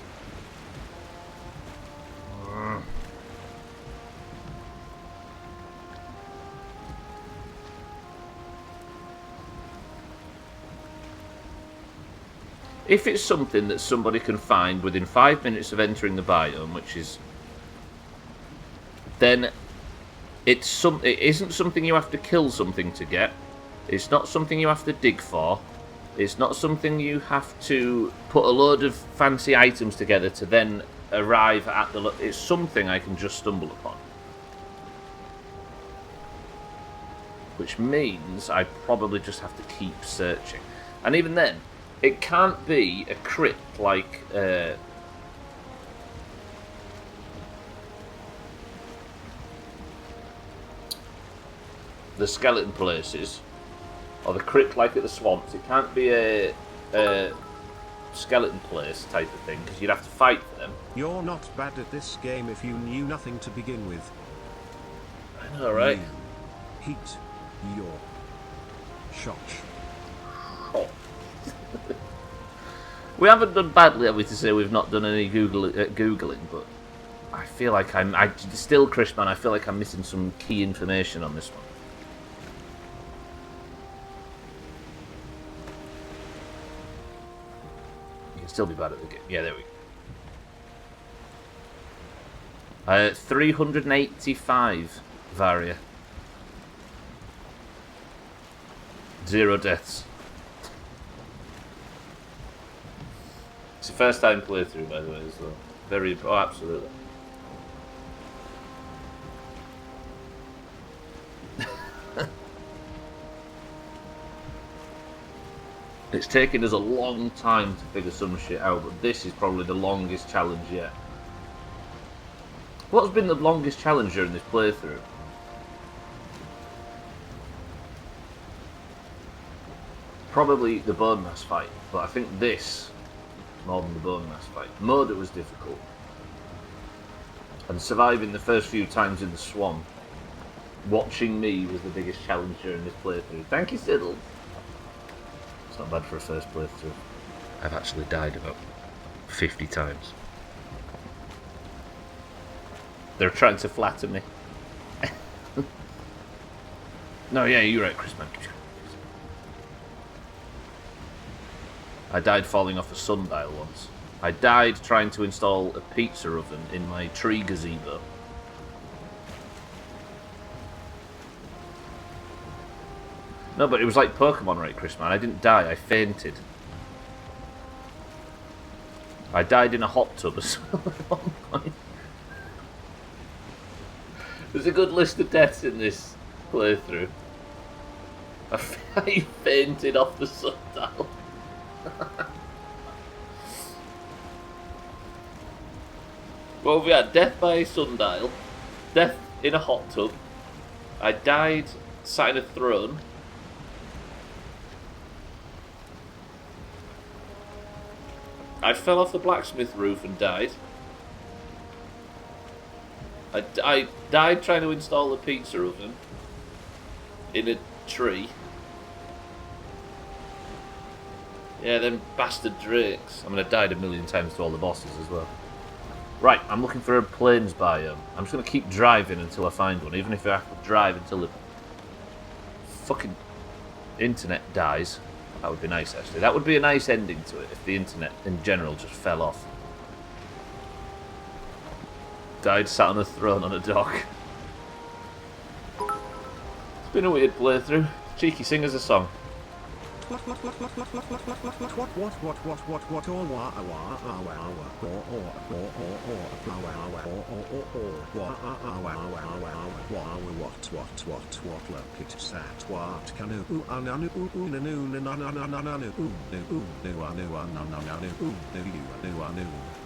If it's something that somebody can find within 5 minutes of entering the biome, which is... then it isn't something you have to kill something to get. It's not something you have to dig for. It's not something you have to put a load of fancy items together to then arrive at the... It's something I can just stumble upon. Which means I probably just have to keep searching. And even then, it can't be a crypt like... the skeleton places, or the crypt like at the swamps. It can't be a skeleton place type of thing, because you'd have to fight for them. You're not bad at this game if you knew nothing to begin with. I know, right? You heat your shot. Oh. We haven't done badly, have we, to say we've not done any Googling, but I feel like still, Chrisman, I feel like I'm missing some key information on this one. You can still be bad at the game. Yeah, there we go. 385 Varia. 0 deaths. It's the first time playthrough, by the way, as well. Very, oh, absolutely. It's taken us a long time to figure some shit out, but this is probably the longest challenge yet. What's been the longest challenge during this playthrough? Probably the Bone Mass fight, but I think this more than the Bone Mass fight. Murder was difficult, and surviving the first few times in the swamp, watching me was the biggest challenge during this playthrough. Thank you, Siddle. It's not bad for a first playthrough. I've actually died about 50 times. They're trying to flatter me. No, yeah, you're right, Chris, man. I died falling off a sundial once. I died trying to install a pizza oven in my tree gazebo. No, but it was like Pokemon, right, Chris, man? I didn't die, I fainted. I died in a hot tub at one point. There's a good list of deaths in this playthrough. I fainted off the sundial. Well, we had death by a sundial, death in a hot tub, I died sat in a throne, I fell off the blacksmith roof and died, I died trying to install a pizza oven in a tree. Yeah, them bastard drakes. I mean, I died a million times to all the bosses as well. Right, I'm looking for a plains biome. I'm just going to keep driving until I find one, even if I have to drive until the fucking internet dies. That would be nice, actually. That would be a nice ending to it, if the internet in general just fell off. Died sat on a throne on a dock. It's been a weird playthrough. Cheeky, sing us a song.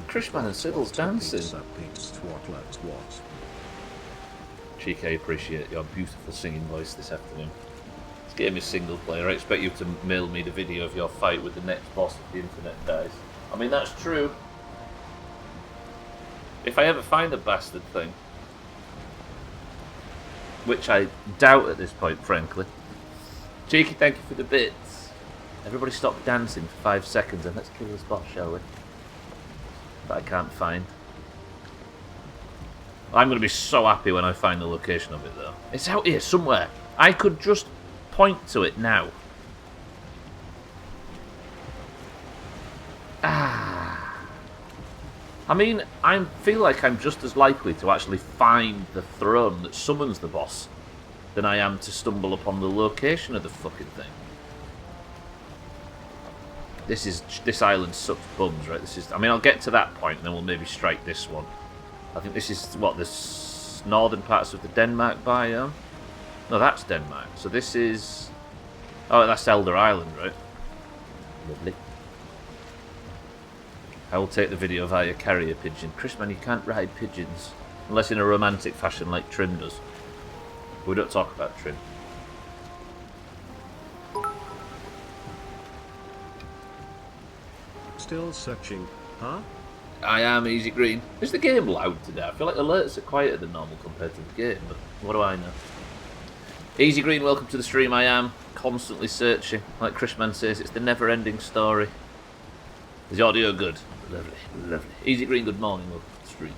Krishman and Siddle's dancing. Cheeky, I appreciate your beautiful singing voice this afternoon. This game is single player. I expect you to mail me the video of your fight with the next boss if the internet dies. I mean, that's true. If I ever find a bastard thing. Which I doubt at this point, frankly. Cheeky, thank you for the bits. Everybody stop dancing for 5 seconds and let's kill this boss, shall we? That I can't find. I'm going to be so happy when I find the location of it, though. It's out here somewhere. I could just point to it now. I mean, I feel like I'm just as likely to actually find the throne that summons the boss than I am to stumble upon the location of the fucking thing. This island sucks bums, right? I mean, I'll get to that point and then we'll maybe strike this one. I think this is, what, the northern parts of the Denmark biome? No, that's Denmark. So this is... Oh, that's Elder Island, right? Lovely. I will take the video via carrier pigeon. Chris, man, you can't ride pigeons. Unless in a romantic fashion like Trin does. We don't talk about Trin. Still searching, huh? I am Easy Green. Is the game loud today? I feel like alerts are quieter than normal compared to the game, but what do I know? Easy Green, welcome to the stream. I am constantly searching. Like Chrisman says, it's the never-ending story. Is the audio good? Lovely, lovely. Easy Green, good morning, welcome to the stream.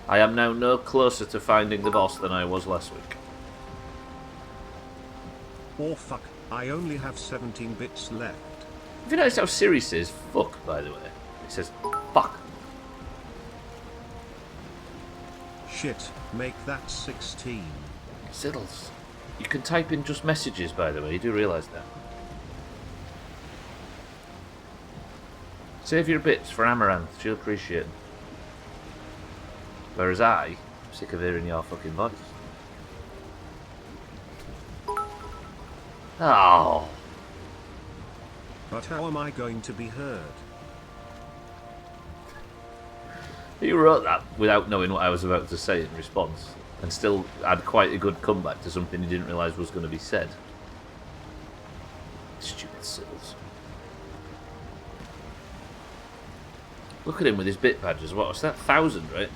I am now no closer to finding the boss than I was last week. Oh fuck, I only have 17 bits left. Have you noticed how Siri says fuck, by the way? It says fuck. Shit, make that 16. Siddles. You can type in just messages, by the way, you do realise that. Save your bits for Amaranth, she'll appreciate them. Whereas I'm sick of hearing your fucking voice. Oh. But how am I going to be heard? You wrote that without knowing what I was about to say in response, and still had quite a good comeback to something you didn't realise was going to be said. Stupid Siddles. Look at him with his bit badges. What was that? 1,000, right?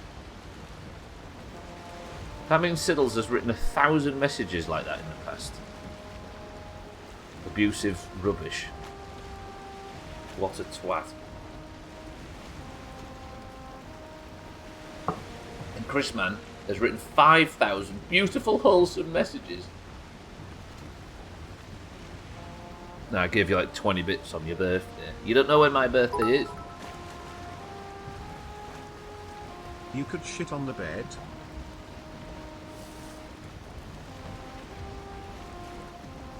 That means Siddles has written 1,000 messages like that in the past. Abusive rubbish. What a twat. And Chrisman has written 5,000 beautiful, wholesome messages. Now, I gave you like 20 bits on your birthday. You don't know when my birthday is. You could shit on the bed.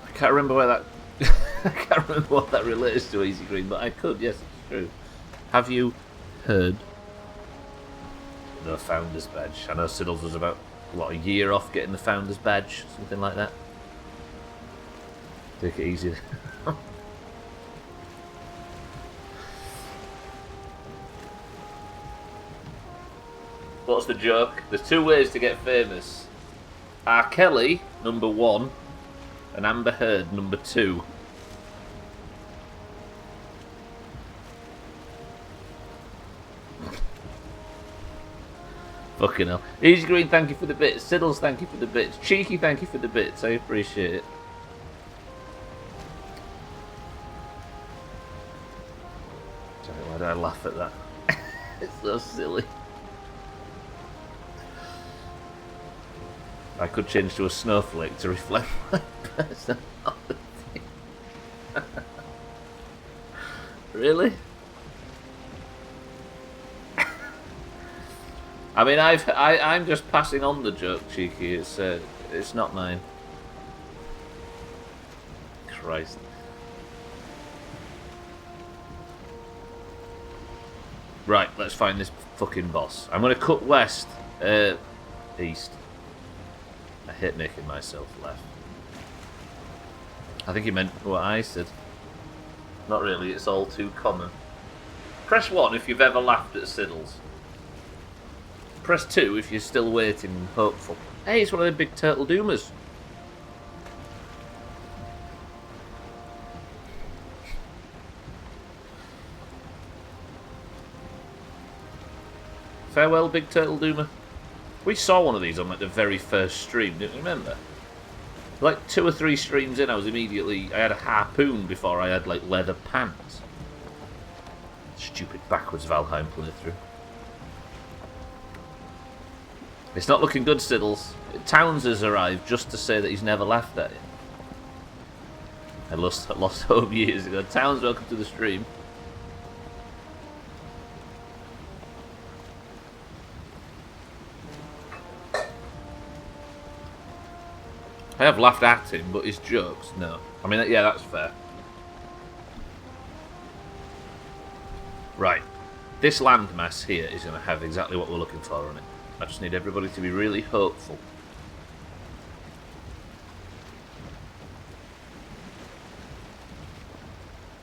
I can't remember where that... I can't remember what that relates to, Easy Green, but I could, yes, it's true. Have you heard the Founder's Badge? I know Siddles was about, what, a year off getting the Founder's Badge, something like that. Take it easy. What's the joke? There's two ways to get famous. R. Kelly, number 1, and Amber Heard, number 2. Fucking hell. Easy Green, thank you for the bits. Siddles, thank you for the bits. Cheeky, thank you for the bits. I appreciate it. Sorry, why did I laugh at that? It's so silly. I could change to a snowflake to reflect my personality. Really? I mean, I'm just passing on the joke, Cheeky. It's not mine. Christ. Right, let's find this fucking boss. I'm gonna cut west, east. I hate making myself laugh. I think he meant what I said. Not really, it's all too common. Press 1 if you've ever laughed at Siddles. Press 2 if you're still waiting and hopeful. Hey, it's one of the big turtle doomers. Farewell, big turtle doomer. We saw one of these on like the very first stream, didn't you remember? Like 2 or 3 streams in, I had a harpoon before I had like leather pants. Stupid backwards Valheim playthrough. It's not looking good, Siddles. Towns has arrived just to say that he's never laughed at it. I lost hope years ago. Towns, welcome to the stream. I have laughed at him, but his jokes, no. I mean, yeah, that's fair. Right. This landmass here is going to have exactly what we're looking for on it. I just need everybody to be really hopeful.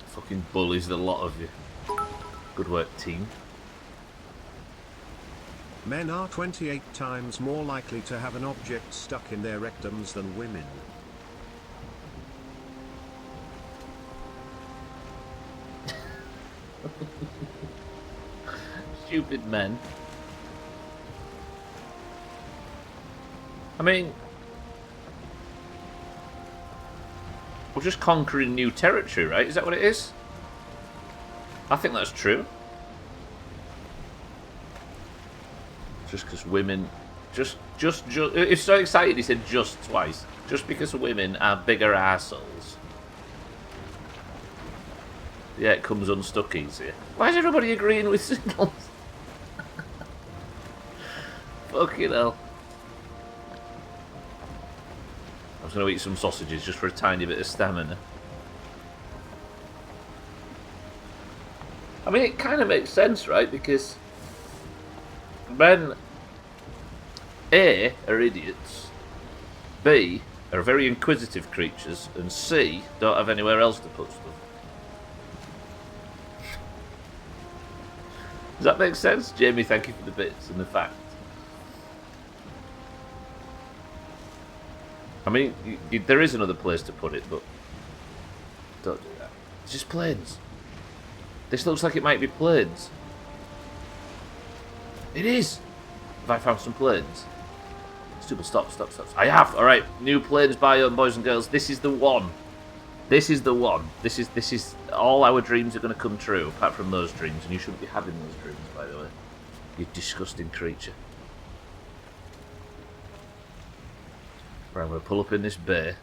Fucking bullies, the lot of you. Good work, team. Men are 28 times more likely to have an object stuck in their rectums than women. Stupid men. I mean, we're just conquering new territory, right? Is that what it is? I think that's true. Just because women... Just... It's so excited he said just twice. Just because women are bigger assholes. Yeah, it comes unstuck easier. Why is everybody agreeing with signals? Fucking hell. I was going to eat some sausages just for a tiny bit of stamina. I mean, it kind of makes sense, right? Because men, A, are idiots, B, are very inquisitive creatures, and C, don't have anywhere else to put stuff. Does that make sense? Jamie, thank you for the bits and the facts. I mean, there is another place to put it, but don't do that. It's just plains. This looks like it might be plains. It is! Have I found some plains? Stupid, stop. I have! Alright, new plains biome, boys and girls. This is the one. This is the one. This is all our dreams are going to come true, apart from those dreams, and you shouldn't be having those dreams, by the way. You disgusting creature. Right, I'm going to pull up in this bay.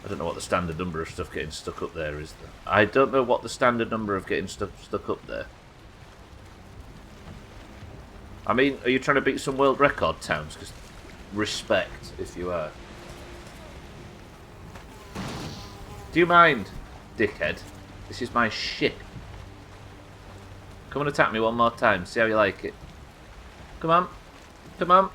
I don't know what the standard number of stuff getting stuck up there is. I don't know what the standard number of getting stuck up there. I mean, are you trying to beat some world record towns? Because respect, if you are. Do you mind, dickhead? This is my ship. Come and attack me one more time. See how you like it. Come on. Come on.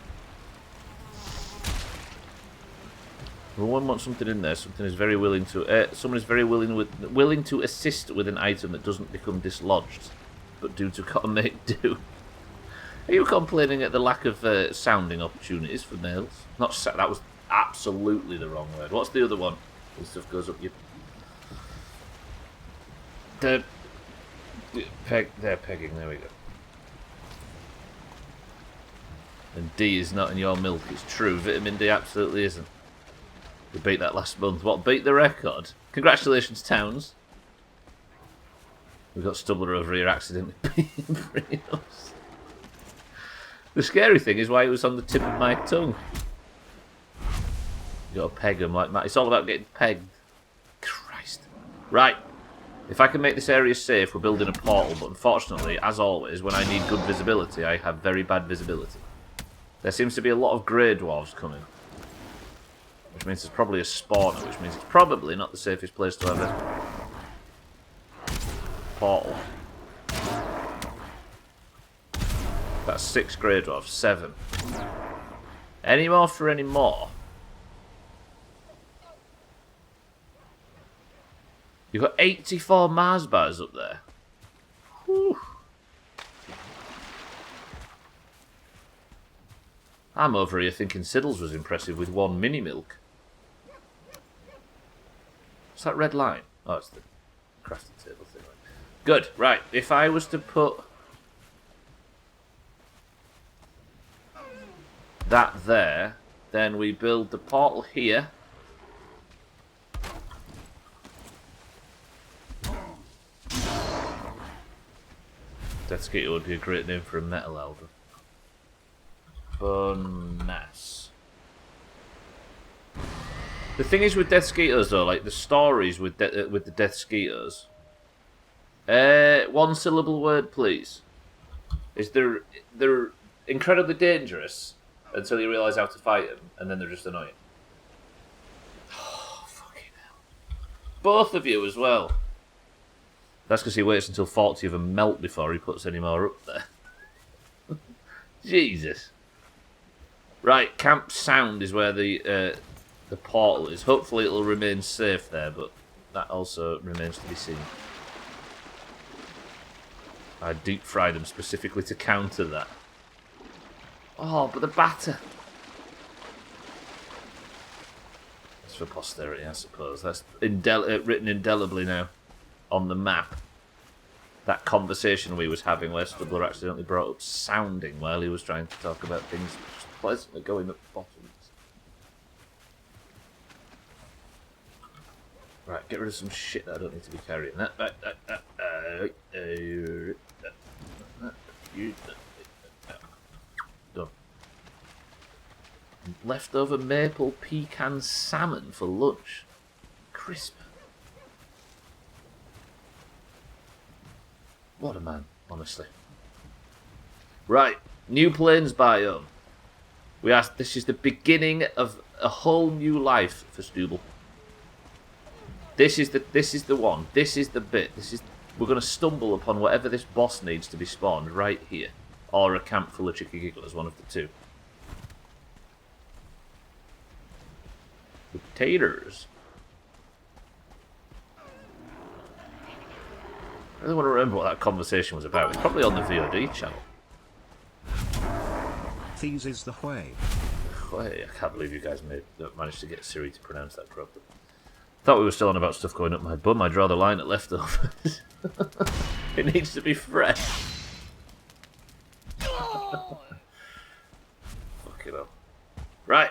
One wants something in there. Something is very willing to. Someone is very willing to assist with an item that doesn't become dislodged, but due to can't make do. Are you complaining at the lack of sounding opportunities for males? Not that was absolutely the wrong word. What's the other one? When stuff goes up your. They're pegging. There we go. And D is not in your milk. It's true. Vitamin D absolutely isn't. We beat that last month. What, beat the record? Congratulations, Towns. We've got Stubbler over here accidentally beating us. The scary thing is why it was on the tip of my tongue. You got to peg them like that. It's all about getting pegged. Christ. Right. If I can make this area safe, we're building a portal, but unfortunately, as always, when I need good visibility, I have very bad visibility. There seems to be a lot of grey dwarves coming. Which means there's probably a spawner, which means it's probably not the safest place to have a portal. That's 6 grey dwarves, 7. Any more for any more? You've got 84 Mars bars up there. Whew. I'm over here thinking Siddles was impressive with 1 mini milk. What's that red line? Oh, it's the crafting table thing. Good, right. If I was to put that there, then we build the portal here. Deathscater would be a great name for a metal album. Bonus. The thing is with Death Skeeters though, like the stories with the Death Skeeters. 1 syllable word, please. Is they're incredibly dangerous until you realise how to fight them, and then they're just annoying. Oh, fucking hell. Both of you as well. That's because he waits until 40 of them melt before he puts any more up there. Jesus. Right, Camp Sound is where the portal is. Hopefully it'll remain safe there, but that also remains to be seen. I deep fried them specifically to counter that. Oh, but the batter. That's for posterity, I suppose. That's written indelibly now. on the map that conversation we was having where Stubbler accidentally brought up sounding while he was trying to talk about things just pleasantly going up bottoms. Right, get rid of some shit that I don't need to be carrying. Done. Leftover maple pecan salmon for lunch. Crisp. What a man, honestly. Right, new plains biome. We asked. This is the beginning of a whole new life for Stubbler. This is the one. This is the bit. We're going to stumble upon whatever this boss needs to be spawned right here, or a camp full of chicky gigglers, one of the two. Potatoes. I really want to remember what that conversation was about. It's probably on the VOD channel. These is the way. I can't believe you guys managed to get Siri to pronounce that properly. Thought we were still on about stuff going up my bum. I'd draw the line at leftovers. It needs to be fresh. Fuck it up. Right.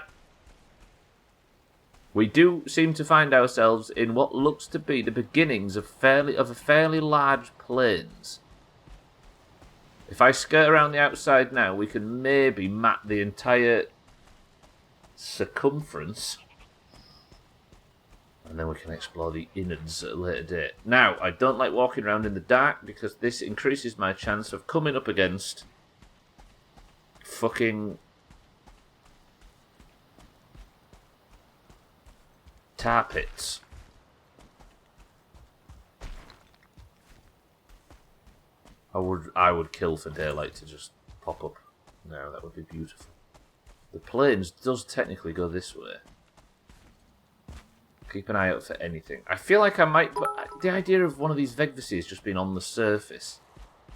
We do seem to find ourselves in what looks to be the beginnings of a fairly large plains. If I skirt around the outside now, we can maybe map the entire circumference. And then we can explore the innards at a later date. Now, I don't like walking around in the dark because this increases my chance of coming up against fucking tar pits. I would kill for daylight to just pop up now. That would be beautiful. The plains does technically go this way. Keep an eye out for anything. I feel like I might... The idea of one of these Vegvacies just being on the surface.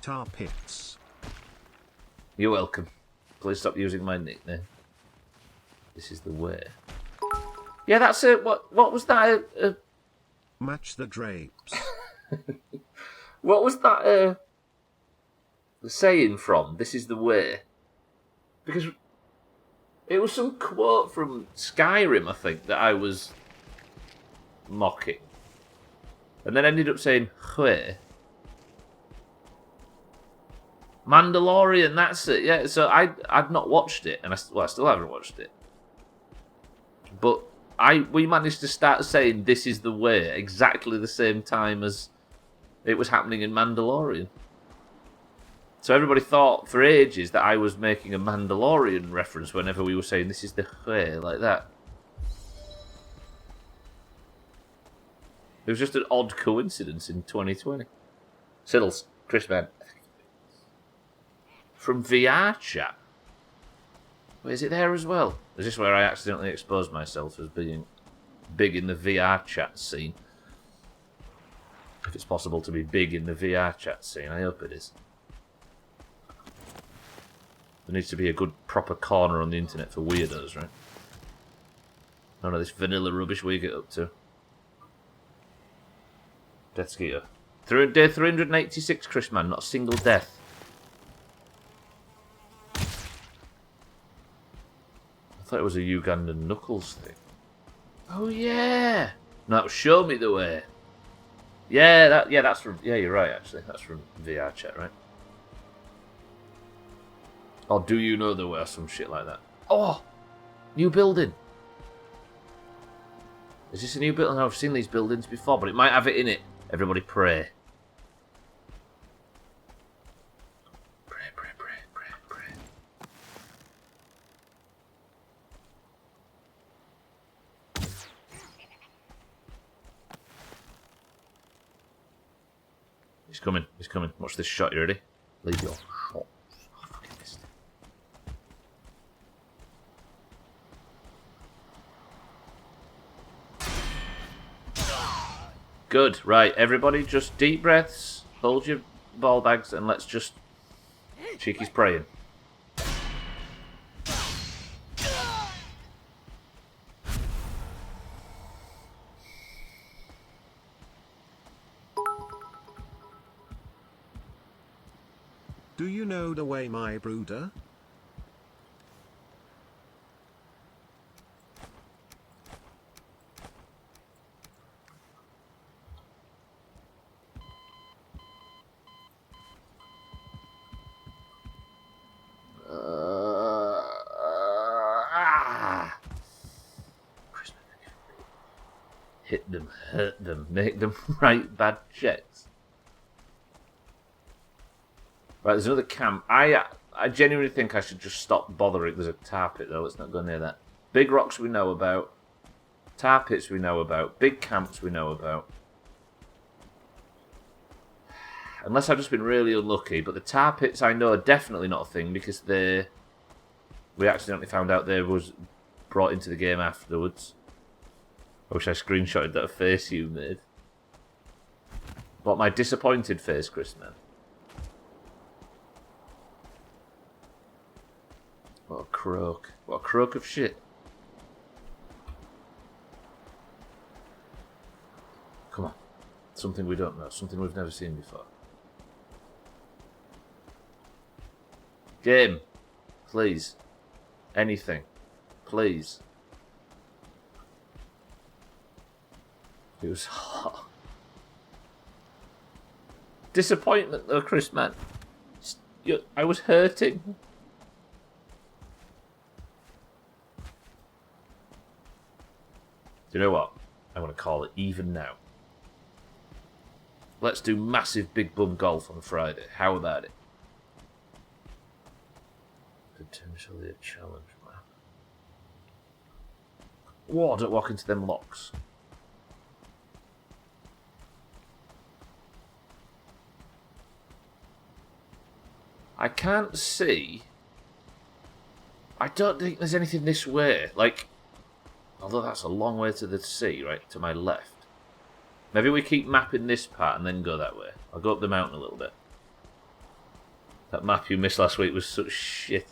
Tar pits. You're welcome. Please stop using my nickname. This is the way. Yeah, that's it. What was that? Match the drapes. What was that the saying from? This is the way. Because it was some quote from Skyrim, I think, that I was mocking. And then ended up saying, Hue. Mandalorian, that's it. Yeah, so I'd not watched it, and I still haven't watched it. But we managed to start saying this is the way exactly the same time as it was happening in Mandalorian. So everybody thought for ages that I was making a Mandalorian reference whenever we were saying this is the way, like that. It was just an odd coincidence in 2020. Siddles, Chris Man. From VR chat. Wait, is it there as well? Is this where I accidentally exposed myself as being big in the VR chat scene? If it's possible to be big in the VR chat scene, I hope it is. There needs to be a good proper corner on the internet for weirdos, right? None of this vanilla rubbish we get up to. Death Skeeter. Day 386, Chris Man, not a single death. I thought it was a Ugandan Knuckles thing. Oh yeah! No, that was Show Me the Way. Yeah, that's from... Yeah, you're right, actually. That's from VR chat, right? Or Do You Know the Way, or some shit like that. Oh! New building! Is this a new building? I've seen these buildings before, but it might have it in it. Everybody pray. Pray, pray, pray, pray, pray. He's coming, he's coming. Watch this shot, you ready? Leave your shots. Oh, I fucking missed it. Good, right, everybody just deep breaths, hold your ball bags, and let's just... Cheeky's praying. Do you know the way, my brooder? Hit them, hurt them, make them write bad checks. Right, there's another camp. I genuinely think I should just stop bothering. There's a tar pit though, let's not go near that. Big rocks we know about. Tar pits we know about. Big camps we know about. Unless I've just been really unlucky, but the tar pits I know are definitely not a thing because we accidentally found out they was brought into the game afterwards. I wish I screenshotted that face you made. What, my disappointed face, Chris, man? What a croak. What a croak of shit. Come on. Something we don't know. Something we've never seen before. Game. Please. Anything. Please. It was hot. Disappointment though, Chris, man. I was hurting. Do you know what? I'm going to call it even now. Let's do massive big bum golf on Friday. How about it? Potentially a challenge, man. Whoa, don't walk into them locks. I can't see. I don't think there's anything this way. Like, although that's a long way to the sea, right? To my left. Maybe we keep mapping this part and then go that way. I'll go up the mountain a little bit. That map you missed last week was such shit.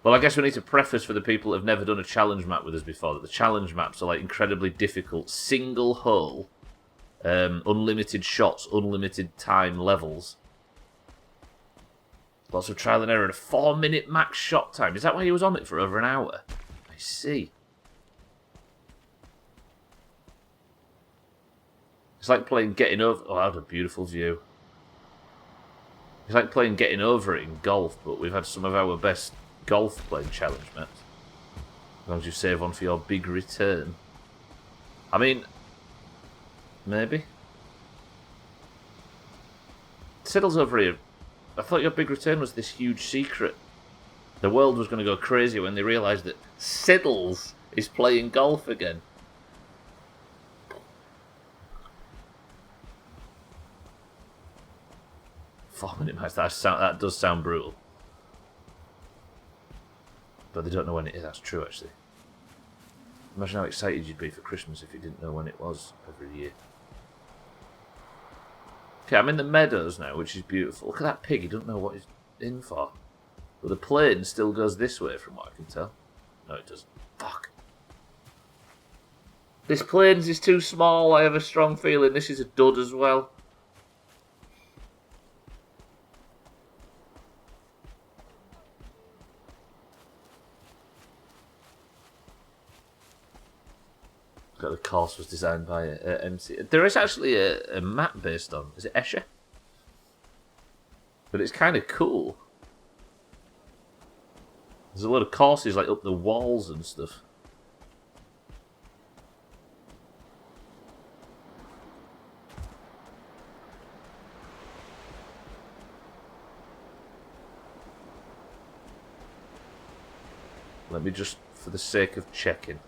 Well, I guess we need to preface for the people that have never done a challenge map with us before that the challenge maps are like incredibly difficult, single hole, unlimited shots, unlimited time levels. Lots of trial and error and a 4-minute max shot time. Is that why he was on it for over an hour? I see. It's like playing Getting Over... Oh, that was a beautiful view. It's like playing Getting Over it in golf, but we've had some of our best golf playing challenge maps. As long as you save one for your big return. I mean... Maybe? Siddle's over here. I thought your big return was this huge secret. The world was going to go crazy when they realised that Siddles is playing golf again. Four-minute match. That does sound brutal. But they don't know when it is. That's true, actually. Imagine how excited you'd be for Christmas if you didn't know when it was every year. Okay, I'm in the meadows now, which is beautiful. Look at that pig, he doesn't know what he's in for. But the plane still goes this way, from what I can tell. No, it doesn't. Fuck. This plane's is too small, I have a strong feeling this is a dud as well. The course was designed by MC. There is actually a map based on. Is it Escher? But it's kind of cool. There's a lot of courses like up the walls and stuff. Let me just, for the sake of checking.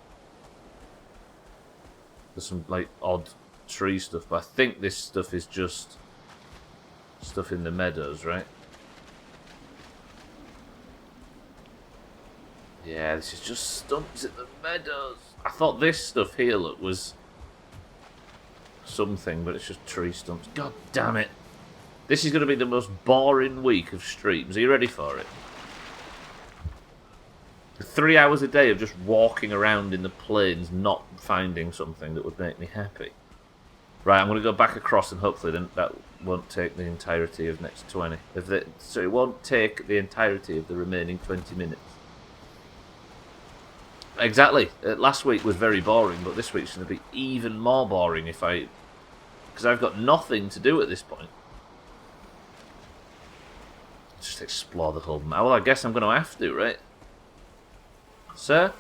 There's some like odd tree stuff, but I think this stuff is just stuff in the meadows, right? Yeah, this is just stumps in the meadows. I thought this stuff here, look, was something, but it's just tree stumps. God damn it. This is going to be the most boring week of streams. Are you ready for it? 3 hours a day of just walking around in the plains, not finding something that would make me happy. Right, I'm going to go back across and hopefully then won't take the entirety of next 20. So it won't take the entirety of the remaining 20 minutes. Exactly. Last week was very boring, but this week's going to be even more boring because I've got nothing to do at this point. Just explore the whole map. Well, I guess I'm going to have to, right? Sir?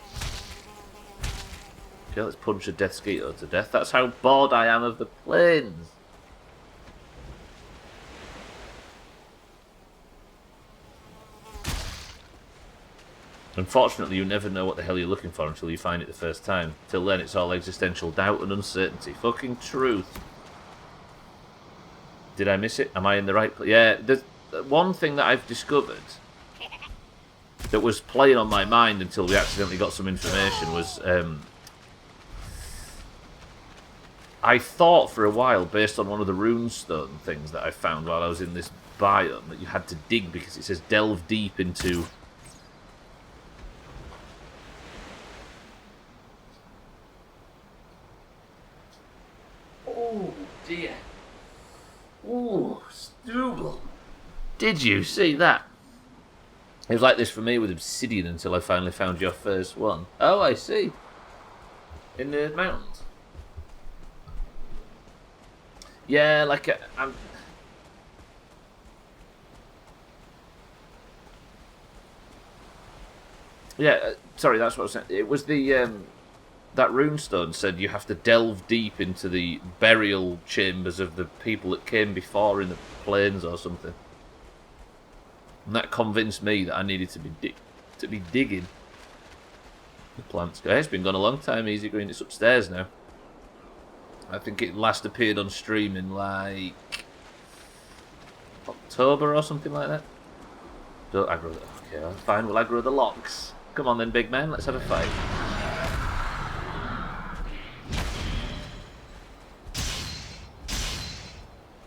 Okay, let's punch a death skeeto to death. That's how bored I am of the plains. Unfortunately, you never know what the hell you're looking for until you find it the first time. Till then, it's all existential doubt and uncertainty. Fucking truth. Did I miss it? Am I in the right place? Yeah, there's one thing that I've discovered that was playing on my mind until we accidentally got some information was... I thought for a while, based on one of the runestone things that I found while I was in this biome, that you had to dig because it says delve deep into... Oh dear. Ooh, Stubbler. Did you see that? It was like this for me with obsidian until I finally found your first one. Oh, I see. In the mountains. Yeah, like I'm... Yeah, sorry, that's what I was saying. It was the... that runestone said you have to delve deep into the burial chambers of the people that came before in the plains or something. And that convinced me that I needed to be digging. The plants. Hey, it's been gone a long time, Easy Green. It's upstairs now. I think it last appeared on stream in like October or something like that. Don't aggro the... Okay, fine, we'll aggro the locks. Come on then, big man, let's have a fight.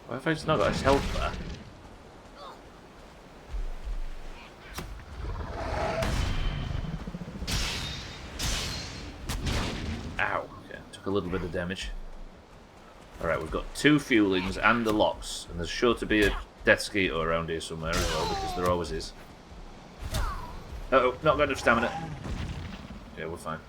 Why have I just not got his health there? Ow. Okay, took a little bit of damage. Alright, we've got 2 fuelings and the locks, and there's sure to be a death skeeto around here somewhere as well, because there always is. Uh-oh, not got enough stamina. Yeah, we're fine.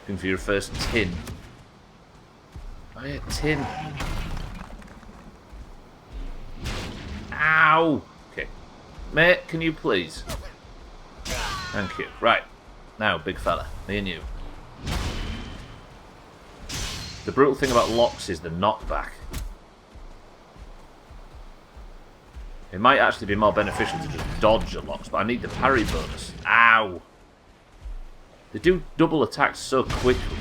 Looking for your first tin. Oh yeah, tin. Ow! Okay. Mate, can you please? Thank you. Right. Now, big fella. Me and you. The brutal thing about locks is the knockback. It might actually be more beneficial to just dodge the locks, but I need the parry bonus. Ow! They do double attacks so quickly.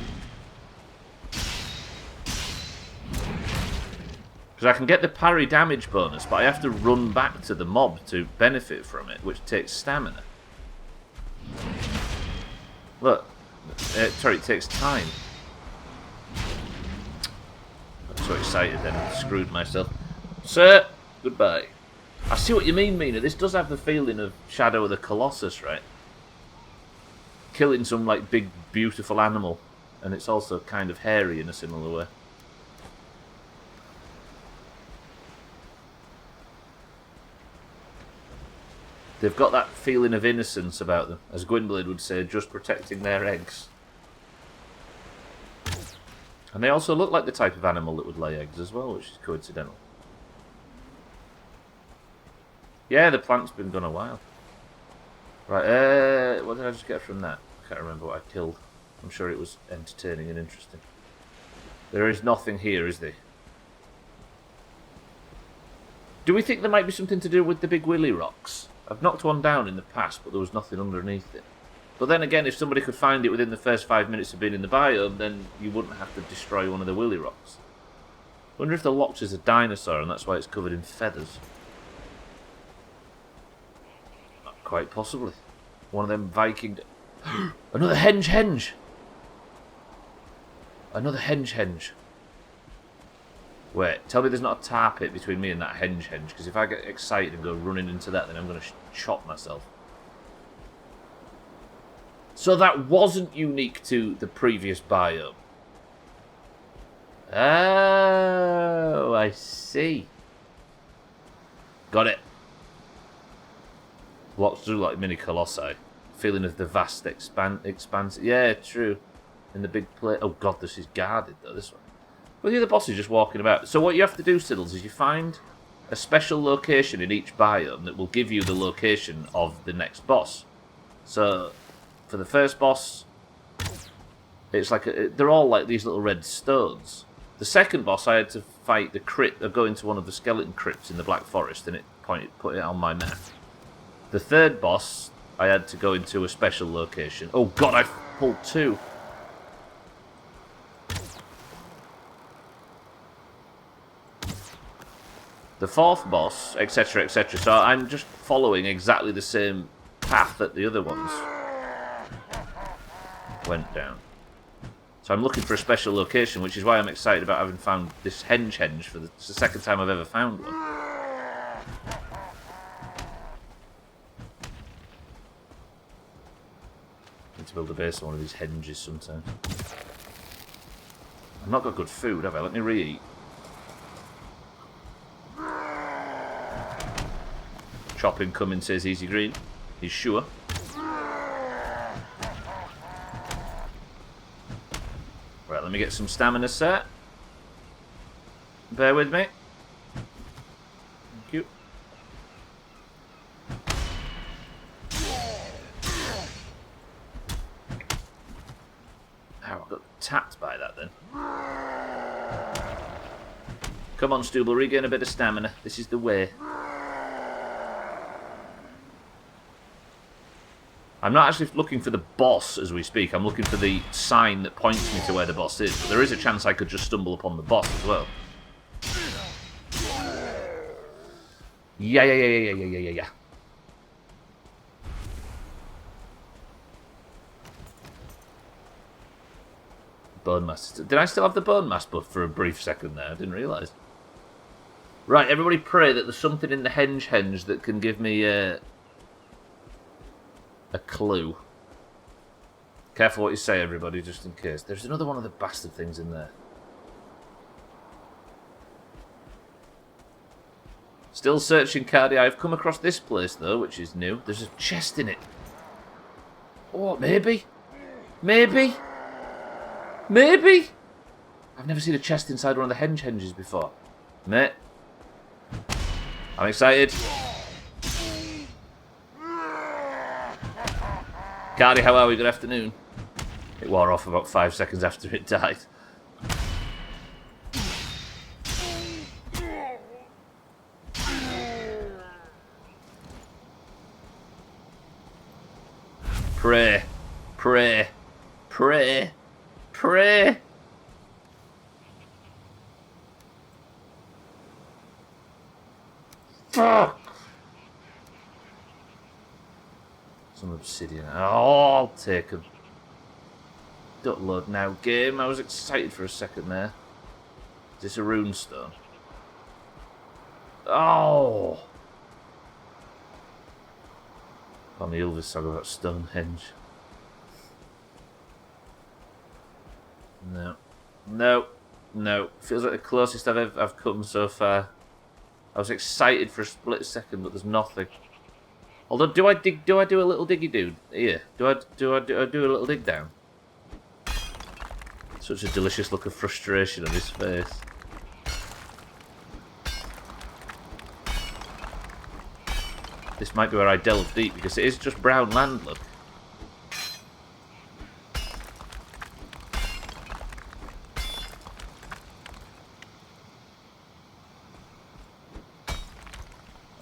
Because I can get the parry damage bonus, but I have to run back to the mob to benefit from it, which takes stamina. Look. Sorry, it takes time. I'm so excited then, I screwed myself. Sir, goodbye. I see what you mean, Mina. This does have the feeling of Shadow of the Colossus, right? Killing some, like, big, beautiful animal. And it's also kind of hairy in a similar way. They've got that feeling of innocence about them. As Gwynblade would say, just protecting their eggs. And they also look like the type of animal that would lay eggs as well, which is coincidental. Yeah, the plant's been done a while. Right, what did I just get from that? I can't remember what I killed. I'm sure it was entertaining and interesting. There is nothing here, is there? Do we think there might be something to do with the big willy rocks? I've knocked one down in the past, but there was nothing underneath it. But then again, if somebody could find it within the first 5 minutes of being in the biome, then you wouldn't have to destroy one of the willy rocks. I wonder if the Lox is a dinosaur and that's why it's covered in feathers. Quite possibly. One of them Viking... Another henge! Another henge. Wait, tell me there's not a tar pit between me and that henge, because if I get excited and go running into that, then I'm going to chop myself. So that wasn't unique to the previous biome. Oh, I see. Got it. Walks through like mini colossi. Feeling of the vast expanse. Yeah, true. In the big plate. Oh god, this is guarded though, this one. Well, the other boss is just walking about. So what you have to do, Siddles, is you find a special location in each biome that will give you the location of the next boss. So, for the first boss, it's like they're all like these little red stones. The second boss, I had to fight the crypt, or go into one of the skeleton crypts in the Black Forest, and it put it on my map. The third boss, I had to go into a special location. Oh god, I pulled 2. The fourth boss, etc., etc. So I'm just following exactly the same path that the other ones went down. So I'm looking for a special location, which is why I'm excited about having found this henge for it's the second time I've ever found one. Need to build a base on one of these henges sometime. I've not got good food, have I? Let me re-eat. Chopping coming, says Easy Green. He's sure. Right, let me get some stamina set. Bear with me. Thank you. Ow, I got tapped by that then. Come on, Stubbler, regain a bit of stamina. This is the way. I'm not actually looking for the boss as we speak. I'm looking for the sign that points me to where the boss is. But there is a chance I could just stumble upon the boss as well. Yeah. Bone mass. Did I still have the bone mass buff for a brief second there? I didn't realise. Right, everybody pray that there's something in the henge that can give me a clue. Careful what you say, everybody, just in case. There's another one of the bastard things in there. Still searching, Cardi. I've come across this place, though, which is new. There's a chest in it. Oh, maybe? Maybe? Maybe? I've never seen a chest inside one of the henges before. Mate. I'm excited. Cardi, how are we? Good afternoon. It wore off about 5 seconds after it died. Pray. Pray. Pray. Pray. Fuck. Some obsidian. Oh, I'll take a... Don't load now, game. I was excited for a second there. Is this a rune stone? Oh! On the Elvis song about Stonehenge. No. No. No. Feels like the closest I've come so far. I was excited for a split second, but there's nothing. Although, do I do a little diggy dude here? Do I do a little dig down? Such a delicious look of frustration on his face. This might be where I delve deep because it is just brown land, look.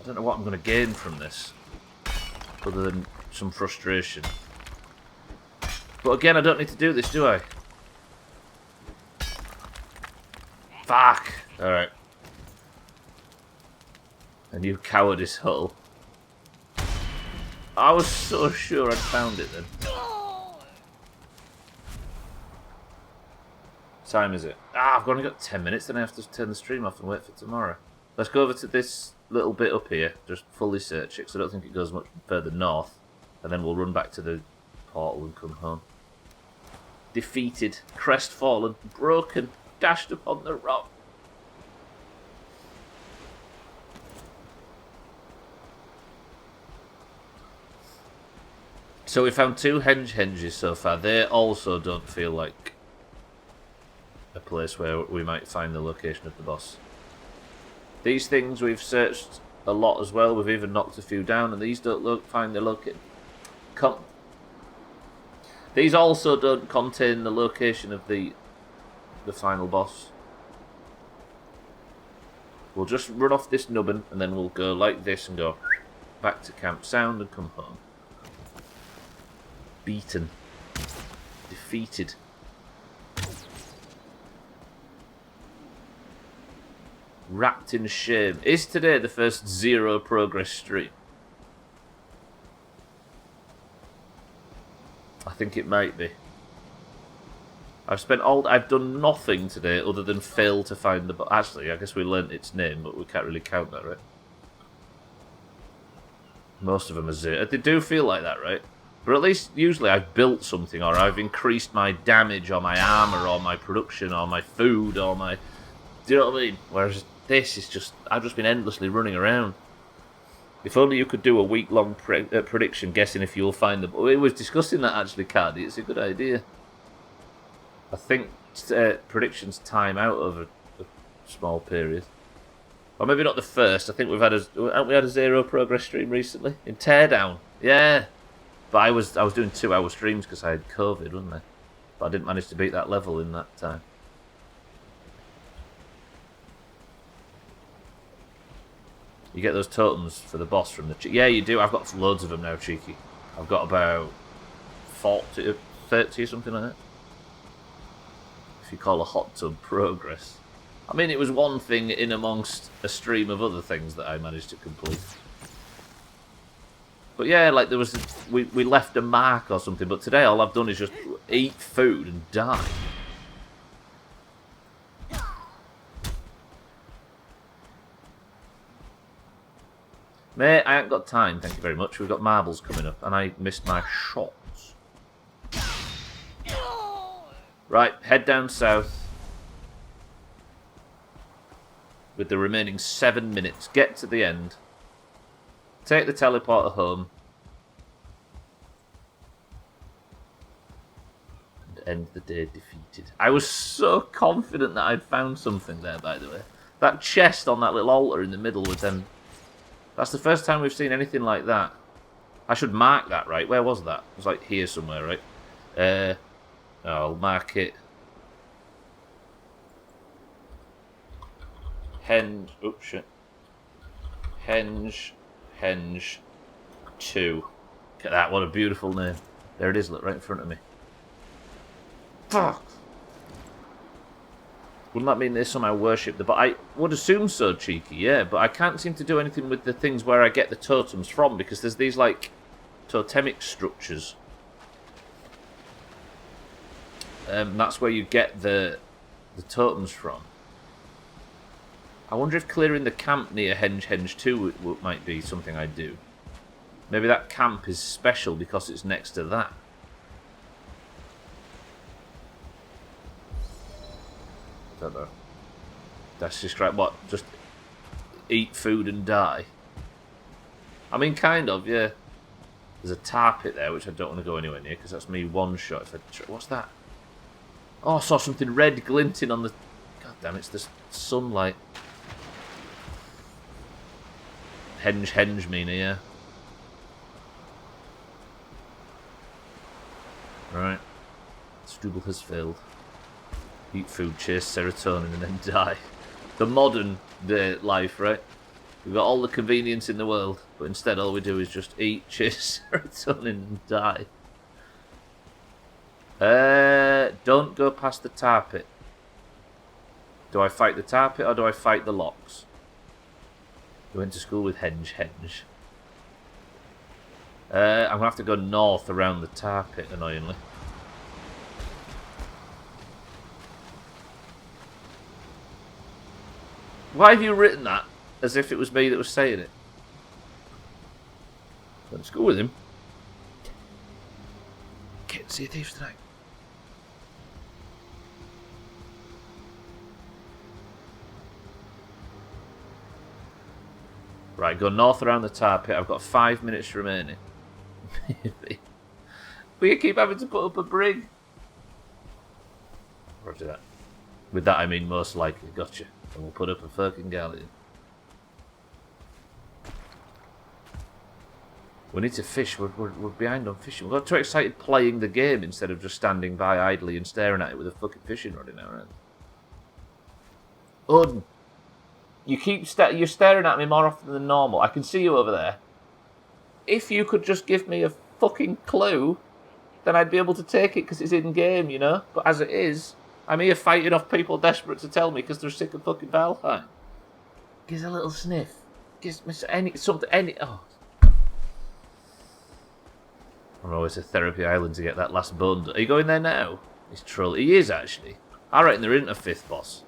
I don't know what I'm going to gain from this, other than some frustration. But again, I don't need to do this, do I? Fuck! Alright. A new cowardice hull. I was so sure I'd found it then. What time is it? I've only got 10 minutes, then I have to turn the stream off and wait for tomorrow. Let's go over to this little bit up here, just fully search it, because I don't think it goes much further north. And then we'll run back to the portal and come home. Defeated, crestfallen, broken, dashed upon the rock. So we found 2 henges so far. They also don't feel like a place where we might find the location of the boss. These things we've searched a lot as well. We've even knocked a few down, and these don't find the location. These also don't contain the location of the final boss. We'll just run off this nubbin, and then we'll go like this and go back to Camp Sound and come home. Beaten. Defeated. Wrapped in shame. Is today the first 0 progress stream? I think it might be. I've done nothing today other than fail to find the... Actually, I guess we learnt its name, but we can't really count that, right? Most of them are 0. They do feel like that, right? But at least usually I've built something, or I've increased my damage, or my armour, or my production, or my food, or my... Do you know what I mean? Whereas this is just... I've just been endlessly running around. If only you could do a week-long prediction guessing if you'll find them. We was discussing that actually, Cardi. It's a good idea. I think predictions time out over a small period. Or maybe not the first. I think haven't we had a 0 progress stream recently? In Teardown. Yeah. But I was doing 2-hour streams because I had COVID, wasn't I? But I didn't manage to beat that level in that time. You get those totems for the boss from the... Yeah, you do. I've got loads of them now, Cheeky. I've got about 40, 30 or something like that. If you call a hot tub progress. I mean, it was one thing in amongst a stream of other things that I managed to complete. But yeah, like there was... We left a mark or something, but today all I've done is just eat food and die. Mate, I ain't got time, thank you very much. We've got marbles coming up, and I missed my shots. Right, head down south. With the remaining 7 minutes. Get to the end. Take the teleporter home. And end the day defeated. I was so confident that I'd found something there, by the way. That chest on that little altar in the middle with them... That's the first time we've seen anything like that. I should mark that, right? Where was that? It was like here somewhere, right? I'll mark it. Oops, shit. Henge 2. Look at that, what a beautiful name. There it is, look, right in front of me. Fuck! Wouldn't that mean they somehow worship the... But I would assume so, Cheeky, yeah. But I can't seem to do anything with the things where I get the totems from, because there's these, like, totemic structures. That's where you get the totems from. I wonder if clearing the camp near Henge 2 might be something I do. Maybe that camp is special because it's next to that. Don't know. That's describe what? Just eat food and die? I mean, kind of, yeah. There's a tar pit there, which I don't want to go anywhere near, because that's me one shot. What's that? Oh, I saw something red glinting on the... God damn, it's the sunlight. Henge, Mina, yeah. Right. Stubbler has failed. Eat food, chase serotonin, and then die. The modern day life, right? We've got all the convenience in the world, but instead all we do is just eat, chase serotonin, and die. Don't go past the tar pit. Do I fight the tar pit or do I fight the locks? I went to school with Henge. I'm going to have to go north around the tar pit, annoyingly. Why have you written that as if it was me that was saying it? Went to school with him. See you thieves tonight. Right, go north around the tar pit. I've got 5 minutes remaining. We keep having to put up a brig. Roger that. With that I mean most likely. Gotcha. And we'll put up a fucking galleon. We need to fish. We're behind on fishing. We got too excited playing the game instead of just standing by idly and staring at it with a fucking fishing rod in our hand. Un, you're staring at me more often than normal. I can see you over there. If you could just give me a fucking clue, then I'd be able to take it because it's in game, you know. But as it is, I'm here fighting off people desperate to tell me because they're sick of fucking Valheim. Gives a little sniff. Gives me any. Oh. I'm always a therapy island to get that last bone. Are you going there now? He's trolling. He is, actually. I reckon there isn't a fifth boss.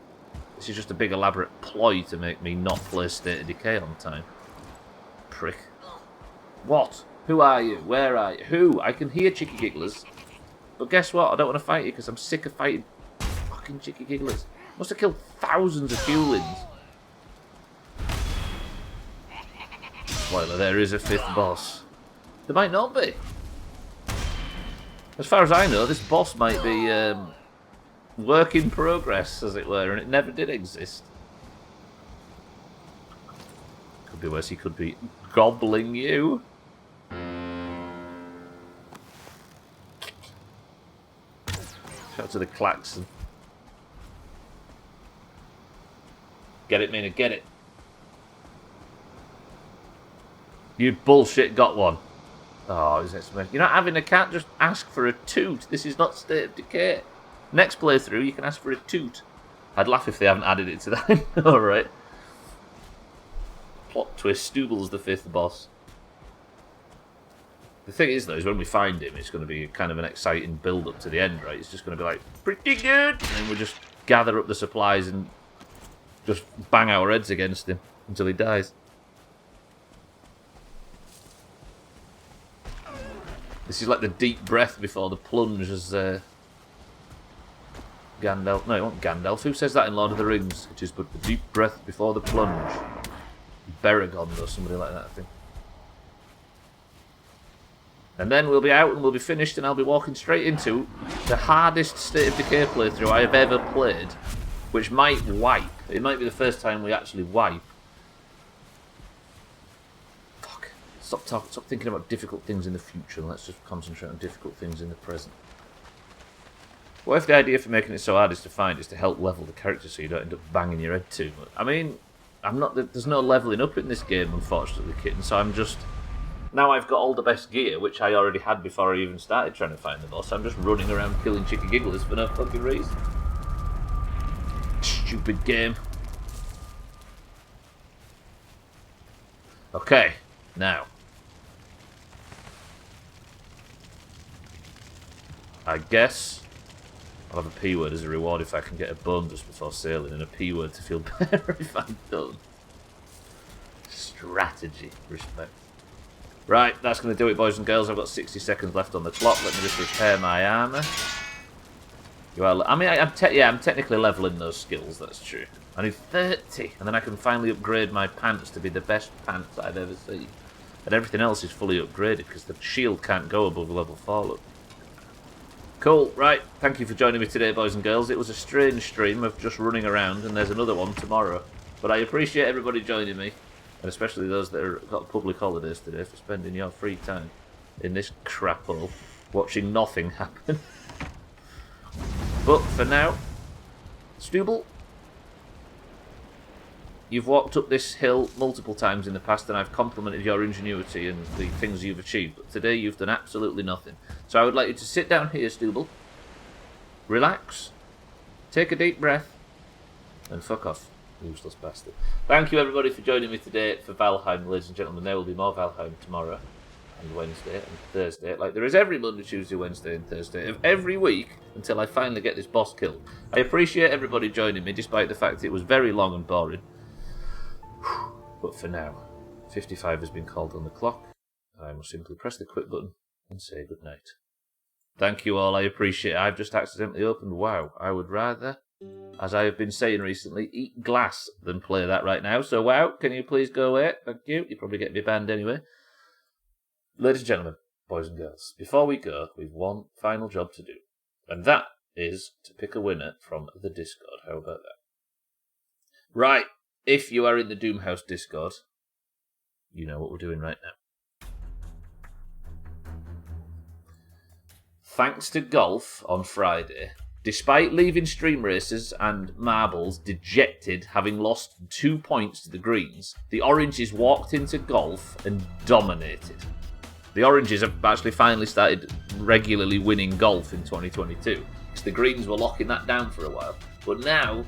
This is just a big elaborate ploy to make me not play State of Decay on time. Prick. What? Who are you? Where are you? Who? I can hear Chicky Gigglers. But guess what? I don't want to fight you because I'm sick of fighting fucking Chicky Gigglers. Must have killed thousands of Hulins. Spoiler, there is a fifth boss. There might not be. As far as I know, this boss might be work in progress, as it were, and it never did exist. Could be worse, he could be gobbling you. Shout out to the klaxon. Get it, Mina, get it. You bullshit got one. Oh, is that something? You're not having a cat, just ask for a toot. This is not State of Decay. Next playthrough, you can ask for a toot. I'd laugh if they haven't added it to that. Alright. Plot twist, Stubbler's the fifth boss. The thing is, though, is when we find him, it's going to be kind of an exciting build-up to the end, right? It's just going to be like, pretty good! And then we'll just gather up the supplies and just bang our heads against him until he dies. This is like the deep breath before the plunge, as Gandalf. No, it wasn't Gandalf. Who says that in Lord of the Rings? It is but the deep breath before the plunge. Beragond or somebody like that, I think. And then we'll be out and we'll be finished, and I'll be walking straight into the hardest State of Decay playthrough I have ever played, which might wipe. It might be the first time we actually wipe. Stop thinking about difficult things in the future, and let's just concentrate on difficult things in the present. What if the idea for making it so hard is to find is to help level the character so you don't end up banging your head too much? I mean, there's no leveling up in this game, unfortunately, kitten, so I'm just... Now I've got all the best gear, which I already had before I even started trying to find the boss. I'm just running around killing Chicky Gigglers for no fucking reason. Stupid game. Okay, now... I guess I'll have a P word as a reward if I can get a bone just before sailing, and a P word to feel better if I'm done. Strategy. Respect. Right, that's going to do it, boys and girls. I've got 60 seconds left on the clock. Let me just repair my armour. I'm technically levelling those skills, that's true. I need 30, and then I can finally upgrade my pants to be the best pants I've ever seen. And everything else is fully upgraded, because the shield can't go above level 4, look. Cool, right, thank you for joining me today, boys and girls. It was a strange stream of just running around, and there's another one tomorrow. But I appreciate everybody joining me, and especially those that have got public holidays today, for spending your free time in this crap hole, watching nothing happen. But for now, Stubbler, you've walked up this hill multiple times in the past, and I've complimented your ingenuity and the things you've achieved. But today you've done absolutely nothing. So I would like you to sit down here, Stubbler, relax, take a deep breath, and fuck off, useless bastard. Thank you, everybody, for joining me today for Valheim, ladies and gentlemen. There will be more Valheim tomorrow, and Wednesday, and Thursday, like there is every Monday, Tuesday, Wednesday, and Thursday of every week until I finally get this boss killed. I appreciate everybody joining me, despite the fact it was very long and boring. But for now, 55 has been called on the clock, and I must simply press the quit button and say goodnight. Thank you all, I appreciate it. I've just accidentally opened WoW. I would rather, as I have been saying recently, eat glass than play that right now. So WoW, can you please go away? Thank you. You're probably getting me banned anyway. Ladies and gentlemen, boys and girls, before we go, we've one final job to do. And that is to pick a winner from the Discord. How about that? Right, if you are in the Doomhaus Discord, you know what we're doing right now. Thanks to Golf on Friday, despite leaving Stream Racers and Marbles dejected, having lost 2 points to the Greens, the Oranges walked into Golf and dominated. The Oranges have actually finally started regularly winning Golf in 2022, because the Greens were locking that down for a while. But now,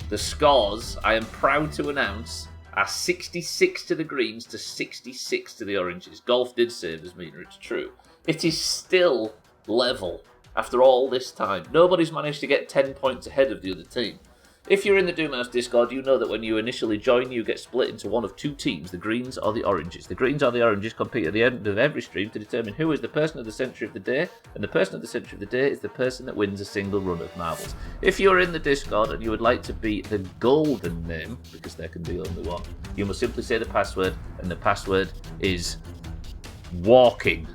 the scores, I am proud to announce, are 66 to the Greens to 66 to the Oranges. Golf did save us, Mina, it's true. It is still level after all this time. Nobody's managed to get 10 points ahead of the other team. If you're in the Doomhaus Discord, you know that when you initially join, you get split into one of two teams, the Greens or the Oranges. The Greens or the Oranges compete at the end of every stream to determine who is the person of the century of the day, and the person of the century of the day is the person that wins a single run of marbles. If you're in the Discord and you would like to be the golden name, because there can be only one, you must simply say the password, and the password is walking.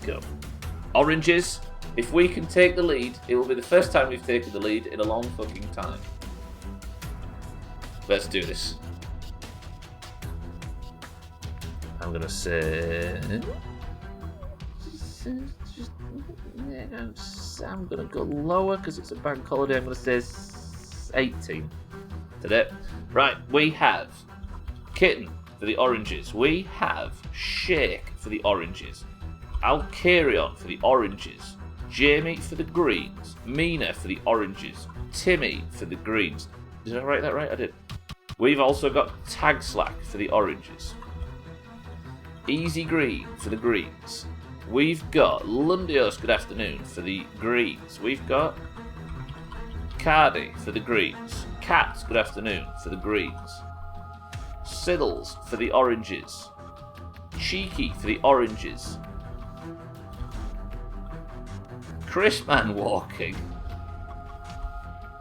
Go. Oranges, if we can take the lead, it will be the first time we've taken the lead in a long fucking time. Let's do this. I'm going to say... I'm going to go lower because it's a bank holiday. I'm going to say 18 today. Right, we have Kitten for the Oranges. We have Shake for the Oranges. Alcarion for the Oranges. Jamie for the Greens. Mina for the Oranges. Timmy for the Greens. Did I write that right? I did. We've also got Tag Slack for the Oranges. Easy Green for the Greens. We've got Lundios, good afternoon, for the Greens. We've got Cardi for the Greens. Cats, good afternoon, for the Greens. Siddles for the Oranges. Cheeky for the Oranges. Chrisman walking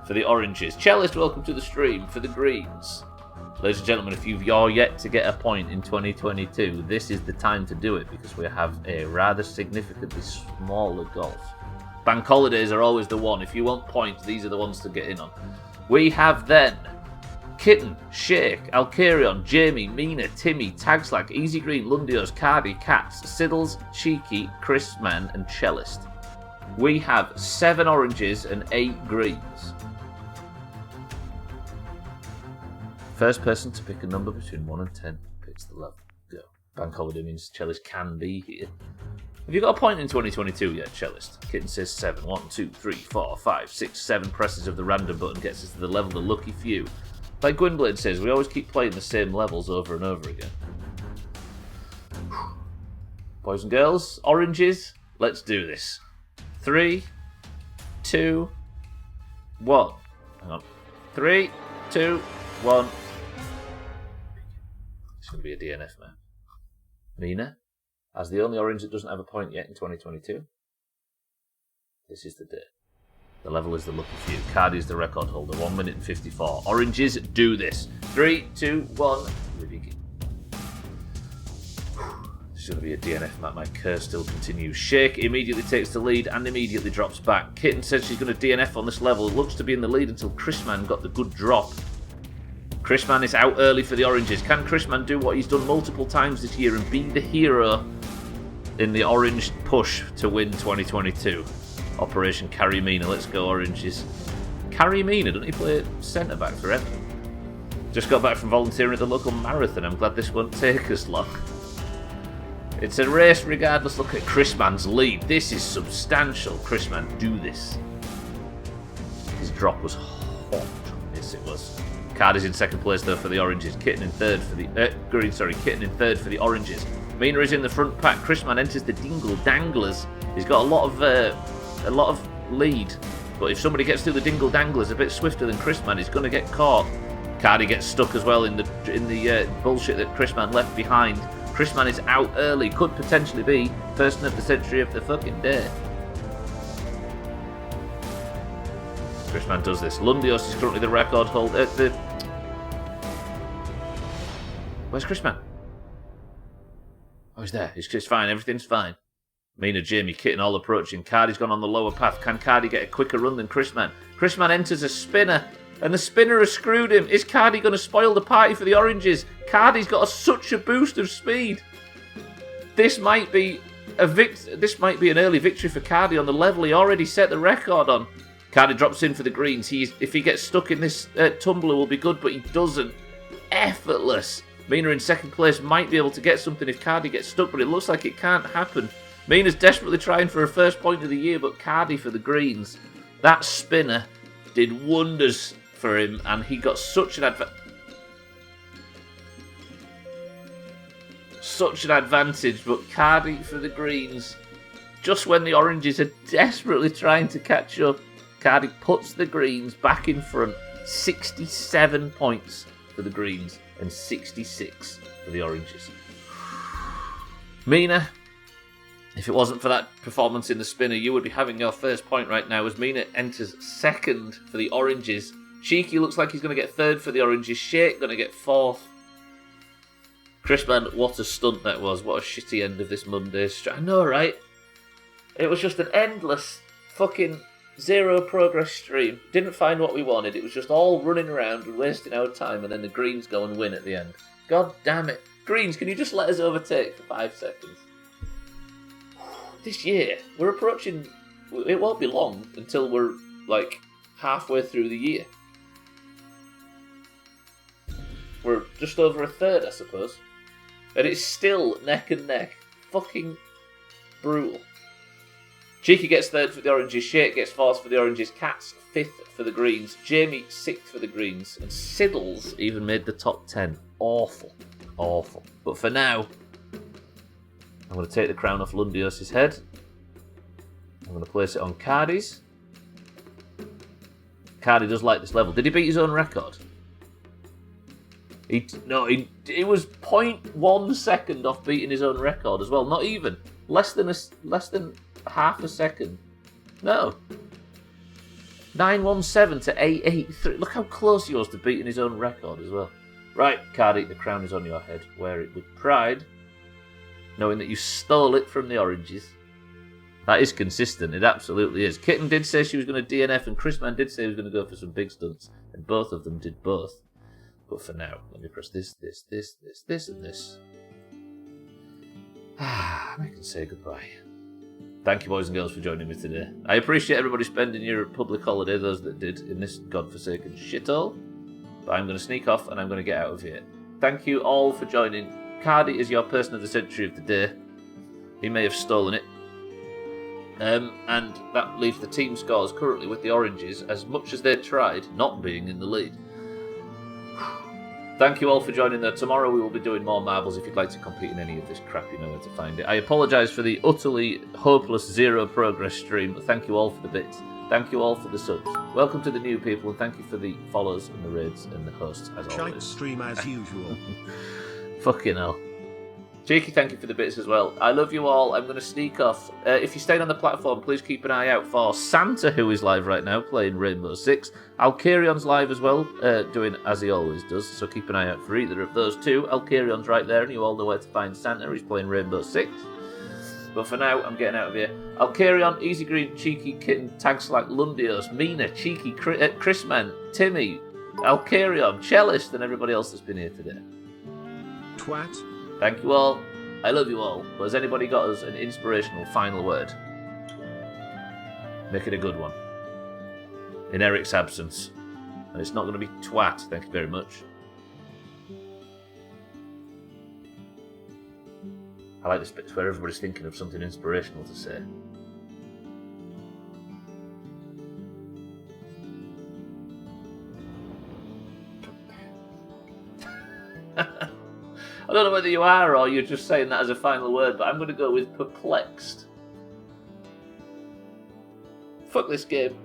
for the Oranges. Cellist, welcome to the stream for the Greens. Ladies and gentlemen, if you're yet to get a point in 2022, this is the time to do it because we have a rather significantly smaller golf. Bank holidays are always the one. If you want points, these are the ones to get in on. We have then Kitten, Shake, Alcarion, Jamie, Mina, Timmy, Tagslag, Easy Green, Lundios, Cardi, Cats, Siddles, Cheeky, Chrisman, and Cellist. We have 7 Oranges and 8 Greens. First person to pick a number between 1 and 10 picks the level. Go. Bank holiday means Cellist can be here. Have you got a point in 2022 yet, Cellist? Kitten says 7. 1, 2, 3, 4, 5, 6, 7 presses of the random button gets us to the level of the lucky few. Like Gwynblade says, we always keep playing the same levels over and over again. Boys and girls, Oranges, let's do this. 3, 2, 1. Hang on. 3, 2, 1. It's going to be a DNF, man. Mina, as the only Orange that doesn't have a point yet in 2022, this is the day. The level is the lucky few. Cardi is the record holder. 1 minute and 54. Oranges, do this. 3, 2, 1. We begin. This is going to be a DNF map. My curse still continues. Shake immediately takes the lead and immediately drops back. Kitten says she's going to DNF on this level. It looks to be in the lead until Chrisman got the good drop. Chrisman is out early for the Oranges. Can Chrisman do what he's done multiple times this year and be the hero in the Orange push to win 2022? Operation Carry Mina. Let's go, Oranges. Carry Mina, doesn't he play centre back forever? Just got back from volunteering at the local marathon. I'm glad this won't take us long. It's a race regardless. Look at Chrisman's lead. This is substantial. Chrisman, do this. His drop was hot. Yes, it was. Card is in second place though for the Oranges. Kitten in third for the Kitten in third for the Oranges. Mina is in the front pack. Chrisman enters the Dingle Danglers. He's got a lot of lead, but if somebody gets through the Dingle Danglers a bit swifter than Chrisman, he's going to get caught. Cardi gets stuck as well in the bullshit that Chrisman left behind. Chrisman is out early. Could potentially be person of the century of the fucking day. Chrisman does this. Lundios is currently the record holder. Where's Chrisman? Oh, he's there. It's fine. Everything's fine. Mina, Jamie, Kitten all approaching. Cardi's gone on the lower path. Can Cardi get a quicker run than Chrisman? Chrisman enters a spinner, and the spinner has screwed him. Is Cardi going to spoil the party for the oranges? Cardi's got such a boost of speed. This might be an early victory for Cardi on the level he already set the record on. Cardi drops in for the greens. If he gets stuck in this tumbler, will be good, but he doesn't. Effortless. Mina in second place might be able to get something if Cardi gets stuck, but it looks like it can't happen. Mina's desperately trying for her first point of the year, but Cardi for the greens. That spinner did wonders for him, and he got such an advantage, but Cardi for the greens. Just when the oranges are desperately trying to catch up, Cardi puts the greens back in front. 67 points for the greens and 66 for the oranges. Mina, if it wasn't for that performance in the spinner, you would be having your first point right now as Mina enters second for the oranges. Cheeky looks like he's going to get third for the oranges. Shake going to get fourth. Chrisman, what a stunt that was. What a shitty end of this Monday's. I know, right? It was just an endless fucking zero progress stream. Didn't find what we wanted. It was just all running around and wasting our time, and then the greens go and win at the end. God damn it. Greens, can you just let us overtake for 5 seconds? This year, we're approaching... It won't be long until we're, like, halfway through the year. We're just over a third, I suppose. And it's still neck and neck. Fucking brutal. Cheeky gets third for the oranges. Shake gets fourth for the oranges. Kat's fifth for the greens. Jamie sixth for the greens. And Siddles even made the top 10. Awful. Awful. But for now, I'm going to take the crown off Lundios' head. I'm going to place it on Cardi's. Cardi does like this level. Did he beat his own record? He was 0.1 second off beating his own record as well. Not even. Less than half a second. No. 917 to 883. Look how close he was to beating his own record as well. Right, Cardi, the crown is on your head. Wear it with pride, knowing that you stole it from the oranges. That is consistent. It absolutely is. Kitten did say she was going to DNF, and Chrisman did say he was going to go for some big stunts, and both of them did both. But for now, let me press this, and this. I can say goodbye. Thank you, boys and girls, for joining me today. I appreciate everybody spending your public holiday, those that did, in this godforsaken shithole. But I'm going to sneak off and I'm going to get out of here. Thank you all for joining. Cardi is your person of the century of the day. He may have stolen it. And that leaves the team scores currently with the oranges, as much as they tried, not being in the lead. Thank you all for joining, though. Tomorrow we will be doing more marbles. If you'd like to compete in any of this crap, you know where to find it. I apologise for the utterly hopeless zero progress stream, but thank you all for the bits. Thank you all for the subs. Welcome to the new people, and thank you for the follows and the raids and the hosts, as always. Shite stream as usual. Fucking hell. Cheeky, thank you for the bits as well. I love you all. I'm going to sneak off. If you're staying on the platform, please keep an eye out for Santa, who is live right now, playing Rainbow Six. Alcarion's live as well, doing as he always does, so keep an eye out for either of those two. Alcarion's right there, and you all know where to find Santa. He's playing Rainbow Six. But for now, I'm getting out of here. Alcarion, Easy Green, Cheeky, Kitten, Tagslack, Lundios, Mina, Cheeky, Chrisman, Timmy, Alcarion, Cellist, and everybody else that's been here today. Twat. Thank you all. I love you all. But has anybody got us an inspirational final word? Make it a good one. In Eric's absence. And it's not going to be twat. Thank you very much. I like this bit where everybody's thinking of something inspirational to say. I don't know whether you are or you're just saying that as a final word, but I'm going to go with perplexed. Fuck this game.